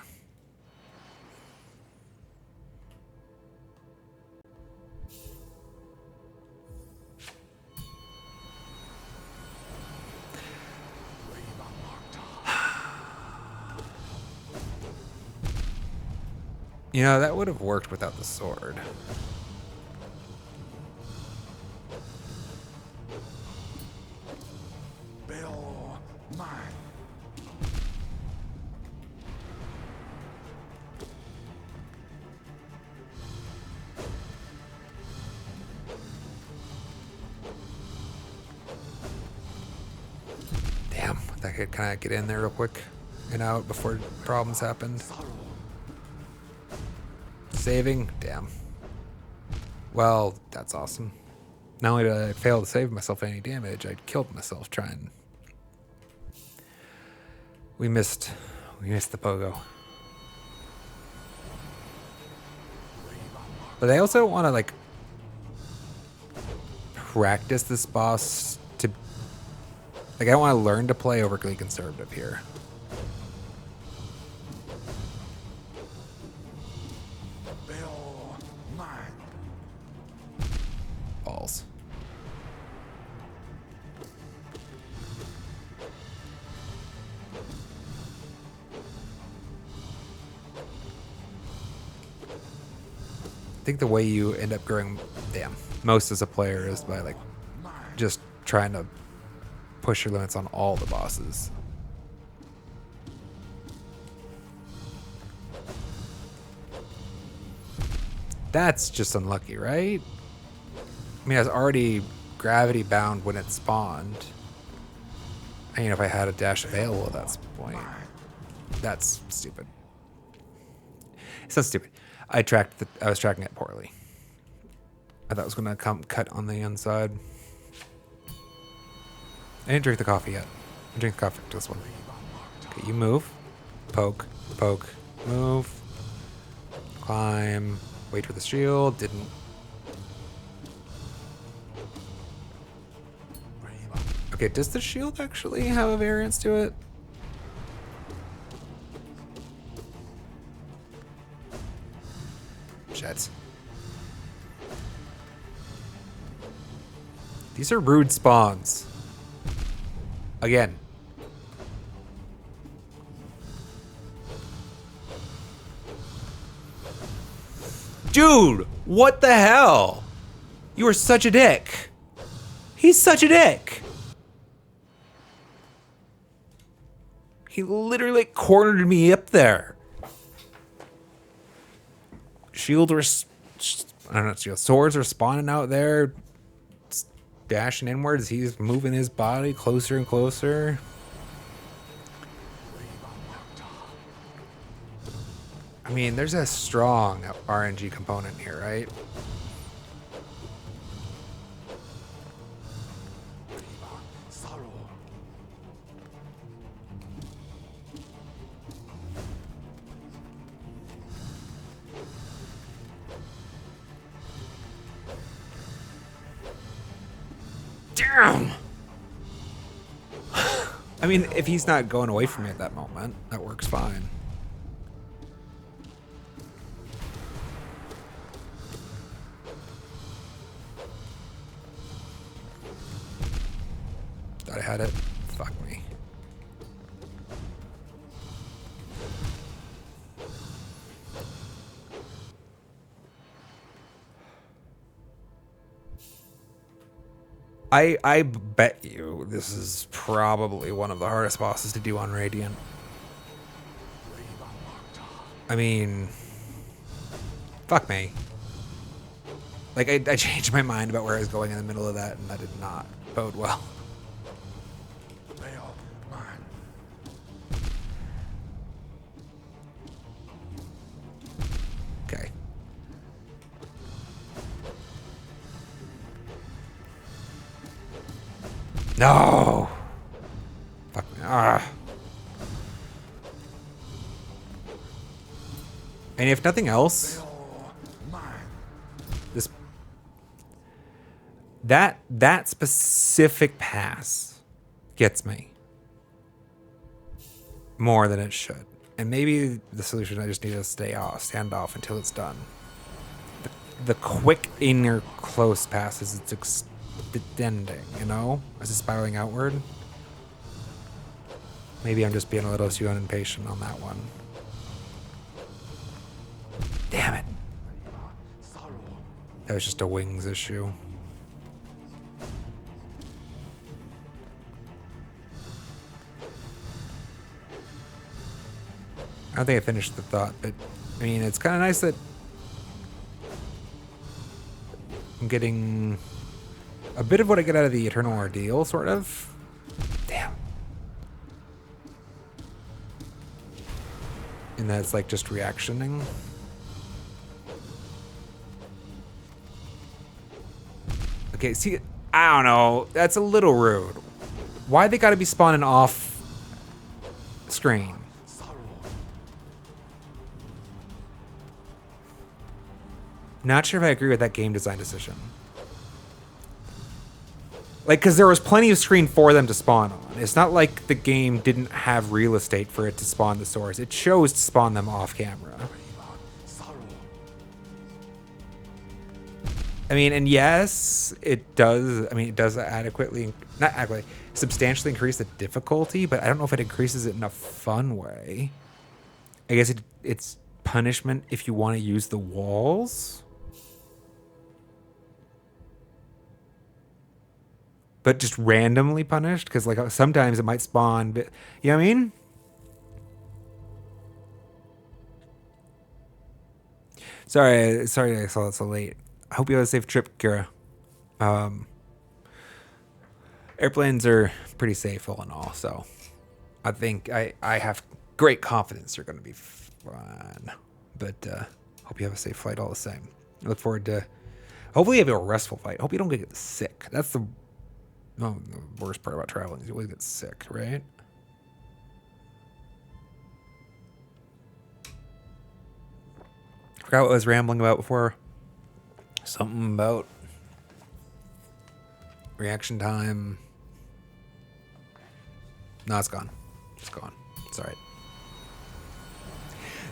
You know, that would have worked without the sword. Bill, mine. Damn, I could kind of get in there real quick and out before problems happened. Saving? Damn. Well, that's awesome. Not only did I fail to save myself any damage, I killed myself trying. We missed the pogo. But I also want to like practice this boss to like, I want to learn to play overly conservative here. Balls. I think the way you end up growing, most as a player is by like just trying to push your limits on all the bosses. That's just unlucky, right? I mean, I was already gravity bound when it spawned. I mean, if I had a dash available at that point. That's stupid. It's not stupid. I was tracking it poorly. I thought it was gonna cut on the inside. I didn't drink the coffee yet. I drink the coffee to this one. Okay, you move. Poke. Poke. Move. Climb. Wait for the shield. Didn't. Okay, does the shield actually have a variance to it? Shit. These are rude spawns. Again. Dude, what the hell? You are such a dick. He's such a dick. He literally cornered me up there. Shields were, I don't know, shield. Swords are spawning out there, dashing inwards. He's moving his body closer and closer. I mean, there's a strong RNG component here, right? Damn! I mean, if he's not going away from me at that moment, that works fine. Thought I had it. Fuck me. I bet you this is probably one of the hardest bosses to do on Radiant. I mean, fuck me. Like, I changed my mind about where I was going in the middle of that, and that did not bode well. Okay. No! Fuck me. Ah. And if nothing else, this that specific pass gets me more than it should. And maybe the solution, I just need to stand off until it's done. The quick inner close passes, it's extending, you know, as it's spiraling outward. Maybe I'm just being a little too impatient on that one. Damn it. That was just a wings issue. I don't think I finished the thought, but I mean, it's kind of nice that I'm getting a bit of what I get out of the Eternal Ordeal, sort of. Damn. And that's like just reactioning. Okay, see, I don't know. That's a little rude. Why they gotta be spawning off screen? Not sure if I agree with that game design decision. Like, because there was plenty of screen for them to spawn on. It's not like the game didn't have real estate for it to spawn the swords. It chose to spawn them off camera. I mean, and yes, it does. I mean, it does adequately, not adequately, substantially increase the difficulty, but I don't know if it increases it in a fun way. I guess it's punishment if you want to use the walls. But just randomly punished, because like sometimes it might spawn, but you know what I mean? Sorry I saw that so late. I hope you have a safe trip, Kira. Airplanes are pretty safe all in all, so I think I have great confidence you're going to be fine. But hope you have a safe flight all the same. I look forward to, hopefully you have a restful flight. Hope you don't get sick. That's the worst part about traveling is you always get sick, right? Forgot what I was rambling about before. Something about reaction time. No, it's gone. It's gone. It's all right.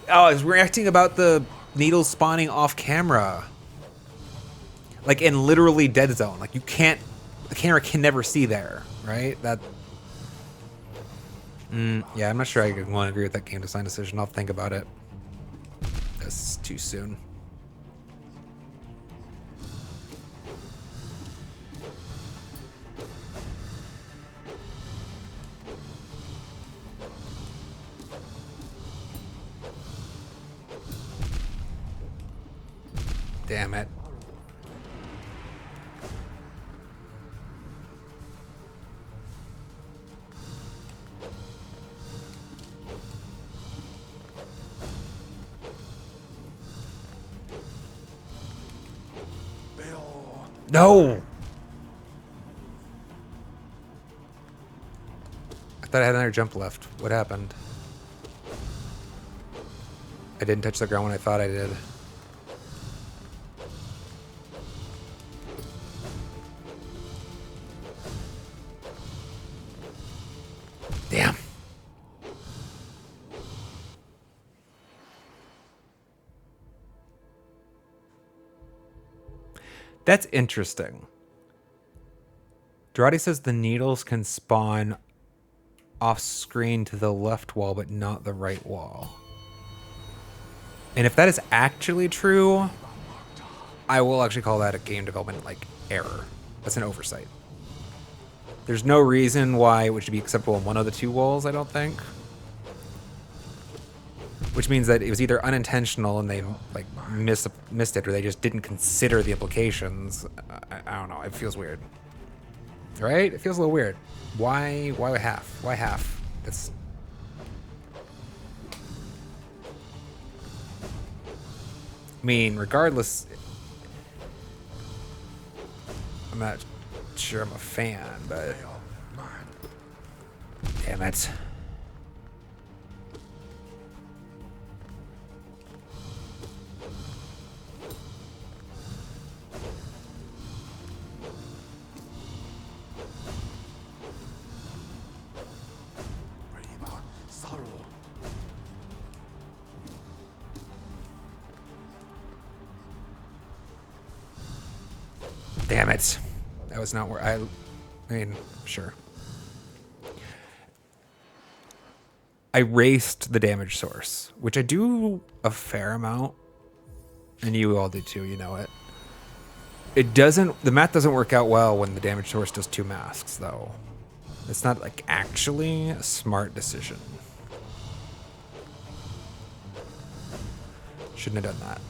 Oh, I was reacting about the needles spawning off camera. Like in literally dead zone. Like you can't, the camera can never see there, right? That. Yeah, I'm not sure I want to agree with that game design decision. I'll think about it. That's too soon. Damn it. No! I thought I had another jump left. What happened? I didn't touch the ground when I thought I did. Damn. That's interesting. Dorati says the needles can spawn off screen to the left wall, but not the right wall. And if that is actually true, I will actually call that a game development like error. That's an oversight. There's no reason why it would be acceptable on one of the two walls, I don't think. Which means that it was either unintentional and they like missed it, or they just didn't consider the implications. I don't know. It feels weird, right? It feels a little weird. Why half? Why half? It's. I mean, regardless, I'm not sure I'm a fan, but damn it. Damn it. That was not where I mean, sure. I raced the damage source, which I do a fair amount. And you all do too, you know it. The math doesn't work out well when the damage source does 2 masks, though. It's not like actually a smart decision. Shouldn't have done that.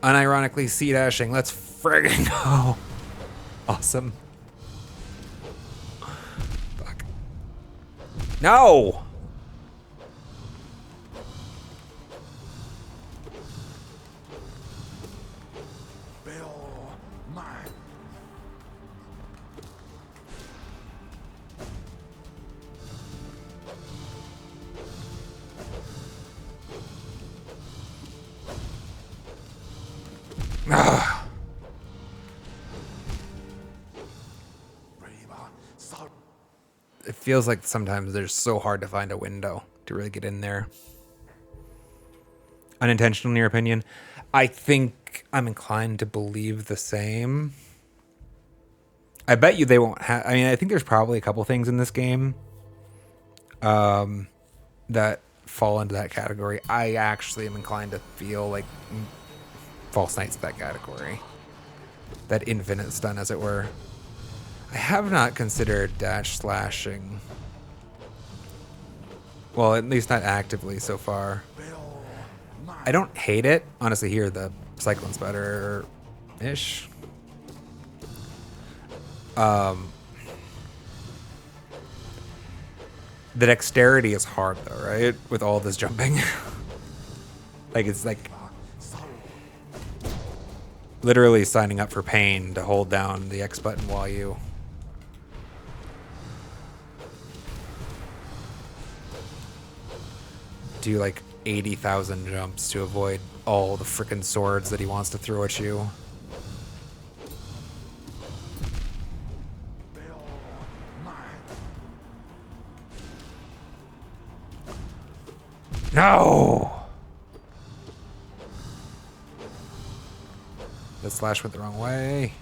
Unironically sea dashing. Let's friggin' go. Awesome. Fuck. No! Bill, mine. It feels like sometimes they're so hard to find a window to really get in there. Unintentional, in your opinion? I think I'm inclined to believe the same. I bet you they won't have... I mean, I think there's probably a couple things in this game that fall into that category. I actually am inclined to feel like False Knight's that category. That infinite stun, as it were. I have not considered dash slashing. Well, at least not actively so far. I don't hate it. Honestly, here the Cyclone's better-ish. The dexterity is hard though, right? With all this jumping. Like it's like literally signing up for pain to hold down the X button while you do like 80,000 jumps to avoid all the frickin' swords that he wants to throw at you. No! slash went the wrong way.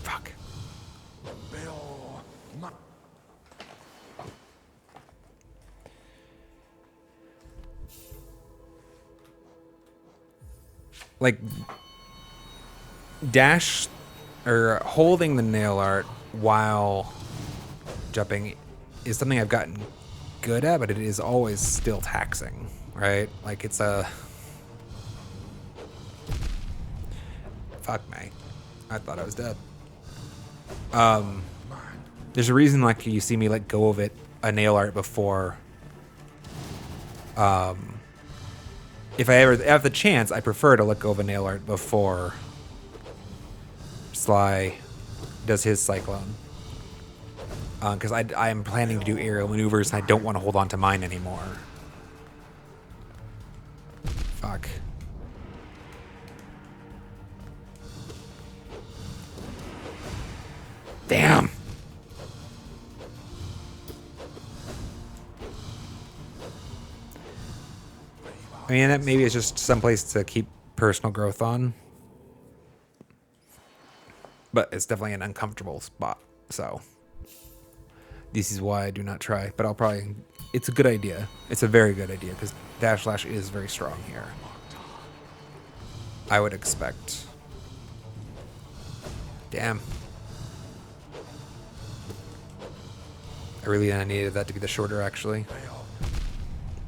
Fuck. Bell. My. Like, dash or holding the nail art while jumping is something I've gotten good at, but it is always still taxing, right? Like, it's a... Fuck me. I thought I was dead. There's a reason, like, you see me let go of it, a nail art before. If I ever have the chance, I prefer to let go of a nail art before Sly does his Cyclone. Because I am planning to do aerial maneuvers, and I don't want to hold on to mine anymore. Fuck. Damn! I mean, that maybe it's just someplace to keep personal growth on. But it's definitely an uncomfortable spot, so... This is why I do not try, but I'll probably... It's a good idea. It's a very good idea, because dash slash is very strong here. I would expect. Damn. I really needed that to be the shorter, actually.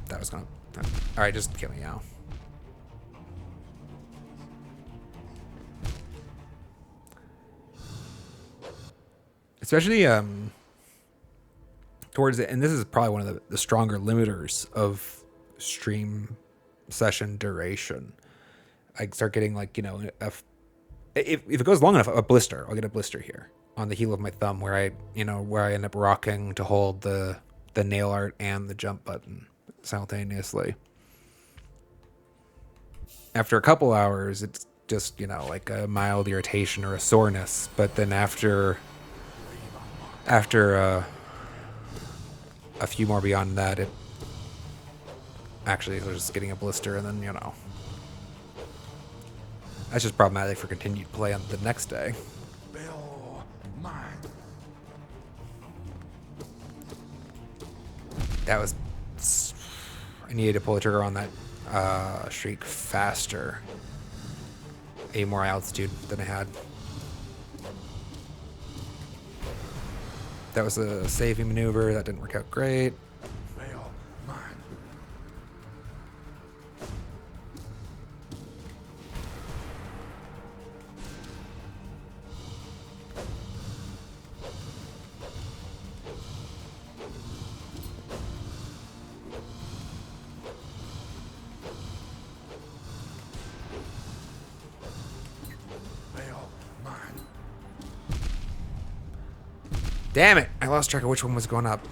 That was gonna... Alright, just kill me now. Especially, towards it, and this is probably one of the stronger limiters of stream session duration. I start getting, like, you know, if it goes long enough, a blister. I'll get a blister here on the heel of my thumb where I end up rocking to hold the nail art and the jump button simultaneously. After a couple hours, it's just, you know, like a mild irritation or a soreness. But then after a few more beyond that, it actually was just getting a blister, and then, you know, that's just problematic for continued play on the next day. Bell. Mine. That was... I needed to pull the trigger on that shriek faster. A more altitude than I had. That was a saving maneuver. That didn't work out great. Bell. Mine. Bell. Mine. Damn it! I lost track of which one was going up.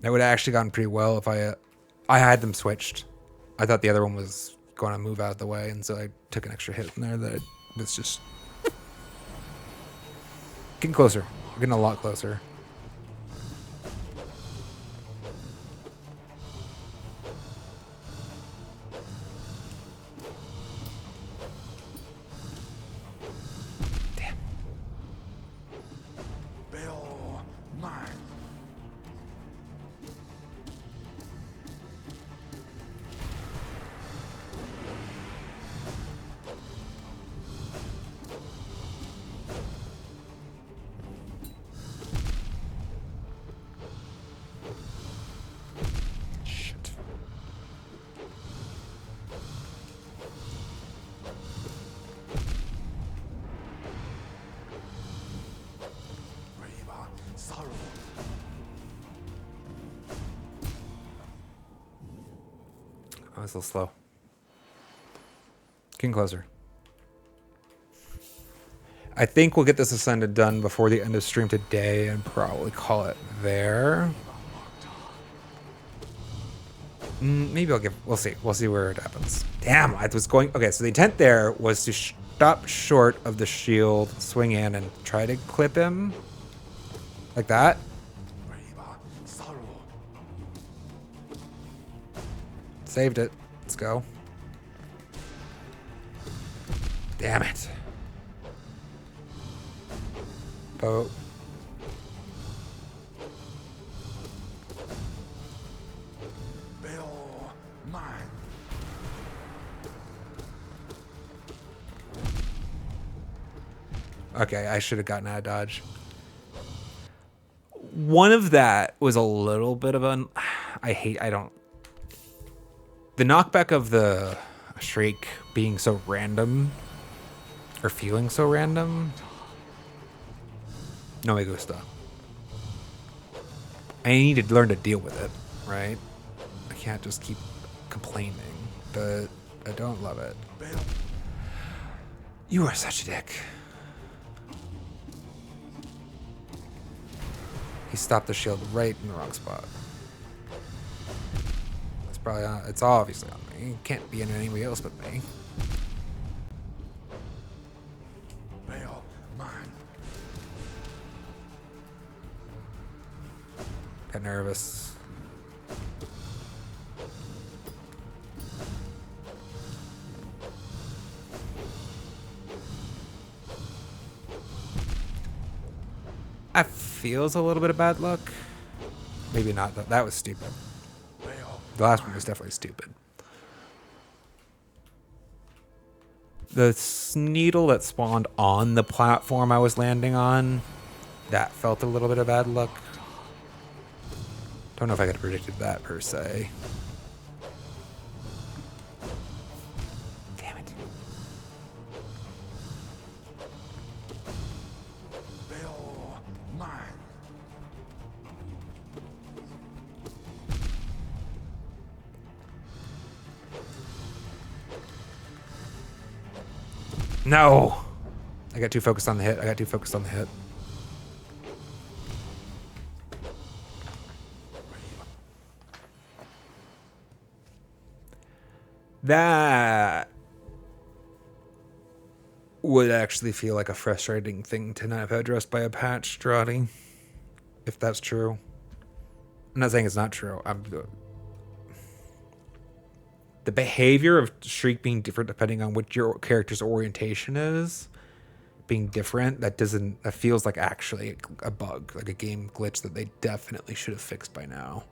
That would have actually gone pretty well if I had them switched. I thought the other one was going to move out of the way, and so I took an extra hit in there that was just... Getting closer. We're getting a lot closer. Damn. Bell. Mine. Shit. Riva. Sorrow. I was a little slow. Getting closer. I think we'll get this ascended done before the end of stream today and probably call it there. Maybe we'll see. We'll see where it happens. Damn, I was going... Okay, so the intent there was to stop short of the shield, swing in, and try to clip him. Like that? Brava sorrow. Saved it. Let's go. Damn it. Boat. Bill mine. Okay, I should have gotten out of dodge. One of that was a little bit of an. I don't. The knockback of the Shriek being so random, or feeling so random. No me gusta. I need to learn to deal with it, right? I can't just keep complaining, but I don't love it. Bill You are such a dick. He stopped the shield right in the wrong spot. It's probably on, it's obviously on me. It can't be on anybody else but me. Bill mine. Got nervous. That feels a little bit of bad luck. Maybe not. That was stupid. Bill The last one was definitely stupid. The Sneedle that spawned on the platform I was landing on, that felt a little bit of bad luck. Don't know if I could have predicted that per se. Damn it. Bill mine. No! I got too focused on the hit. I got too focused on the hit. That would actually feel like a frustrating thing to not have addressed by a patch, Strati. If that's true. I'm not saying it's not true. The behavior of Shriek being different depending on what your character's orientation is, being different, that feels like actually a bug, like a game glitch that they definitely should have fixed by now.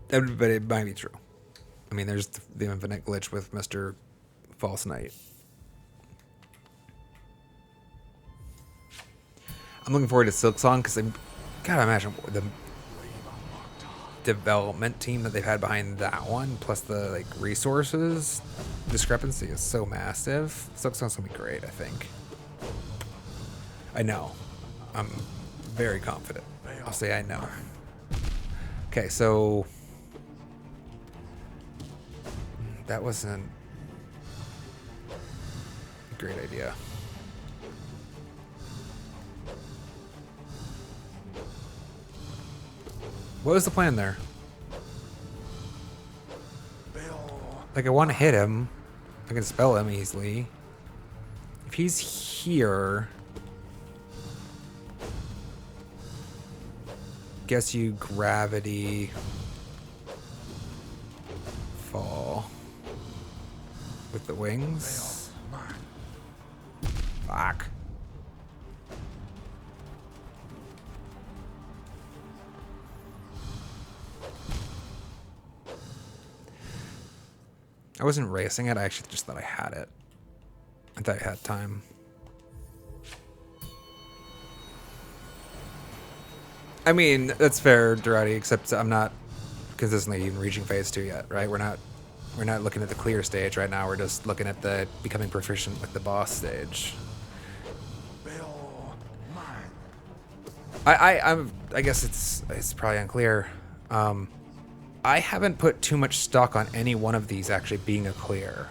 But it might be true. I mean, there's the infinite glitch with Mr. False Knight. I'm looking forward to Silksong because I gotta imagine the development team that they've had behind that one, plus the like resources discrepancy is so massive. Silksong's gonna be great, I think. I know. I'm very confident. I'll say I know. Okay, so that wasn't a great idea. What was the plan there? Bill Like, I want to hit him. I can spell him easily. If he's here, guess you gravity fall with the wings. mine. Fuck. I wasn't racing it. I actually just thought I had it. I thought I had time. I mean, that's fair, Durati, except I'm not consistently even reaching phase 2 yet, right? We're not looking at the clear stage right now. We're just looking at the becoming proficient with the boss stage. Bill mine. I guess it's probably unclear. I haven't put too much stock on any one of these actually being a clear.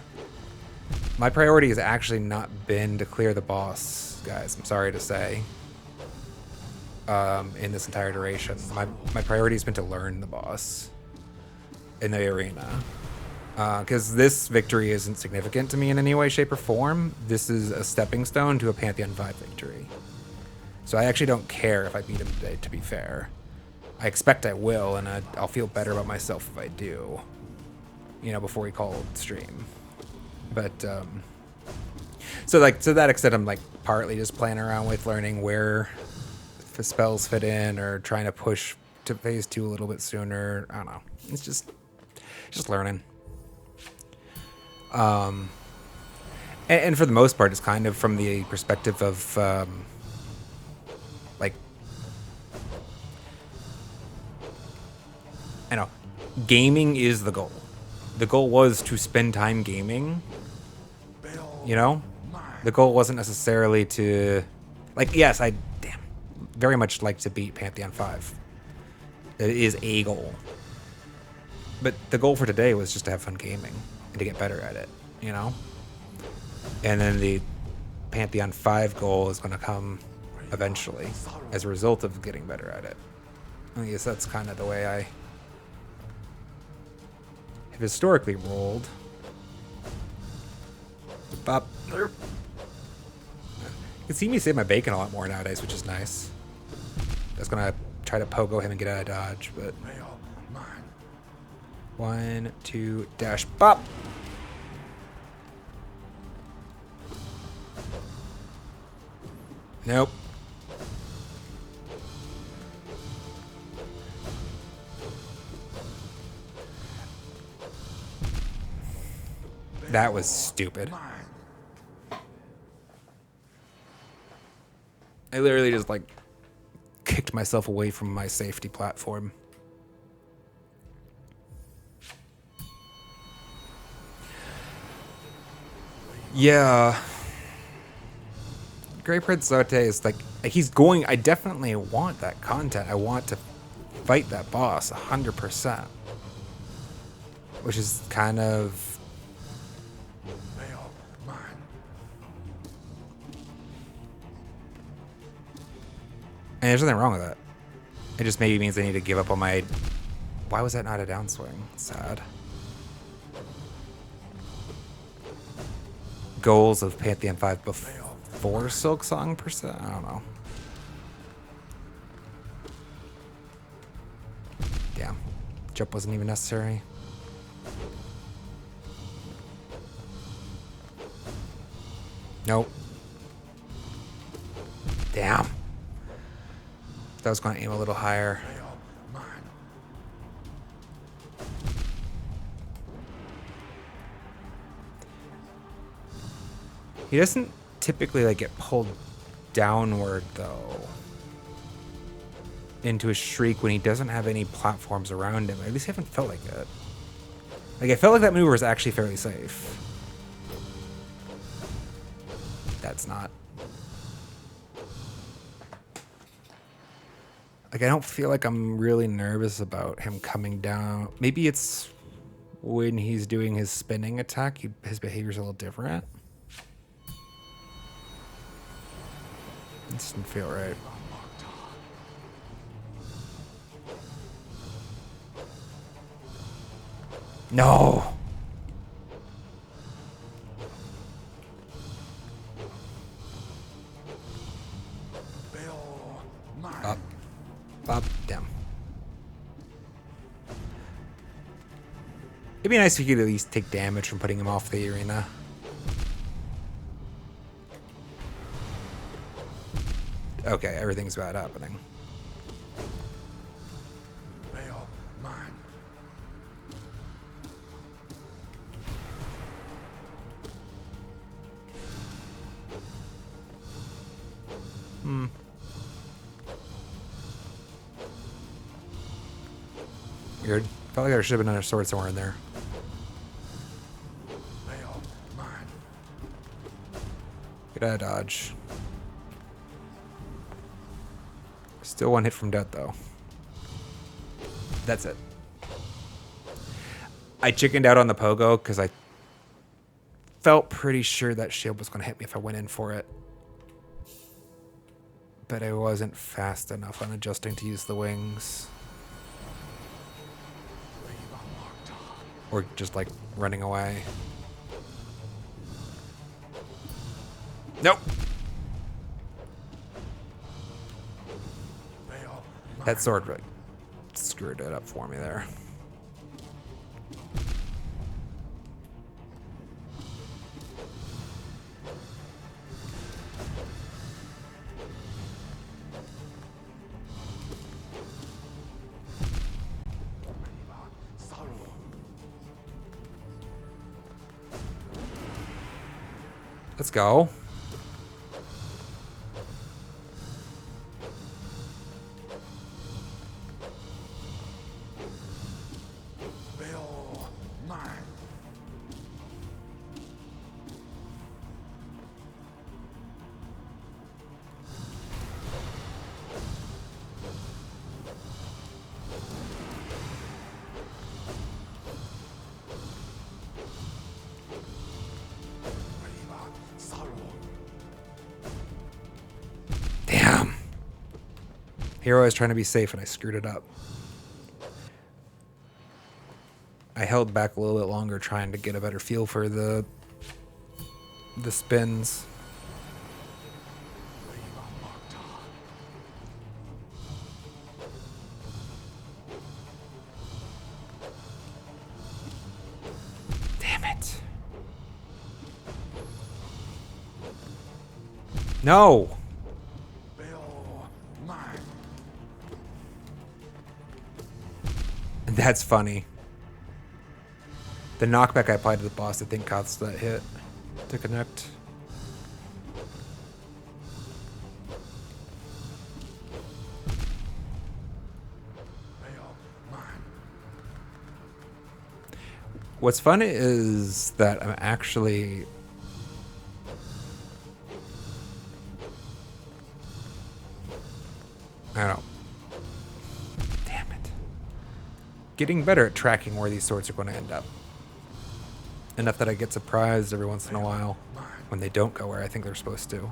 My priority has actually not been to clear the boss, guys. I'm sorry to say. In this entire duration, my priority has been to learn the boss in the arena. Because this victory isn't significant to me in any way, shape, or form. This is a stepping stone to a Pantheon 5 victory. So I actually don't care if I beat him today, to be fair. I expect I will, and I'll feel better about myself if I do. You know, before we call stream. But, so like, to that extent, I'm like partly just playing around with learning where the spells fit in, or trying to push to phase 2 a little bit sooner. I don't know. It's just learning. And for the most part, it's kind of from the perspective of, like, I know, gaming is the goal. The goal was to spend time gaming, you know? The goal wasn't necessarily to, like, yes, I very much like to beat Pantheon 5. It is a goal. But the goal for today was just to have fun gaming and to get better at it, you know? And then the Pantheon 5 goal is going to come eventually as a result of getting better at it. I guess that's kind of the way I have historically rolled. Bop. You can see me save my bacon a lot more nowadays, which is nice. I was going to try to pogo him and get out of dodge, but... 1, 2, dash, bop! Nope. That was stupid. I literally just, like, kicked myself away from my safety platform. Yeah. Great Prince Zote is like, he's going, I definitely want that content. I want to fight that boss 100%. Which is kind of... And there's nothing wrong with that. It just maybe means I need to give up on my... Why was that not a downswing? Sad. Goals of Pantheon 5 before Silksong per se? I don't know. Damn. Jump wasn't even necessary. Nope. Damn. I was going to aim a little higher. He doesn't typically like get pulled downward though into a shriek when he doesn't have any platforms around him. At least I haven't felt like it. Like I felt like that maneuver was actually fairly safe. That's not. Like I don't feel like I'm really nervous about him coming down. Maybe it's when he's doing his spinning attack, his behavior's a little different. This didn't feel right. No! Up. Up. Down. It'd be nice if you could at least take damage from putting him off the arena. Okay, everything's bad happening. Weird. Felt like there should have been another sword somewhere in there. Get out of dodge. Still one hit from death, though. That's it. I chickened out on the pogo because I felt pretty sure that shield was going to hit me if I went in for it. But I wasn't fast enough on adjusting to use the wings. Or just like running away. Nope. Bail That sword really screwed it up for me there. sorrow. Let's go. Bail mine. Sorrow. Damn. Hero was trying to be safe and I screwed it up. I held back a little bit longer trying to get a better feel for the spins. Damn it. No. Bail mine. That's funny. The knockback I applied to the boss, I think, caused that hit to connect. Bail mine. What's fun is that I'm actually... I don't know. Damn it. Getting better at tracking where these swords are going to end up. Enough that I get surprised every once in a while when they don't go where I think they're supposed to.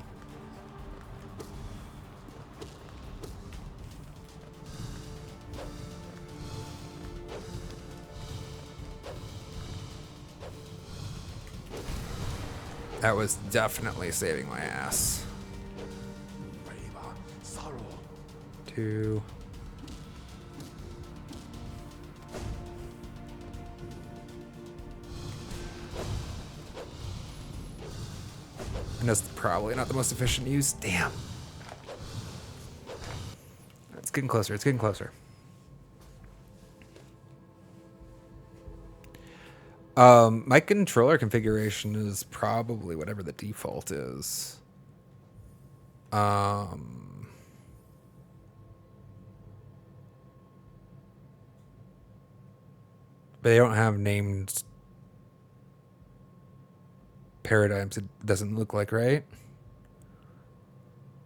That was definitely saving my ass. Bail sorrow. 2. And that's probably not the most efficient use. Damn. It's getting closer. It's getting closer. My controller configuration is probably whatever the default is. But they don't have named paradigms. It doesn't look like, right?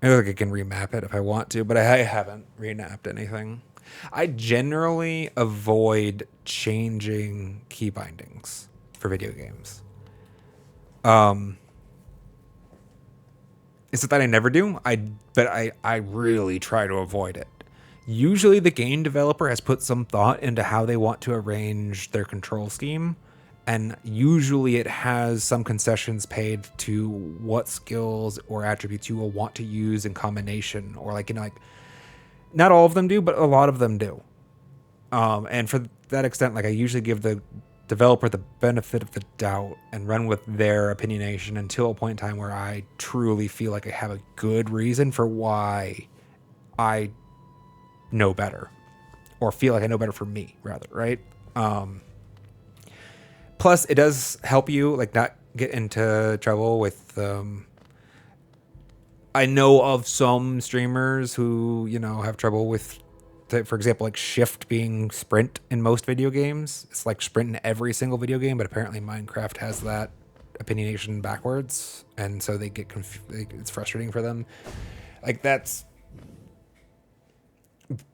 I look like I can remap it if I want to, but I haven't remapped anything. I generally avoid changing key bindings for video games. It's not that I never do. But I really try to avoid it. Usually the game developer has put some thought into how they want to arrange their control scheme, and usually it has some concessions paid to what skills or attributes you will want to use in combination, or like, you know, like not all of them do, but a lot of them do. And for that extent, like I usually give the developer the benefit of the doubt and run with their opinionation until a point in time where I truly feel like I have a good reason for why I know better, or feel like I know better for me, rather, right? Plus, it does help you like not get into trouble with. I know of some streamers who, you know, have trouble with, for example, like shift being sprint in most video games. It's like sprint in every single video game, but apparently Minecraft has that opinionation backwards, and so they get it's frustrating for them. Like that's,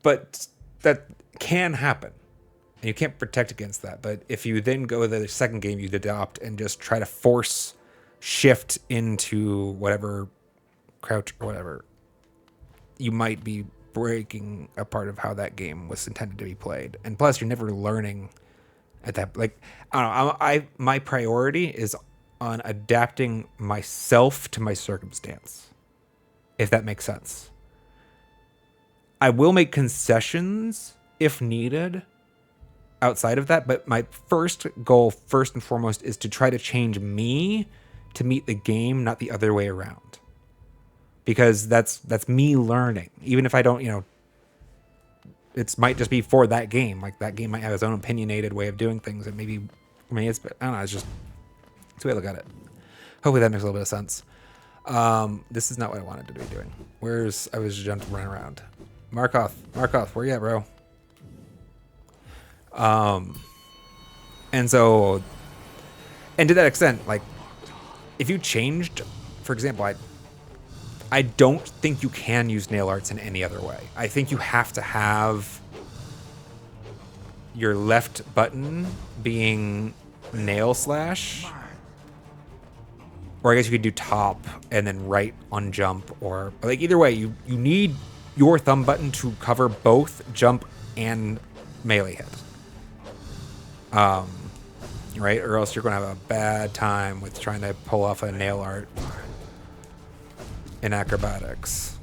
but that can happen. And you can't protect against that. But if you then go to the second game you'd adopt and just try to force shift into whatever crouch or whatever, you might be breaking a part of how that game was intended to be played. And plus, you're never learning At that, like, I don't know. My priority is on adapting myself to my circumstance, if that makes sense. I will make concessions if needed outside of that, but my first goal, first and foremost, is to try to change me to meet the game, not the other way around. Because that's me learning. Even if I don't, it might just be for that game. Like, that game might have its own opinionated way of doing things, and maybe, it's, I don't know, it's the way I look at it. Hopefully that makes a little bit of sense. This is not what I wanted to be doing. I was jumping running around. Markov, where you at, bro? And so, and to that extent, like, if you changed, for example, I don't think you can use nail arts in any other way. I think you have to have your left button being nail slash, or I guess you could do top and then right on jump, or like either way, you need your thumb button to cover both jump and melee hit. Right? Or else you're going to have a bad time with trying to pull off a nail art in acrobatics.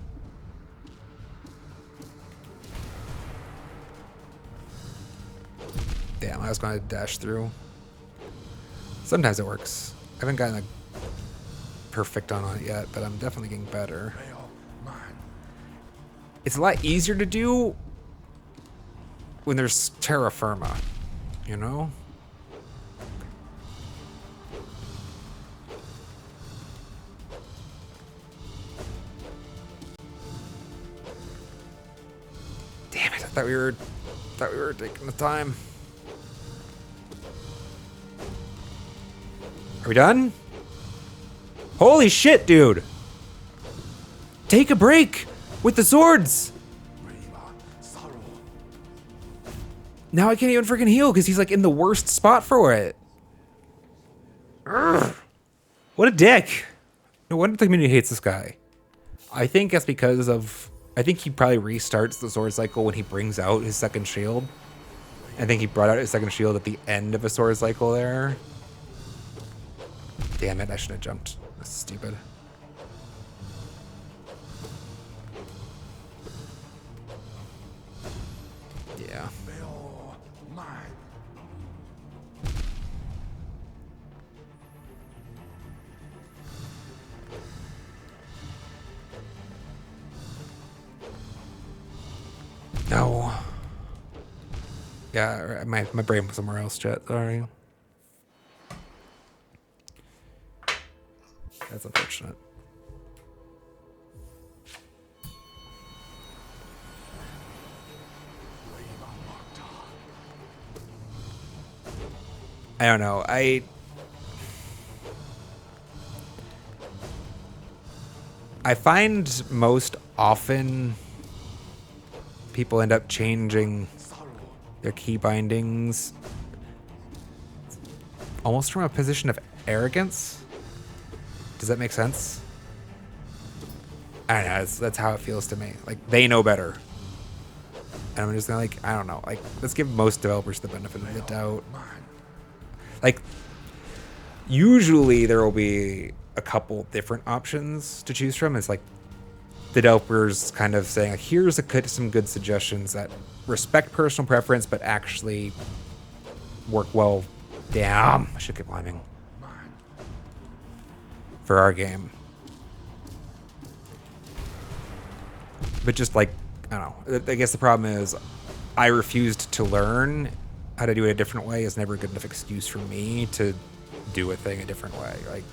Damn, I was going to dash through. Sometimes it works. I haven't gotten a perfect on it yet, but I'm definitely getting better. It's a lot easier to do when there's terra firma, you know? Damn it, I thought we were taking the time. Are we done? Holy shit, dude! Take a break with the swords! Now I can't even freaking heal because he's like in the worst spot for it. Urgh. What a dick. No wonder the community hates this guy. I think that's because of... I think he probably restarts the sword cycle when he brings out his second shield. I think he brought out his second shield at the end of a sword cycle there. Damn it, I should have jumped. That's stupid. Yeah. No. Yeah, my brain was somewhere else, chat. Sorry. That's unfortunate. I don't know. I find most often people end up changing their key bindings almost from a position of arrogance. Does that make sense? I don't know. That's how it feels to me. Like, they know better. And I'm just gonna, like, I don't know. Like, let's give most developers the benefit of the doubt. Like, usually there will be a couple different options to choose from. It's like the developers kind of saying, like, here's some good suggestions that respect personal preference, but actually work well. Damn, I should keep climbing. For our game. But just like, I don't know. I guess the problem is I refused to learn how to do it a different way is never a good enough excuse for me to do a thing a different way. Like,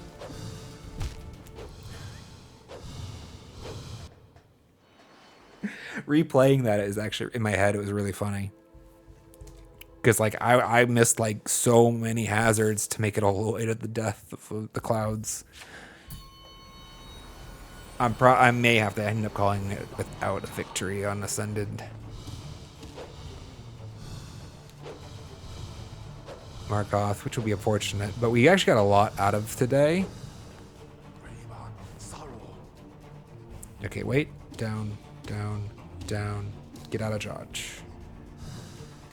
replaying that is actually, in my head, it was really funny. Because, like, I missed, like, so many hazards to make it all the way to the death of the clouds. I may have to end up calling it without a victory on Ascended. Markoth, which will be unfortunate. But we actually got a lot out of today. Okay, wait. Down, down, down. Get out of dodge.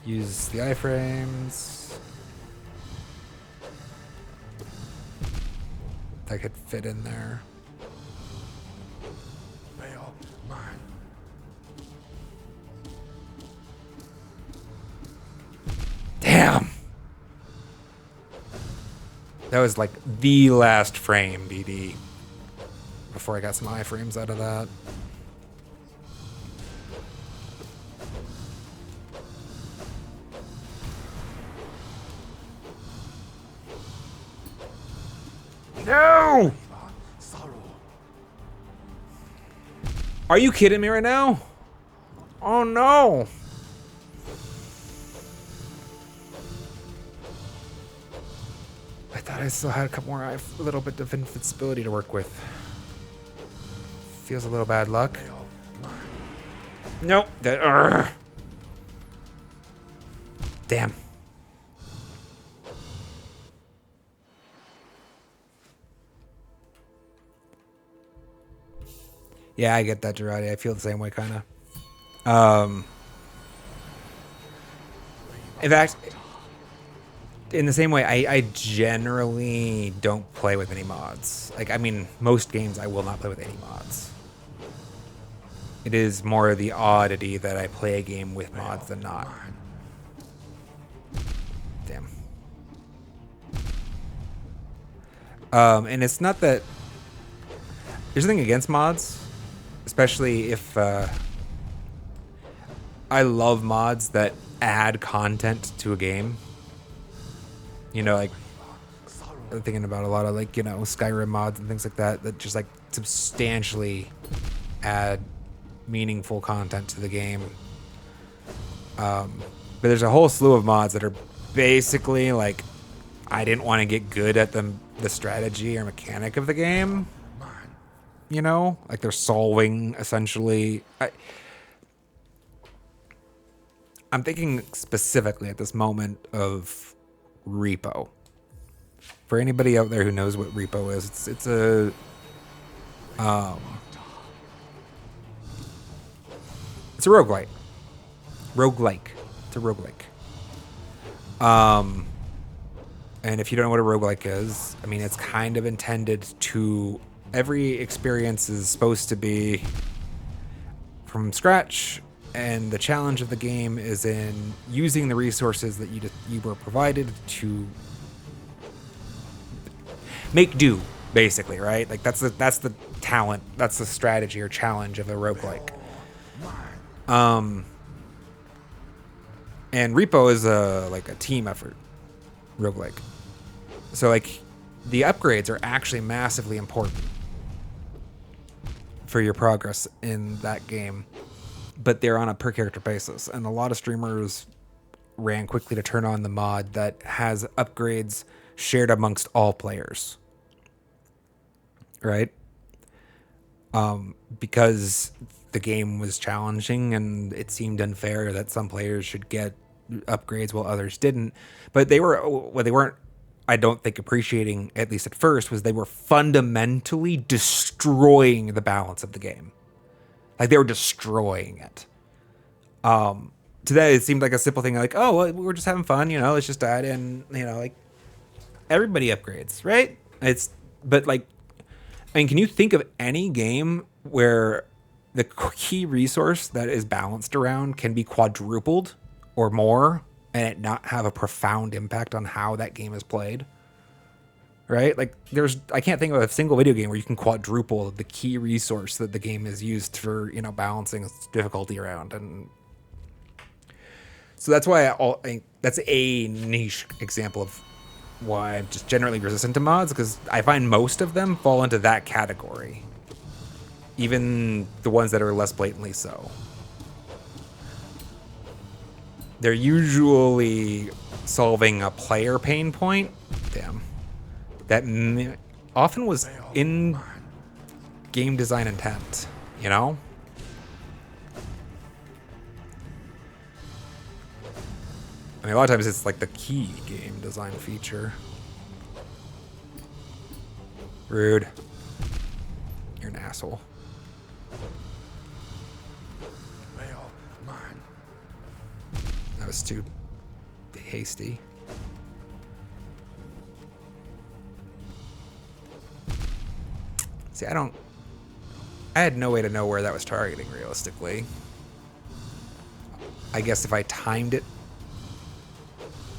Use the iframes. that could fit in there. Bail mine. Damn! That was like the last frame, BD. Before I got some iframes out of that. No! Sorrow. Are you kidding me right now? Oh no! I thought I still had a couple more, a little bit of invincibility to work with. Feels a little bad luck. Bail mine. Nope. That. Damn. Yeah, I get that, Girardi. I feel the same way, kind of. In fact, in the same way, I generally don't play with any mods. Like, I mean, most games I will not play with any mods. It is more the oddity that I play a game with mods than not. Damn. And it's not that there's nothing against mods, especially if I love mods that add content to a game. You know, like I'm thinking about a lot of like, you know, Skyrim mods and things like that that just like substantially add meaningful content to the game. But there's a whole slew of mods that are basically like, I didn't want to get good at the strategy or mechanic of the game. You know, like they're solving essentially. I'm thinking specifically at this moment of Repo. For anybody out there who knows what Repo is, it's a roguelike. It's a roguelike. And if you don't know what a roguelike is, I mean, it's kind of intended to... Every experience is supposed to be from scratch, and the challenge of the game is in using the resources that you were provided to make do, basically, right? Like that's the talent, that's the strategy or challenge of a roguelike. And Repo is like a team effort roguelike. So like the upgrades are actually massively important for your progress in that game, but they're on a per character basis, and a lot of streamers ran quickly to turn on the mod that has upgrades shared amongst all players, right? Because the game was challenging and it seemed unfair that some players should get upgrades while others didn't. But they weren't, I don't think, appreciating, at least at first, was they were fundamentally destroying the balance of the game. Like, they were destroying it. Today, it seemed like a simple thing, like, oh, well, we're just having fun, you know, let's just add in, you know, like, everybody upgrades, right? But, like, I mean, can you think of any game where the key resource that is balanced around can be quadrupled or more and it not have a profound impact on how that game is played? Right? Like, I can't think of a single video game where you can quadruple the key resource that the game is used for, you know, balancing its difficulty around. And so that's why that's a niche example of why I'm just generally resistant to mods, because I find most of them fall into that category. Even the ones that are less blatantly so. They're usually solving a player pain point. Damn. That often was in game design intent, you know? I mean, a lot of times it's like the key game design feature. Rude. You're an asshole. That was too hasty. See, I had no way to know where that was targeting realistically. I guess if I timed it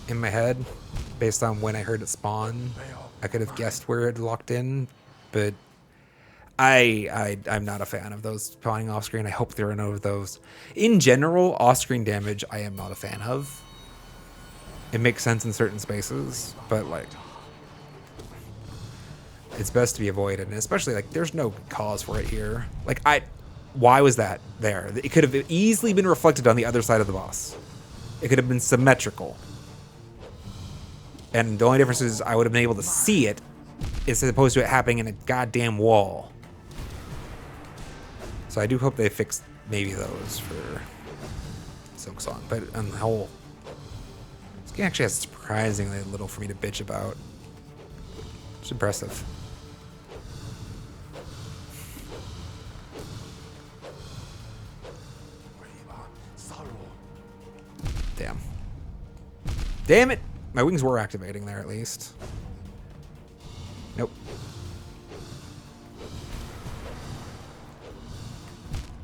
in my head based on when I heard it spawn, I could have guessed where it locked in, but I'm not a fan of those spawning off screen. I hope there are no of those. In general, off screen damage I am not a fan of. It makes sense in certain spaces, but like it's best to be avoided, and especially like there's no cause for it here. Like why was that there? It could have easily been reflected on the other side of the boss. It could have been symmetrical. And the only difference is I would have been able to see it as opposed to it happening in a goddamn wall. So I do hope they fix maybe those for Silksong. But on the whole, this game actually has surprisingly little for me to bitch about. It's impressive. Damn. Damn it! My wings were activating there at least. Nope.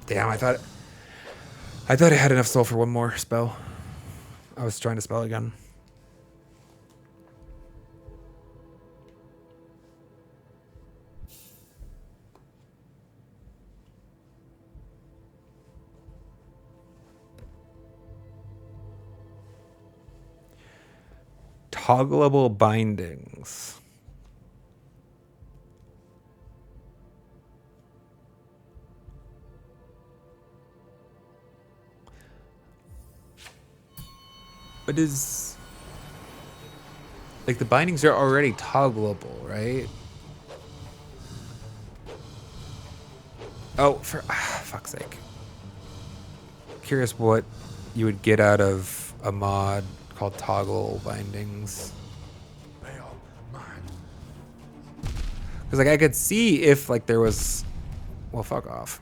Damn, I thought I had enough soul for one more spell. I was trying to spell again. Toggleable bindings. What is... Like, the bindings are already toggleable, right? Oh, for fuck's sake. Curious what you would get out of a mod called toggle bindings. Because, like, I could see if, like, there was... Well, fuck off.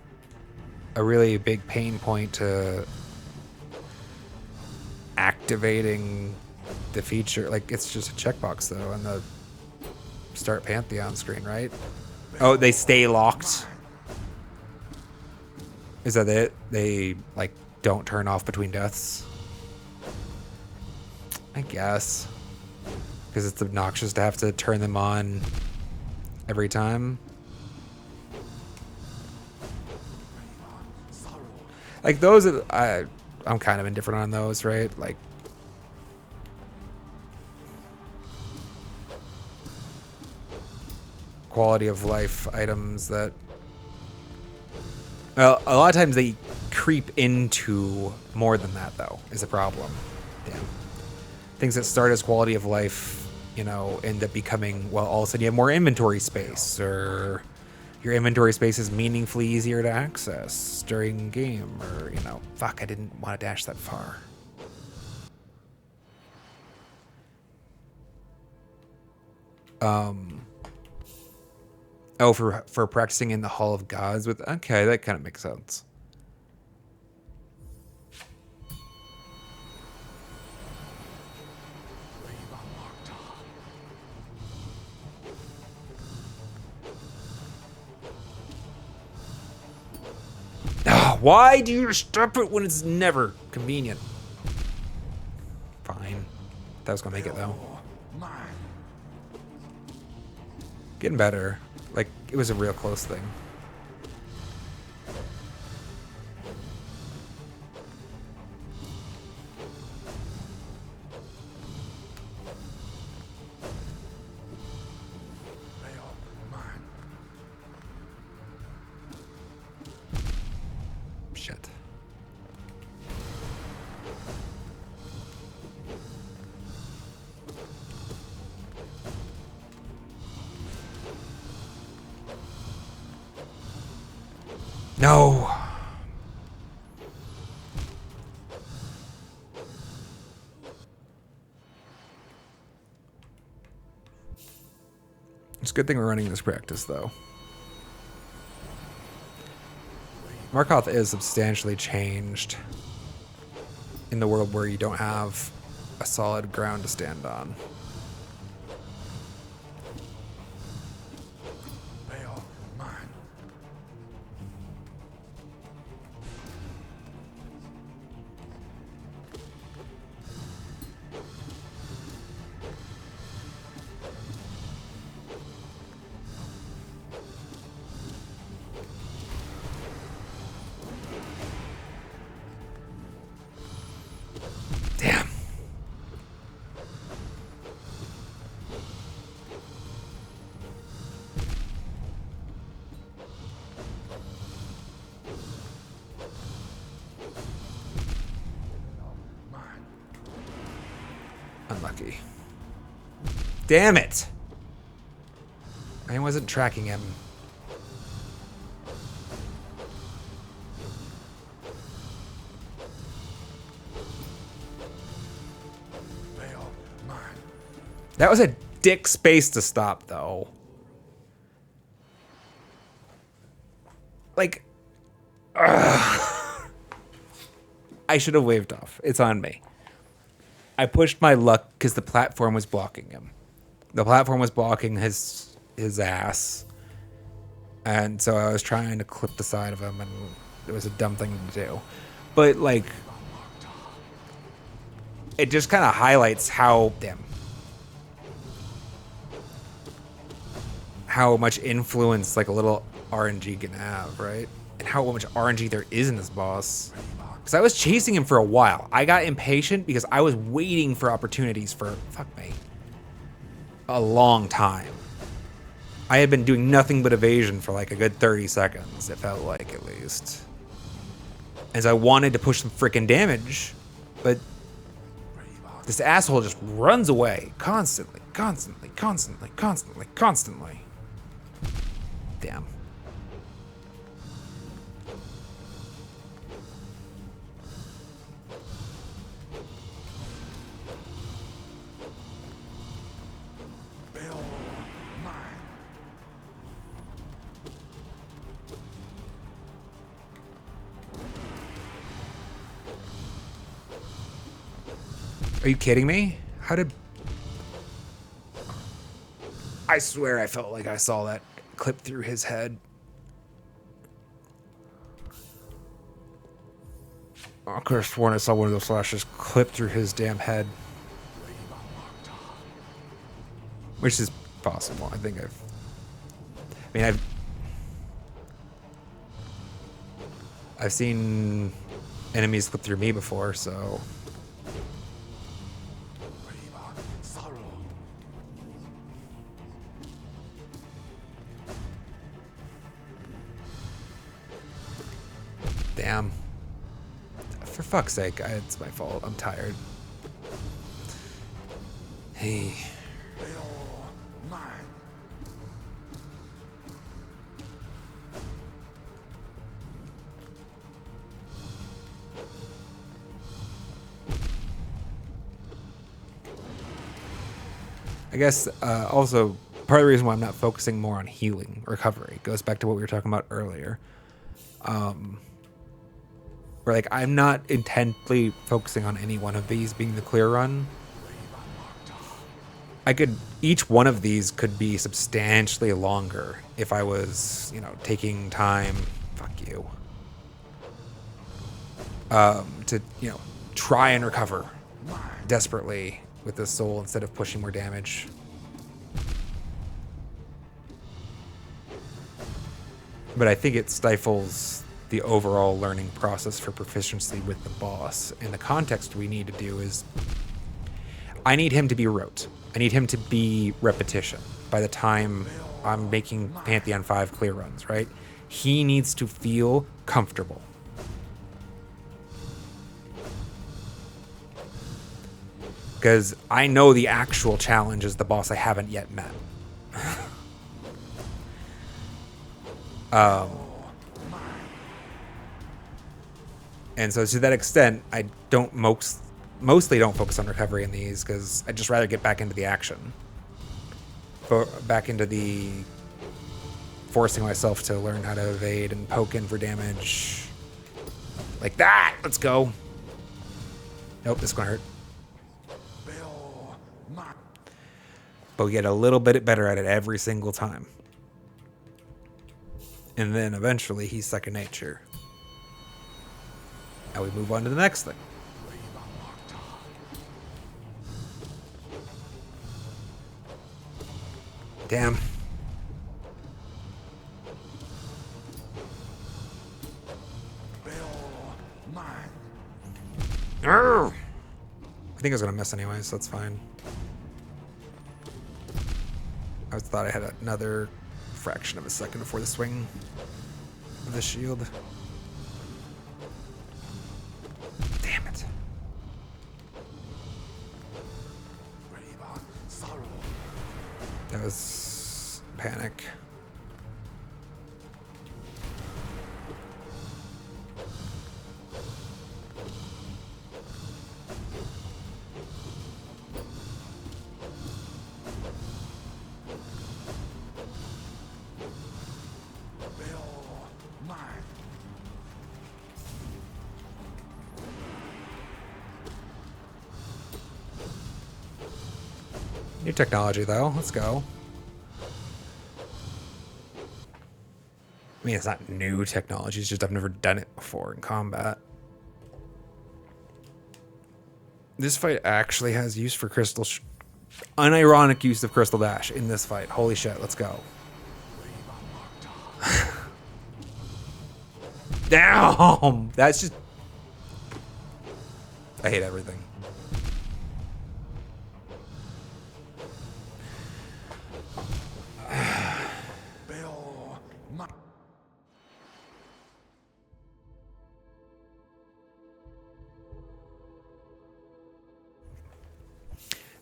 A really big pain point to activating the feature. Like, it's just a checkbox, though, on the start Pantheon screen, right? Oh, they stay locked. Is that it? They, like, don't turn off between deaths? I guess. Because it's obnoxious to have to turn them on every time. Like, those are... I'm kind of indifferent on those, right? Like... quality of life items that... Well, a lot of times they creep into more than that, though, is a problem. Damn. Things that start as quality of life, you know, end up becoming, well, all of a sudden you have more inventory space, or your inventory space is meaningfully easier to access during game, or, you know, fuck, I didn't want to dash that far. Oh, for practicing in the Hall of Gods with... Okay, that kind of makes sense. Why do you stop it when it's never convenient? Fine. That was gonna make it, though. Getting better. Like, it was a real close thing. Shit. No. It's a good thing we're running this practice, though. Markoth is substantially changed in the world where you don't have a solid ground to stand on. Unlucky. Damn it! I wasn't tracking him. Veil mine. That was a dick space to stop, though. Like, I should have waved off. It's on me. I pushed my luck because the platform was blocking him. The platform was blocking his ass. And so I was trying to clip the side of him, and it was a dumb thing to do. But, like, it just kind of highlights how much influence, like, a little RNG can have, right? And how much RNG there is in this boss. Because I was chasing him for a while. I got impatient because I was waiting for opportunities for, fuck me, a long time. I had been doing nothing but evasion for like a good 30 seconds, it felt like, at least. As I wanted to push some freaking damage, but this asshole just runs away constantly, constantly, constantly, constantly, constantly. Damn. Veil mine. Are you kidding me? How did... I swear I felt like I saw that clip through his head. I could have sworn I saw one of those flashes clip through his damn head. Which is possible. I think I've seen enemies clip through me before, so... Sorrow. Damn. For fuck's sake, it's my fault. I'm tired. Hey. Veil mine. I guess also part of the reason why I'm not focusing more on healing, recovery, goes back to what we were talking about earlier. Where like I'm not intently focusing on any one of these being the clear run. Each one of these could be substantially longer if I was, taking time, fuck you, to, try and recover desperately with this soul instead of pushing more damage. But I think it stifles the overall learning process for proficiency with the boss. And the context we need to do is I need him to be rote. I need him to be repetition by the time I'm making Pantheon 5 clear runs, right? He needs to feel comfortable. Because I know the actual challenge is the boss I haven't yet met. And so to that extent, I don't mostly don't focus on recovery in these because I'd just rather get back into the action. Back into the forcing myself to learn how to evade and poke in for damage. Like that! Let's go! Nope, this is gonna hurt. Veil mine. But we get a little bit better at it every single time. And then eventually he's second nature. Now we move on to the next thing. Damn. Veil mine. Arrgh! I think I was gonna miss anyway, so that's fine. I thought I had another fraction of a second before the swing of the shield. Damn it. was panic. Bill, mine. New technology, though. Let's go. I mean, it's not new technology. It's just I've never done it before in combat. This fight actually has use for crystal... unironic use of crystal dash in this fight. Holy shit, let's go. Damn! That's just... I hate everything. Bill, mine.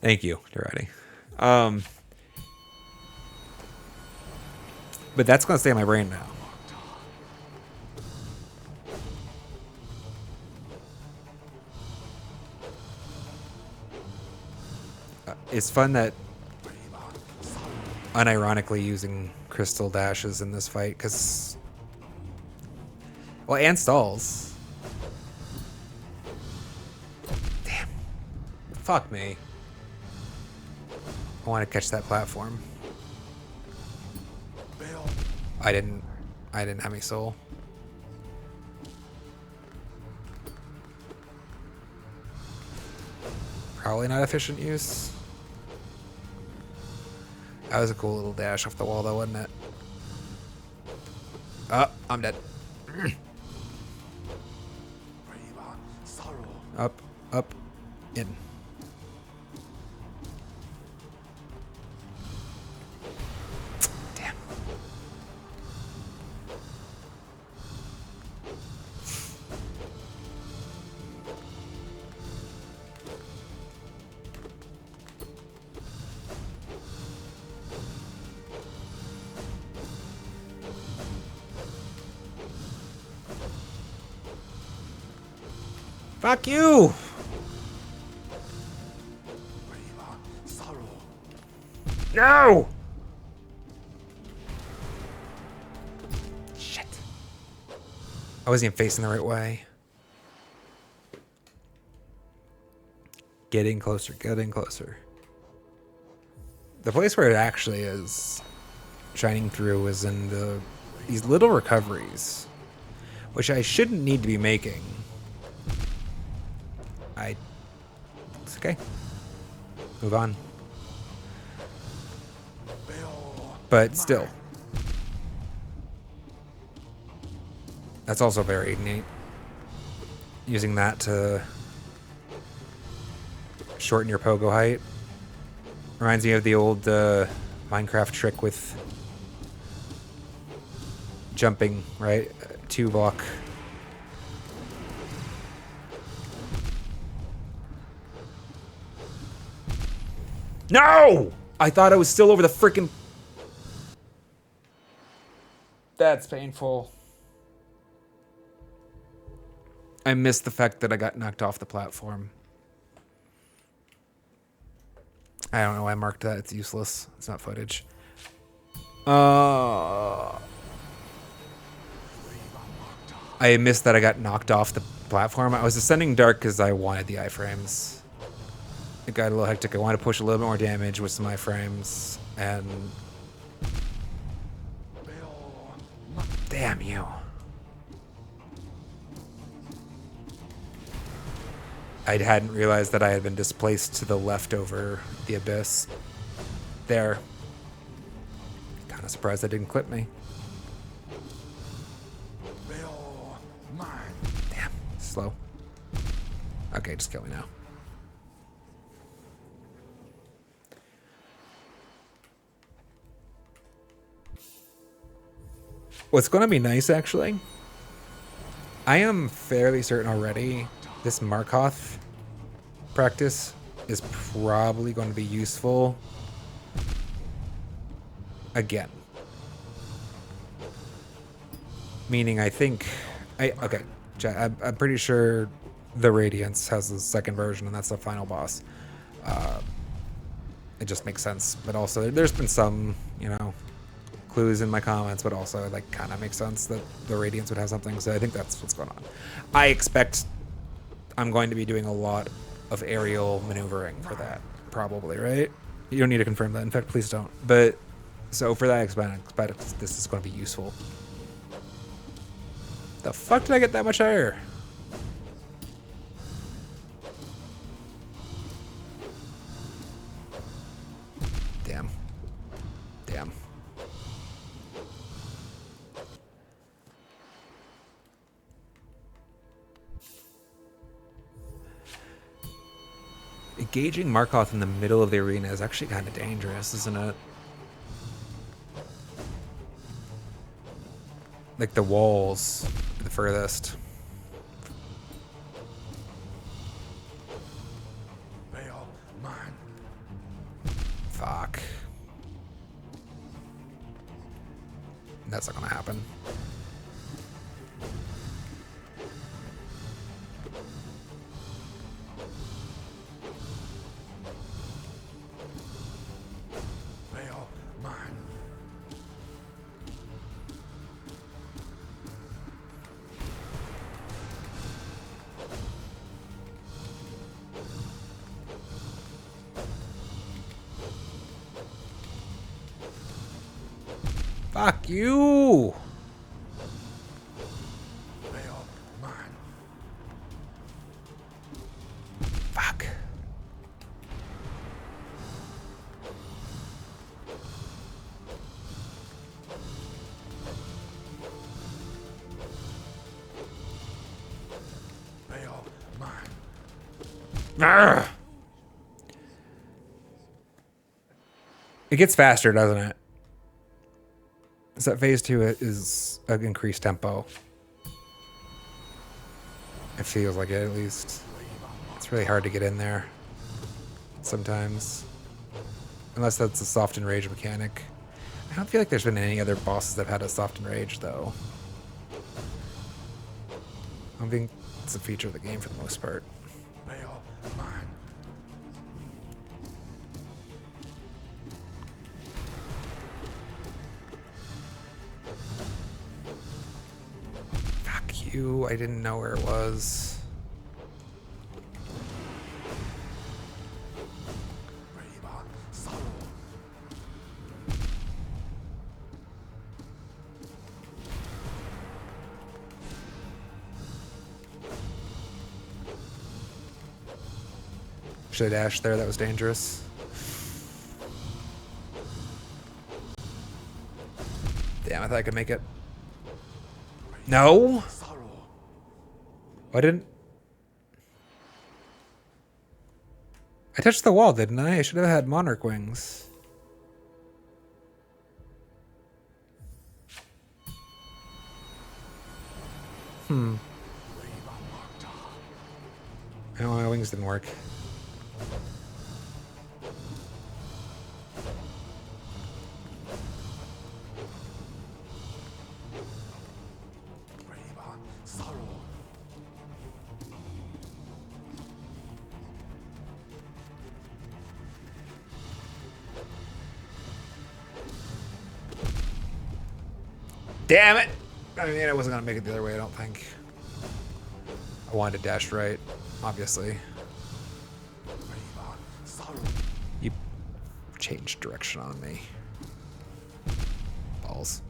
Thank you, Durati. But that's going to stay in my brain now. It's fun that unironically using crystal dashes in this fight, because... Well, and stalls. Damn. Fuck me. I want to catch that platform. Bill, I didn't have any soul. Probably not efficient use. That was a cool little dash off the wall though, wasn't it? Oh, I'm dead. Riva, sorrow. Up, up, in. Damn. Fuck you! Riva, sorrow. No! Shit. I wasn't even facing the right way. Getting closer, getting closer. The place where it actually is shining through is in these little recoveries, which I shouldn't need to be making. It's okay. Move on. Bill, But still. That's also very neat. Using that to shorten your pogo height. Reminds me of the old Minecraft trick with jumping, right? 2 block. No! I thought I was still over the freaking... That's painful. I missed the fact that I got knocked off the platform. I don't know why I marked that. It's useless. It's not footage. I missed that I got knocked off the platform. I was ascending dark because I wanted the iframes. It got a little hectic. I wanted to push a little bit more damage with some iframes. And... Bill, Damn you. I hadn't realized that I had been displaced to the left over the abyss. There. Kind of surprised that didn't clip me. Bill, mine. Damn. Slow. Okay, just kill me now. What's going to be nice, actually, I am fairly certain already this Markoth practice is probably going to be useful again. Meaning, I think, okay, I'm pretty sure the Radiance has the second version, and that's the final boss. It just makes sense, but also there's been some, you know, clues in my comments, but also it like kind of makes sense that the Radiance would have something. So I think that's what's going on. I expect I'm going to be doing a lot of aerial maneuvering for that, probably, right? You don't need to confirm that. In fact, please don't. But so for that, I expect this is going to be useful. The fuck did I get that much higher? Damn. Damn. Engaging Markoth in the middle of the arena is actually kind of dangerous, isn't it? Like the walls, the furthest. Veil mine. Fuck. That's not gonna happen. Veil mine. Fuck you! Veil mine. Fuck. Veil mine. Arrgh. It gets faster, doesn't it? So that phase 2 is an increased tempo. It feels like it, at least. It's really hard to get in there sometimes. Unless that's a soft enrage mechanic. I don't feel like there's been any other bosses that have had a soft enrage, though. I don't think it's a feature of the game for the most part. Veil mine. Fuck you, I didn't know where it was. Riva sorrow. Should I dash there? That was dangerous. Damn, I thought I could make it. No? Sorrow. I didn't. I touched the wall, didn't I? I should have had monarch wings. Riva Magda. Oh, my wings didn't work. Riva sorrow. Damn it! I mean, I wasn't gonna make it the other way, I don't think. I wanted to dash right, obviously. Riva sorrow. You changed direction on me. Balls.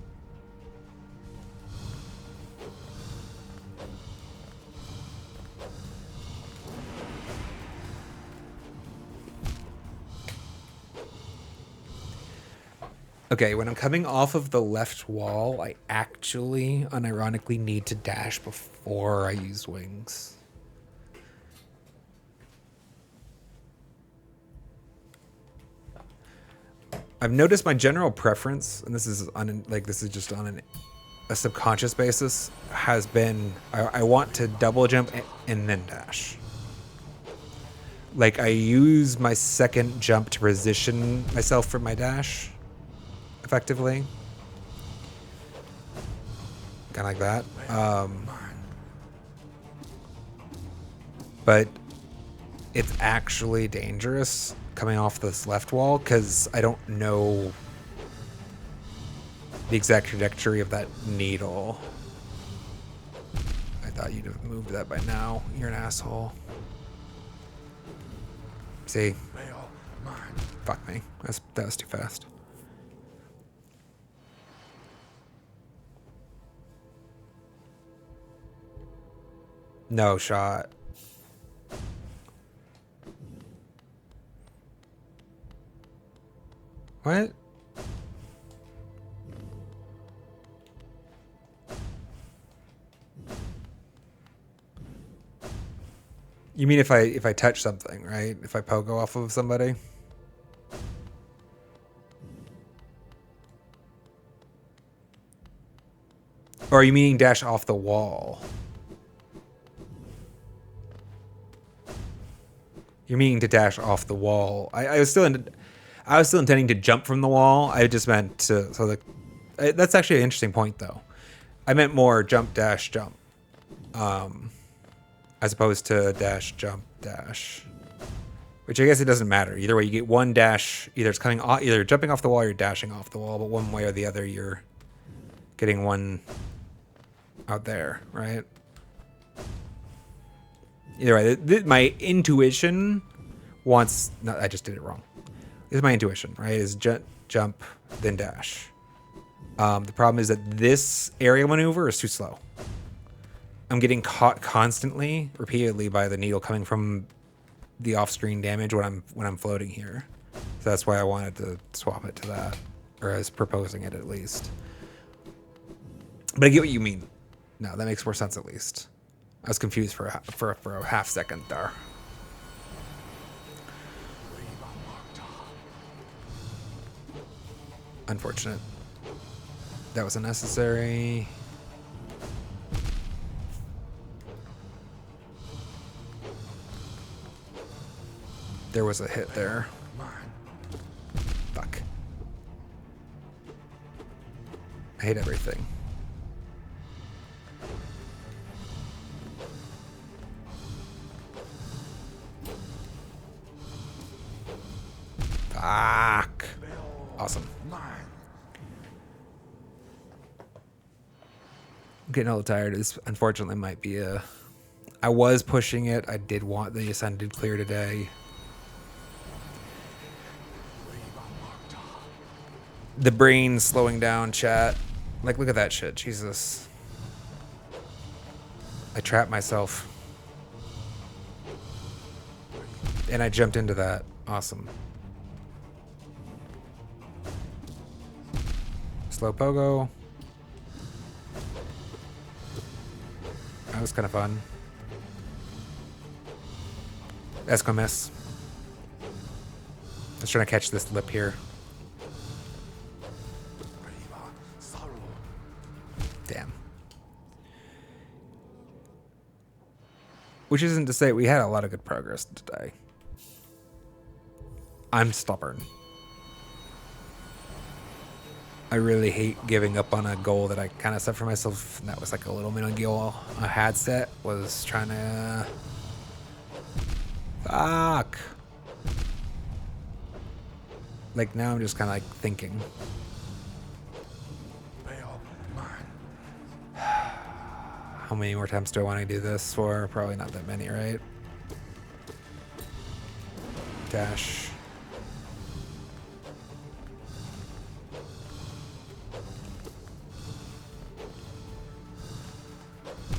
Okay, when I'm coming off of the left wall, I actually, unironically, need to dash before I use wings. I've noticed my general preference, and this is just on a subconscious basis, has been I want to double jump and then dash. Like I use my second jump to position myself for my dash, if effectively. Kind of like that. But it's actually dangerous coming off this left wall because I don't know the exact trajectory of that needle. I thought you'd have moved that by now. You're an asshole. See? Fuck me. That was too fast. No shot. What? You mean if I touch something, right? If I pogo off of somebody? Or are you meaning dash off the wall? You're meaning to dash off the wall. I was still intending to jump from the wall. I just meant to that's actually an interesting point though. I meant more jump dash jump. As opposed to dash jump dash. Which I guess it doesn't matter. Either way you get one dash, either it's coming off, either jumping off the wall or you're dashing off the wall, but one way or the other you're getting one out there, right? Either way, my intuition wants... No, I just did it wrong. This is my intuition, right? Is jump, then dash. The problem is that this aerial maneuver is too slow. I'm getting caught constantly, repeatedly, by the needle coming from the off-screen damage when I'm floating here. So that's why I wanted to swap it to that, or I was proposing it at least. But I get what you mean. No, that makes more sense at least. I was confused for a half second there. Unfortunate. That was unnecessary. There was a hit there. Fuck. I hate everything. Fuck. Awesome. I'm getting a little tired. This unfortunately might be a... I was pushing it. I did want the Ascended clear today. The brain slowing down, chat. Like, look at that shit. Jesus. I trapped myself. And I jumped into that. Awesome. Slow pogo. That was kind of fun. Escomiss. I was trying to catch this lip here. Damn. Which isn't to say we had a lot of good progress today. I'm stubborn. I really hate giving up on a goal that I kind of set for myself. And that was like a little mini goal I had set. Was trying to... Fuck. Like now I'm just kind of like thinking. How many more times do I want to do this for? Probably not that many, right? Dash.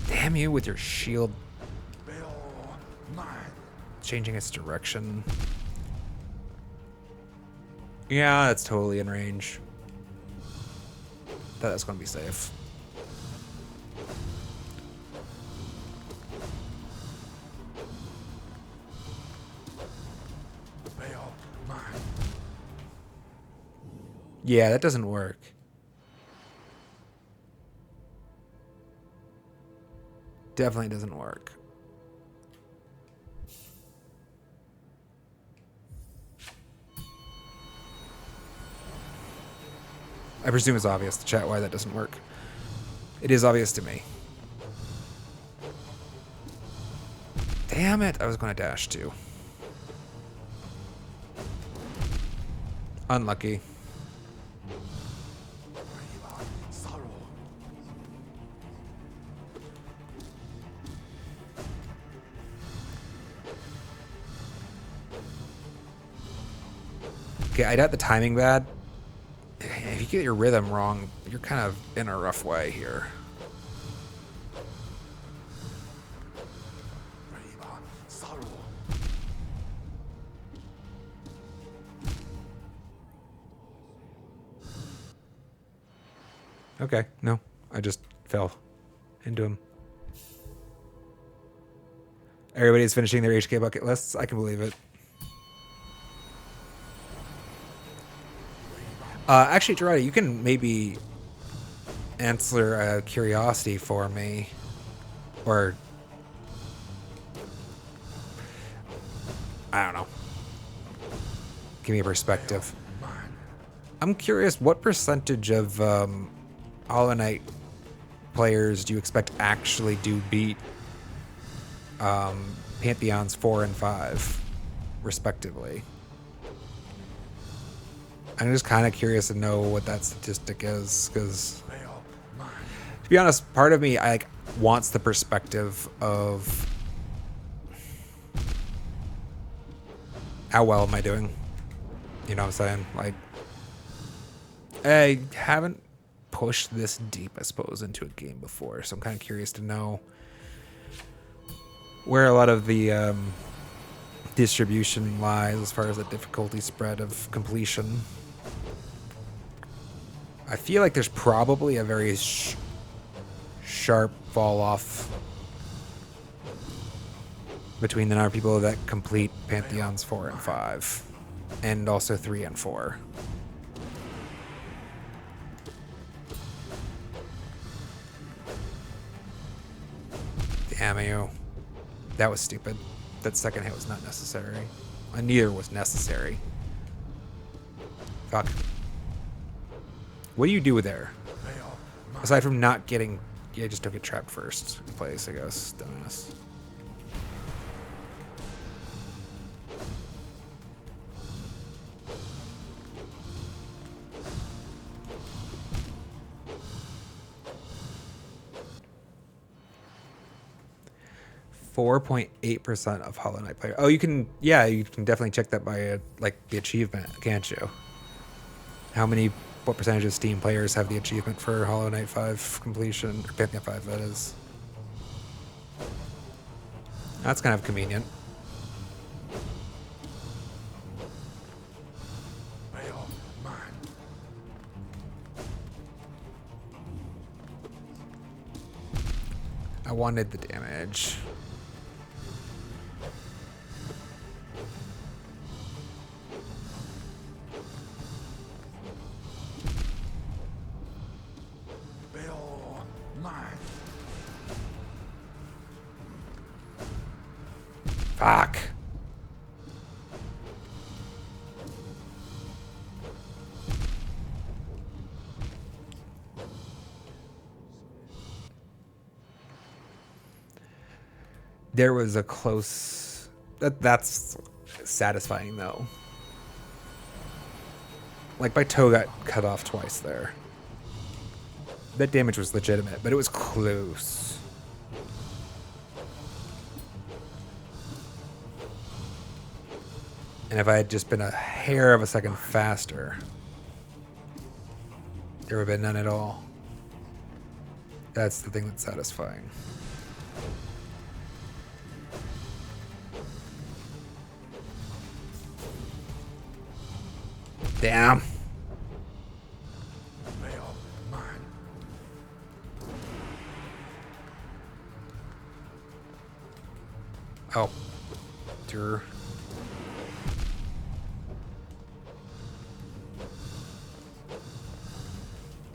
Damn you with your shield. Changing its direction. Yeah, that's totally in range. Thought that's going to be safe. Yeah, that doesn't work. Definitely doesn't work. I presume it's obvious to chat why that doesn't work. It is obvious to me. Damn it, I was going to dash too. Unlucky. brave sorrow. Okay, I got the timing bad. If you get your rhythm wrong, you're kind of in a rough way here. brave sorrow. Okay, no, I just fell into him. Everybody's finishing their HK bucket lists. I can believe it. Actually, Gerardi, you can maybe answer a curiosity for me. Or... I don't know. Give me a perspective. I'm curious, what percentage of Hollow Knight players do you expect actually do beat Pantheons 4 and 5, respectively? I'm just kind of curious to know what that statistic is, because, to be honest, part of me wants the perspective of how well am I doing? You know what I'm saying? Like, I haven't pushed this deep, I suppose, into a game before, so I'm kind of curious to know where a lot of the distribution lies as far as the difficulty spread of completion. I feel like there's probably a very sharp fall off between the number of people that complete Pantheons 4 and 5, and also 3 and 4. Damn you. That was stupid. That second hit was not necessary. And neither was necessary. Fuck. What do you do there? Aside from not getting... Yeah, just don't get trapped first in place, I guess. Dumbass. .8% of Hollow Knight players. Oh, you can... Yeah, you can definitely check that by, the achievement, can't you? What percentage of Steam players have the achievement for Hollow Knight 5 completion? Or Pantheon 5, that is. That's kind of convenient. I wanted the damage. Fuck. There was a close... That's satisfying, though. Like, my toe got cut off twice there. That damage was legitimate, but it was close. And if I had just been a hair of a second faster, there would have been none at all. That's the thing that's satisfying. Damn. Oh. Dear.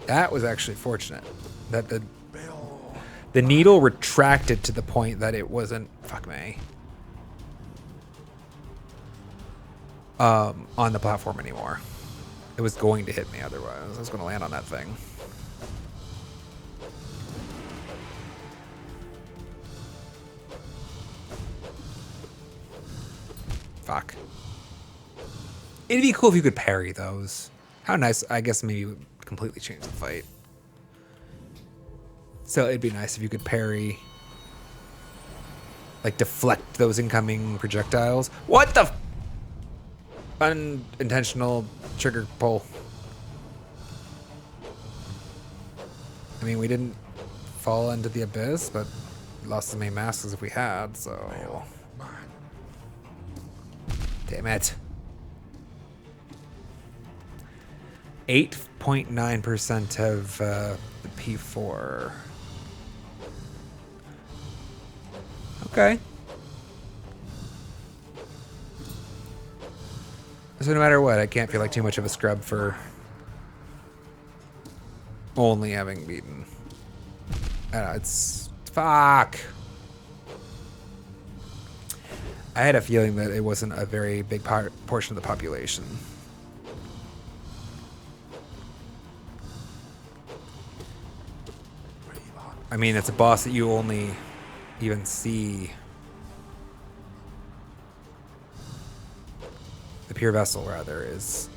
That was actually fortunate. That the needle retracted to the point that it wasn't... Fuck me. On the platform anymore. It was going to hit me otherwise. I was going to land on that thing. Fuck. It'd be cool if you could parry those. How nice. I guess maybe it would completely change the fight. So it'd be nice if you could parry, like deflect those incoming projectiles. What the? Unintentional trigger pull. I mean, we didn't fall into the abyss, but we lost as many masks as if we had, so. Damn it. 8.9% of the P4. Okay. So no matter what, I can't feel like too much of a scrub for only having beaten. I don't know, it's... Fuck! I had a feeling that it wasn't a very big portion of the population. I mean, it's a boss that you only even see. The Pure Vessel, rather, is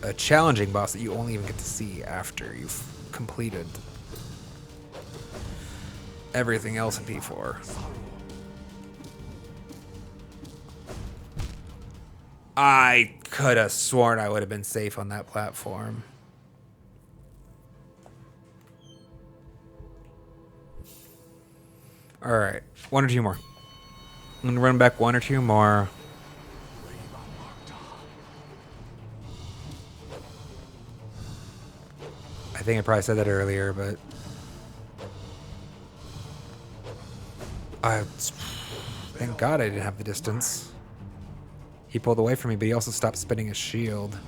a challenging boss that you only even get to see after you've completed everything else in P4. I could have sworn I would have been safe on that platform. Alright, one or two more. I'm gonna run back one or two more. I think I probably said that earlier, but thank God I didn't have the distance. He pulled away from me, but he also stopped spinning his shield.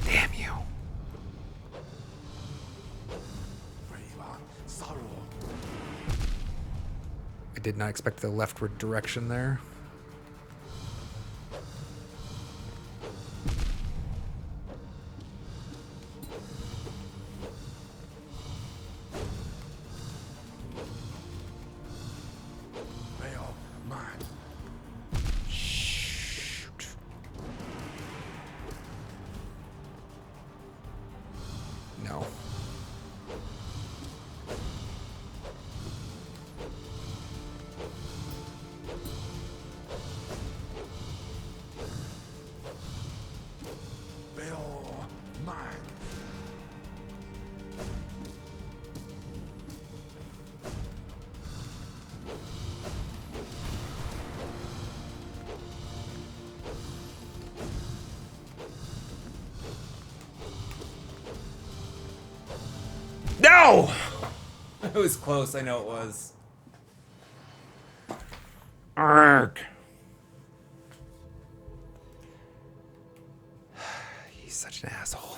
Damn you. I did not expect the leftward direction there. Shoot. No. No! It was close, I know it was. Arrgh. He's such an asshole.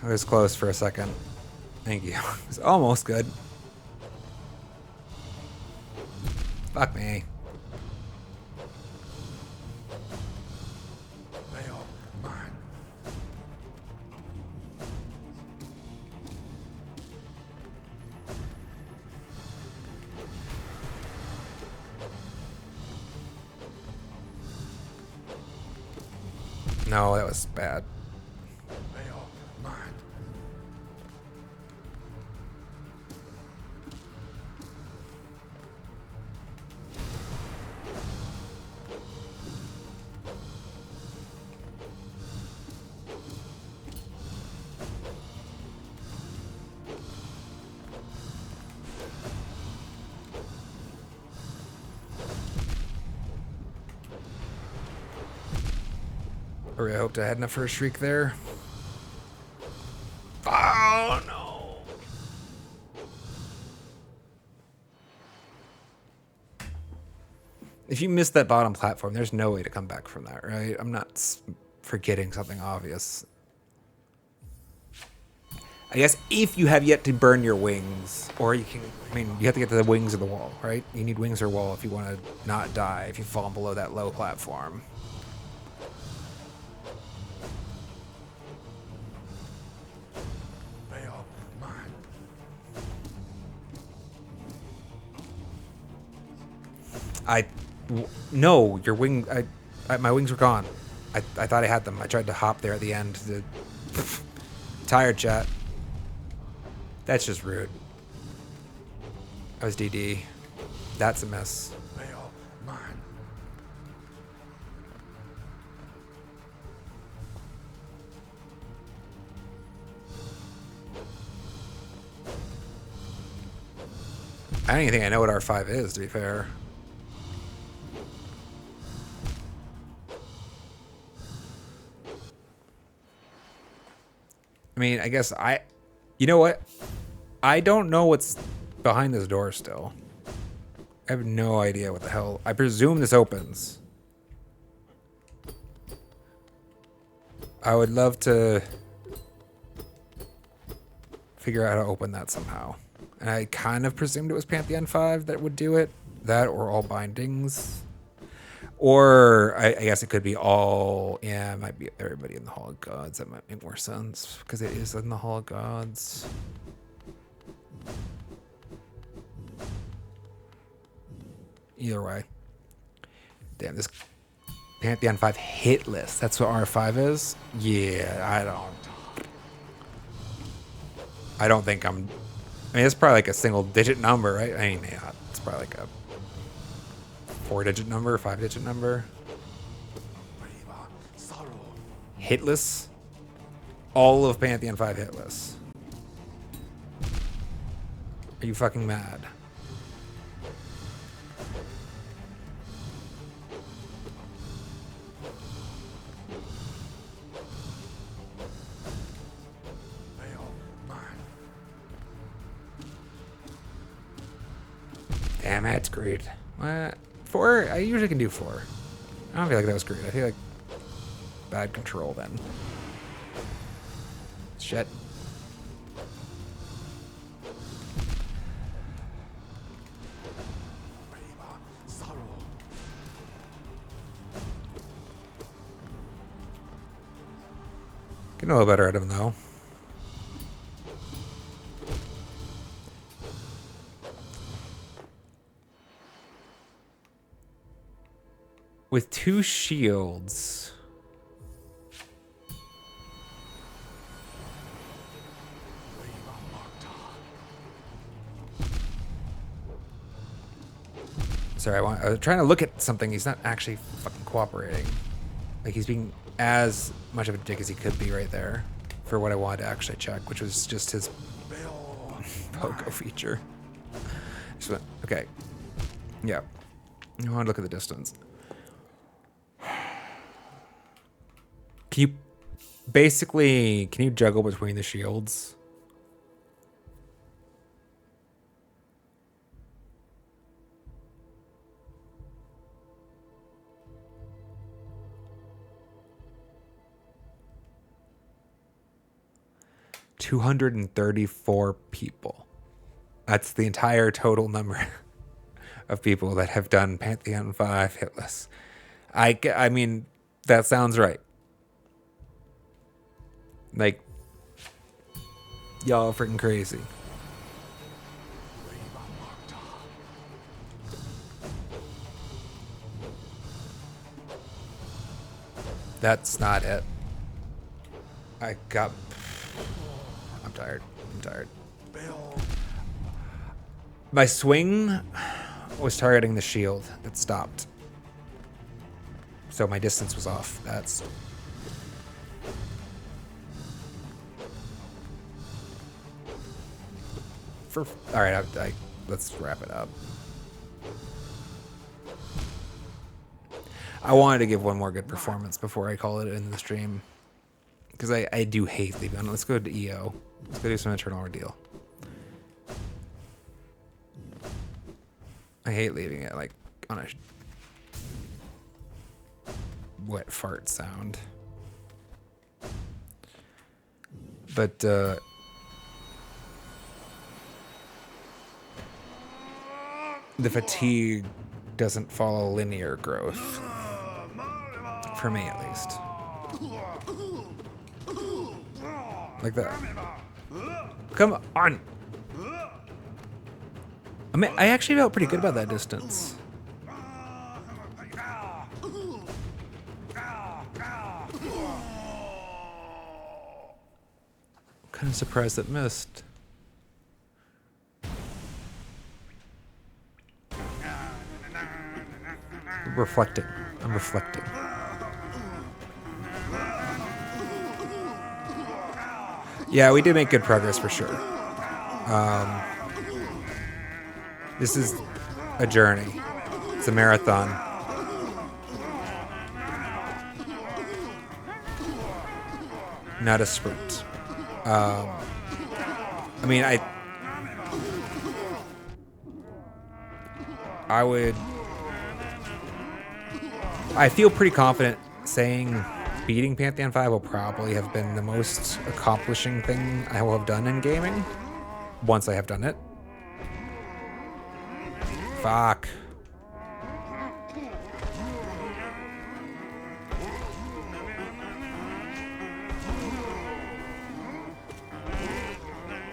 It was close for a second. Thank you. It was almost good. Fuck me. No, that was bad. I really hoped I had enough for a shriek there. Oh no! If you miss that bottom platform, there's no way to come back from that, right? I'm not forgetting something obvious. I guess if you have yet to burn your wings, or you can, I mean, you have to get to the wings of the wall, right? You need wings or wall if you want to not die, if you fall below that low platform. Veil, mine. No, your wing, my wings were gone. I thought I had them. I tried to hop there at the end. Tired, chat. That's just rude. That was DD. That's a mess. Veil, mine. I don't even think I know what R5 is, to be fair. I mean, I guess you know what? I don't know what's behind this door still. I have no idea what the hell. I presume this opens. I would love to figure out how to open that somehow. And I kind of presumed it was Pantheon 5 that would do it. That or all bindings. Or I guess it could be all, yeah, it might be everybody in the Hall of Gods. That might make more sense because it is in the Hall of Gods. Either way. Damn, this Pantheon 5 hit list. That's what R5 is? Yeah, I don't think I mean, it's probably like a single digit number, right? I mean, yeah, it's probably like a 4-digit number, 5-digit number. Riva, sorrow. Hitless? All of Pantheon 5 hitless. Are you fucking mad? Veil, mine. Damn, that's great. What? 4? I usually can do 4. I don't feel like that was great. I feel like bad control then. Shit. Riva, sorrow. Getting a little better at him though. With 2 shields. Riva, Marta. Sorry, I was trying to look at something. He's not actually fucking cooperating. Like he's being as much of a dick as he could be right there for what I wanted to actually check, which was just his Veil, pogo feature. Just went, okay. Yeah. I want to look at the distance. Can you basically, can you juggle between the shields? $234 people. That's the entire total number of people that have done Pantheon 5 hitless. I mean, that sounds right. Like, y'all are freaking crazy. Riva, Marta. That's not it. I'm tired. I'm tired. Veil, My swing was targeting the shield that stopped. So my distance was off. That's... All right, let's wrap it up. I wanted to give one more good performance before I call it in the stream. Because I do hate leaving on. Let's go to EO. Let's go do some Eternal Ordeal. I hate leaving it like on a wet fart sound. But the fatigue doesn't follow linear growth. For me, at least. Like that. Come on! I mean, I actually felt pretty good about that distance. Kind of surprised it missed. Reflecting. I'm reflecting. Yeah, we did make good progress for sure. This is a journey. It's a marathon. Not a sprint. I mean, I feel pretty confident saying beating Pantheon 5 will probably have been the most accomplishing thing I will have done in gaming once I have done it. Fuck.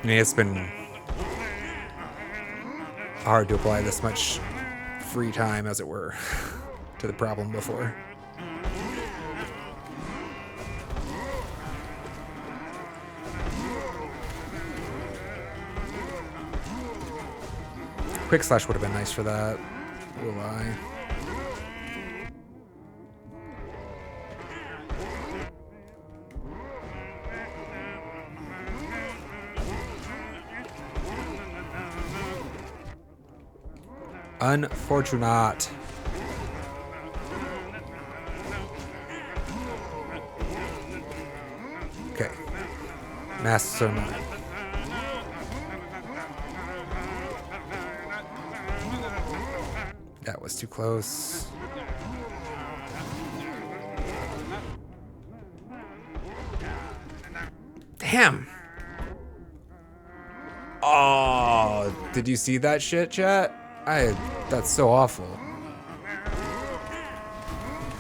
I mean, it's been hard to apply this much free time, as it were, to the problem before. Quick slash would have been nice for that. Will I? Unfortunate. Okay. Master Mind. That was too close. Damn. Oh, did you see that shit, chat? That's so awful.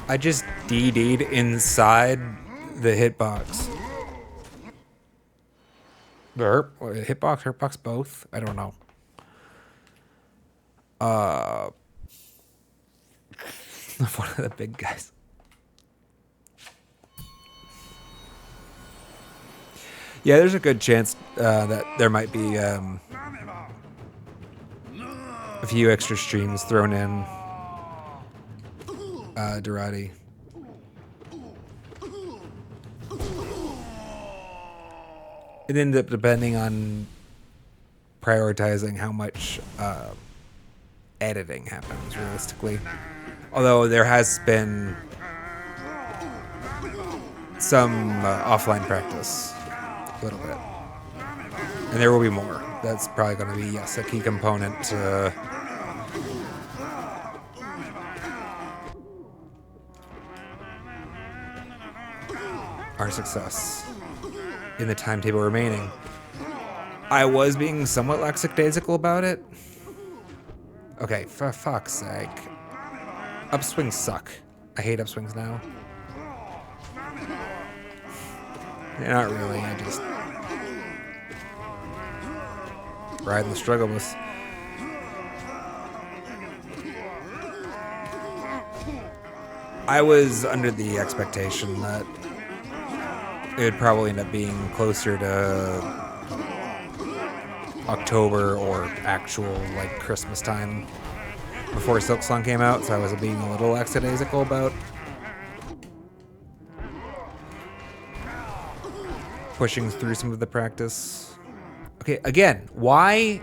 I just DD'd inside the hitbox. The hitbox, both? I don't know. One of the big guys. Yeah, there's a good chance that there might be a few extra streams thrown in. Durati. It ended up depending on prioritizing how much editing happens realistically. Although there has been some offline practice, a little bit. And there will be more. That's probably going to be, yes, a key component to our success in the timetable remaining. I was being somewhat lackadaisical about it. Okay, for fuck's sake. Upswings suck. I hate upswings now. They're not really, I just riding the struggle bus. I was under the expectation that it would probably end up being closer to October or actual like Christmas time before Silksong came out, so I was being a little lackadaisical about pushing through some of the practice. Okay, again, why?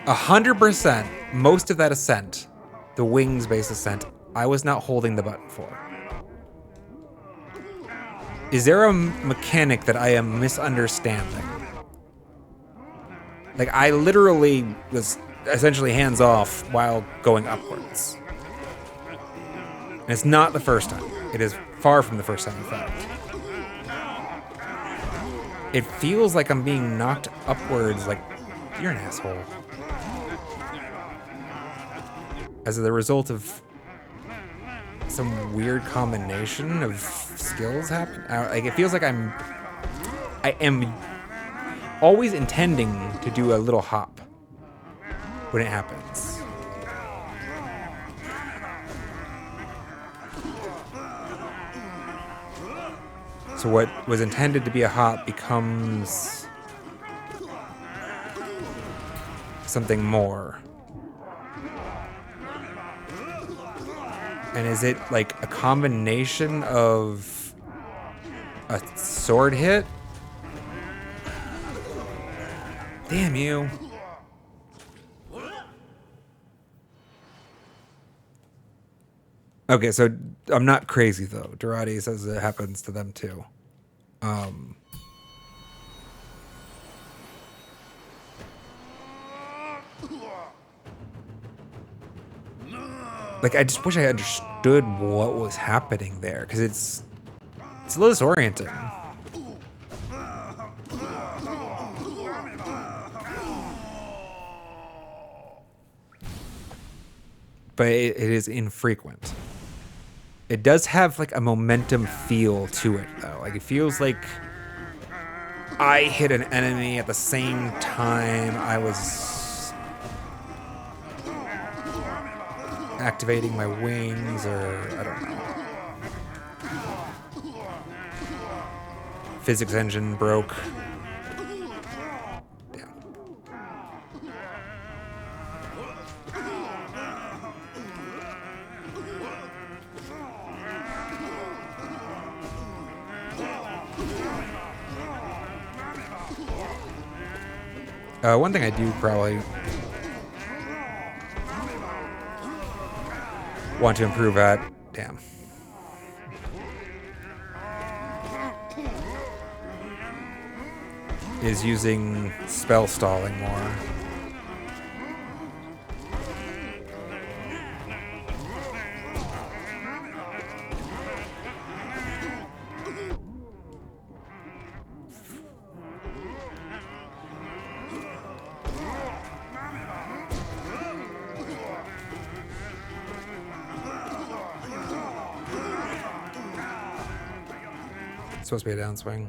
A 100%, most of that ascent, the wings-based ascent, I was not holding the button for. Is there a mechanic that I am misunderstanding? Like, I literally was essentially hands off while going upwards. And it's not the first time. It is far from the first time, in fact. It feels like I'm being knocked upwards, like, you're an asshole. As a result of some weird combination of skills happen. Like, it feels like I am always intending to do a little hop when it happens. So what was intended to be a hop becomes something more. And is it like a combination of a sword hit? Damn you. Okay, so I'm not crazy though. Dorati says it happens to them too. Like, I just wish I understood what was happening there, because it's a little disorienting. But it is infrequent. It does have like a momentum feel to it though. Like, it feels like I hit an enemy at the same time I was activating my wings, or I don't know. Physics engine broke. Damn. One thing I do probably want to improve at, damn, is using spell stalling more. It's supposed to be a downswing.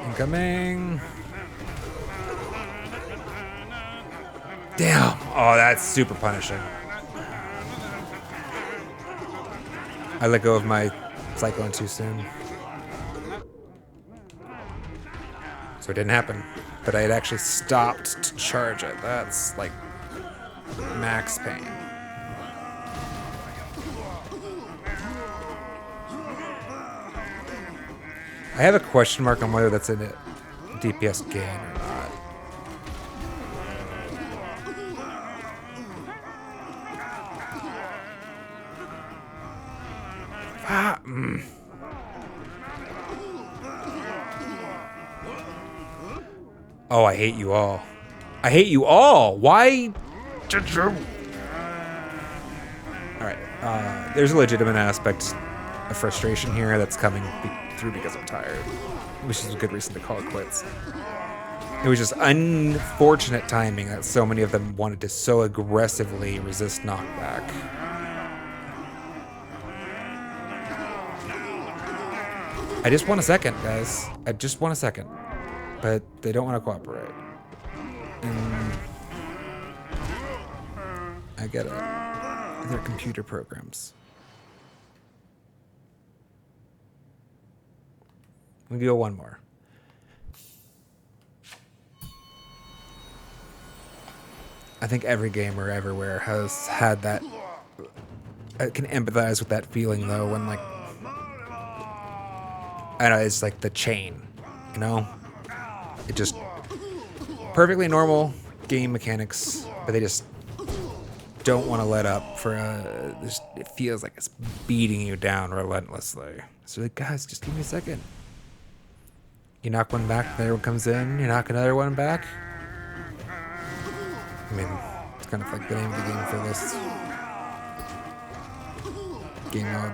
Incoming. Damn. Oh, that's super punishing. I let go of my Cyclone too soon. So it didn't happen. But I had actually stopped to charge it. That's like max pain. I have a question mark on whether that's a DPS gain or not. Oh, I hate you all. I hate you all. Why did you? All right. There's a legitimate aspect of frustration here that's coming through because I'm tired, which is a good reason to call it quits. It was just unfortunate timing that so many of them wanted to so aggressively resist knockback. I just want a second, guys. I just want a second. But they don't want to cooperate. And I get it. They're computer programs. We can go one more. I think every gamer everywhere has had that. I can empathize with that feeling though when like, I don't know, it's like the chain, you know? It just perfectly normal game mechanics, but they just don't want to let up for it feels like it's beating you down relentlessly. So like, guys, just give me a second. You knock one back, the other one comes in, you knock another one back. I mean, it's kind of like the name of the game for this game mode.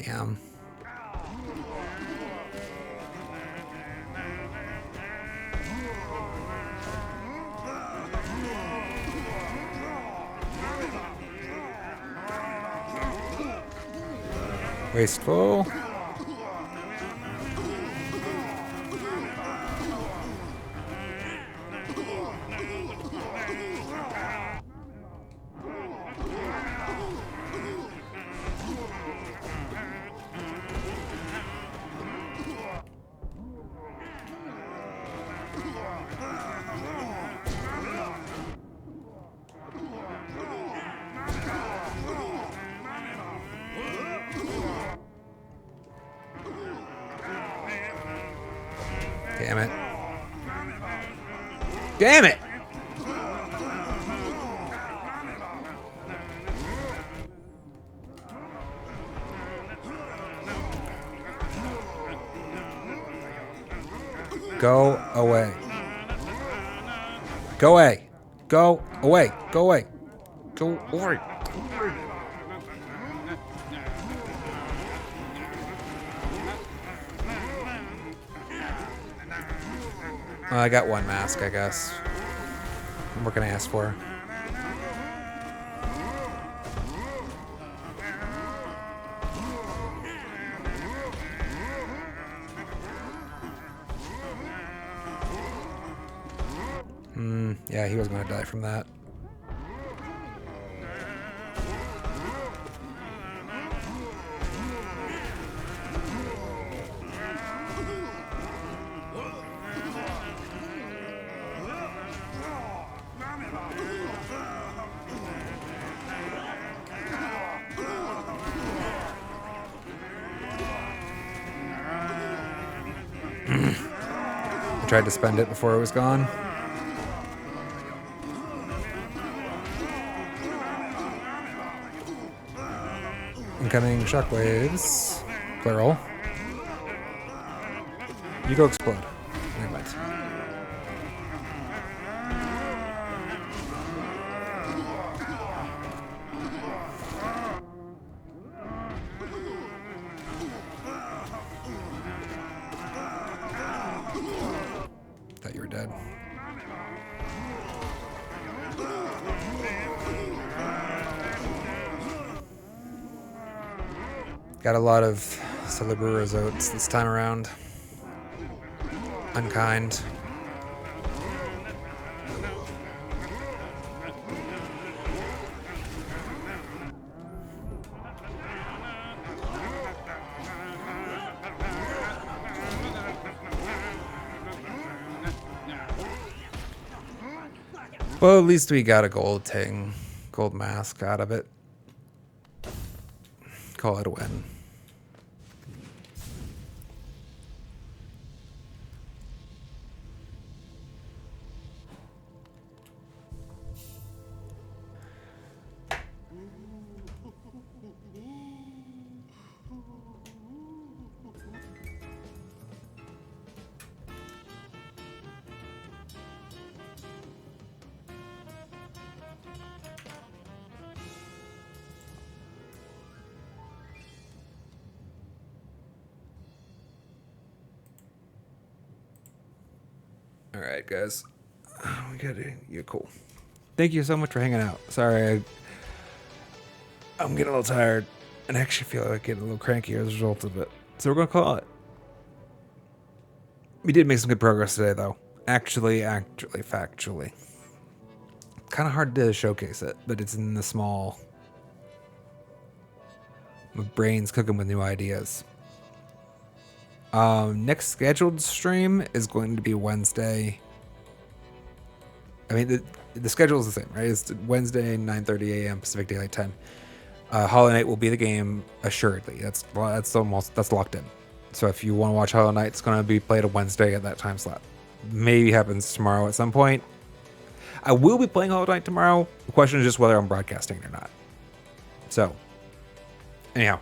Damn. Wasteful. Damn it. Damn it! Go away. Go away. Go away. Go away. Go away. I got one mask, I guess. What can I ask for? Yeah, he was going to die from that. Tried to spend it before it was gone. Incoming shockwaves. Plural. You go explode. Never mind. Thought you were dead. Got a lot of Celebrura's oats this time around. Unkind. Well, at least we got a gold ting, gold mask out of it. Call it a win. All right, guys. We got it. You're cool. Thank you so much for hanging out. Sorry, I'm getting a little tired, and I actually feel like getting a little cranky as a result of it. So we're gonna call it. We did make some good progress today, though. Actually, factually. Kind of hard to showcase it, but it's in the small My brain's cooking with new ideas. Next scheduled stream is going to be Wednesday. I mean, the schedule is the same, right? It's Wednesday, 9:30 a.m. Pacific Daylight Time. Hollow Knight will be the game assuredly. That's locked in. So if you want to watch Hollow Knight, it's going to be played on Wednesday at that time slot. Maybe happens tomorrow at some point. I will be playing Hollow Knight tomorrow. The question is just whether I'm broadcasting it or not. So, anyhow,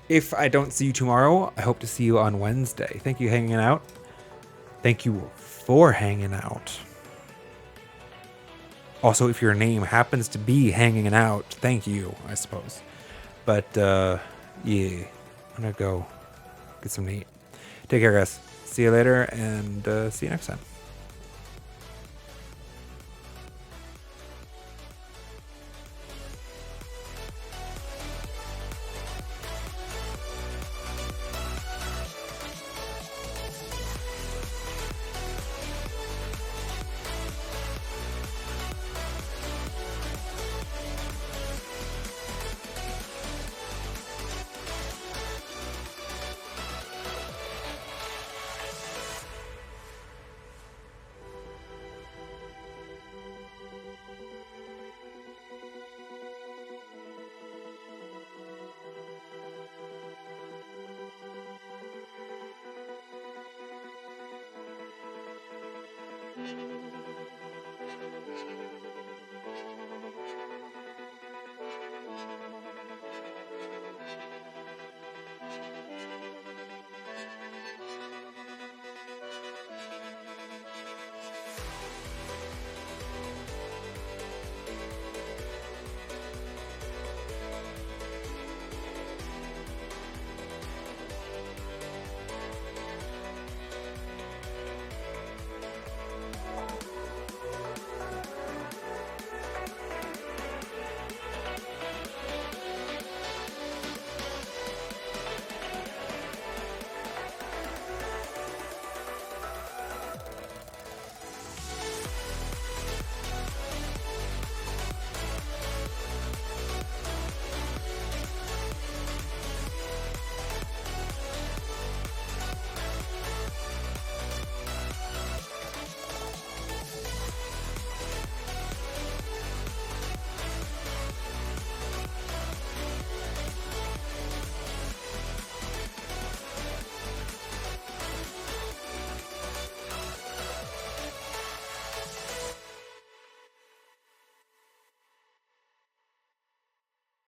if I don't see you tomorrow, I hope to see you on Wednesday. Thank you for hanging out. Thank you for hanging out. Also, if your name happens to be hanging out, thank you, I suppose. But, yeah, I'm gonna go get some to eat. Take care, guys. See you later, and see you next time.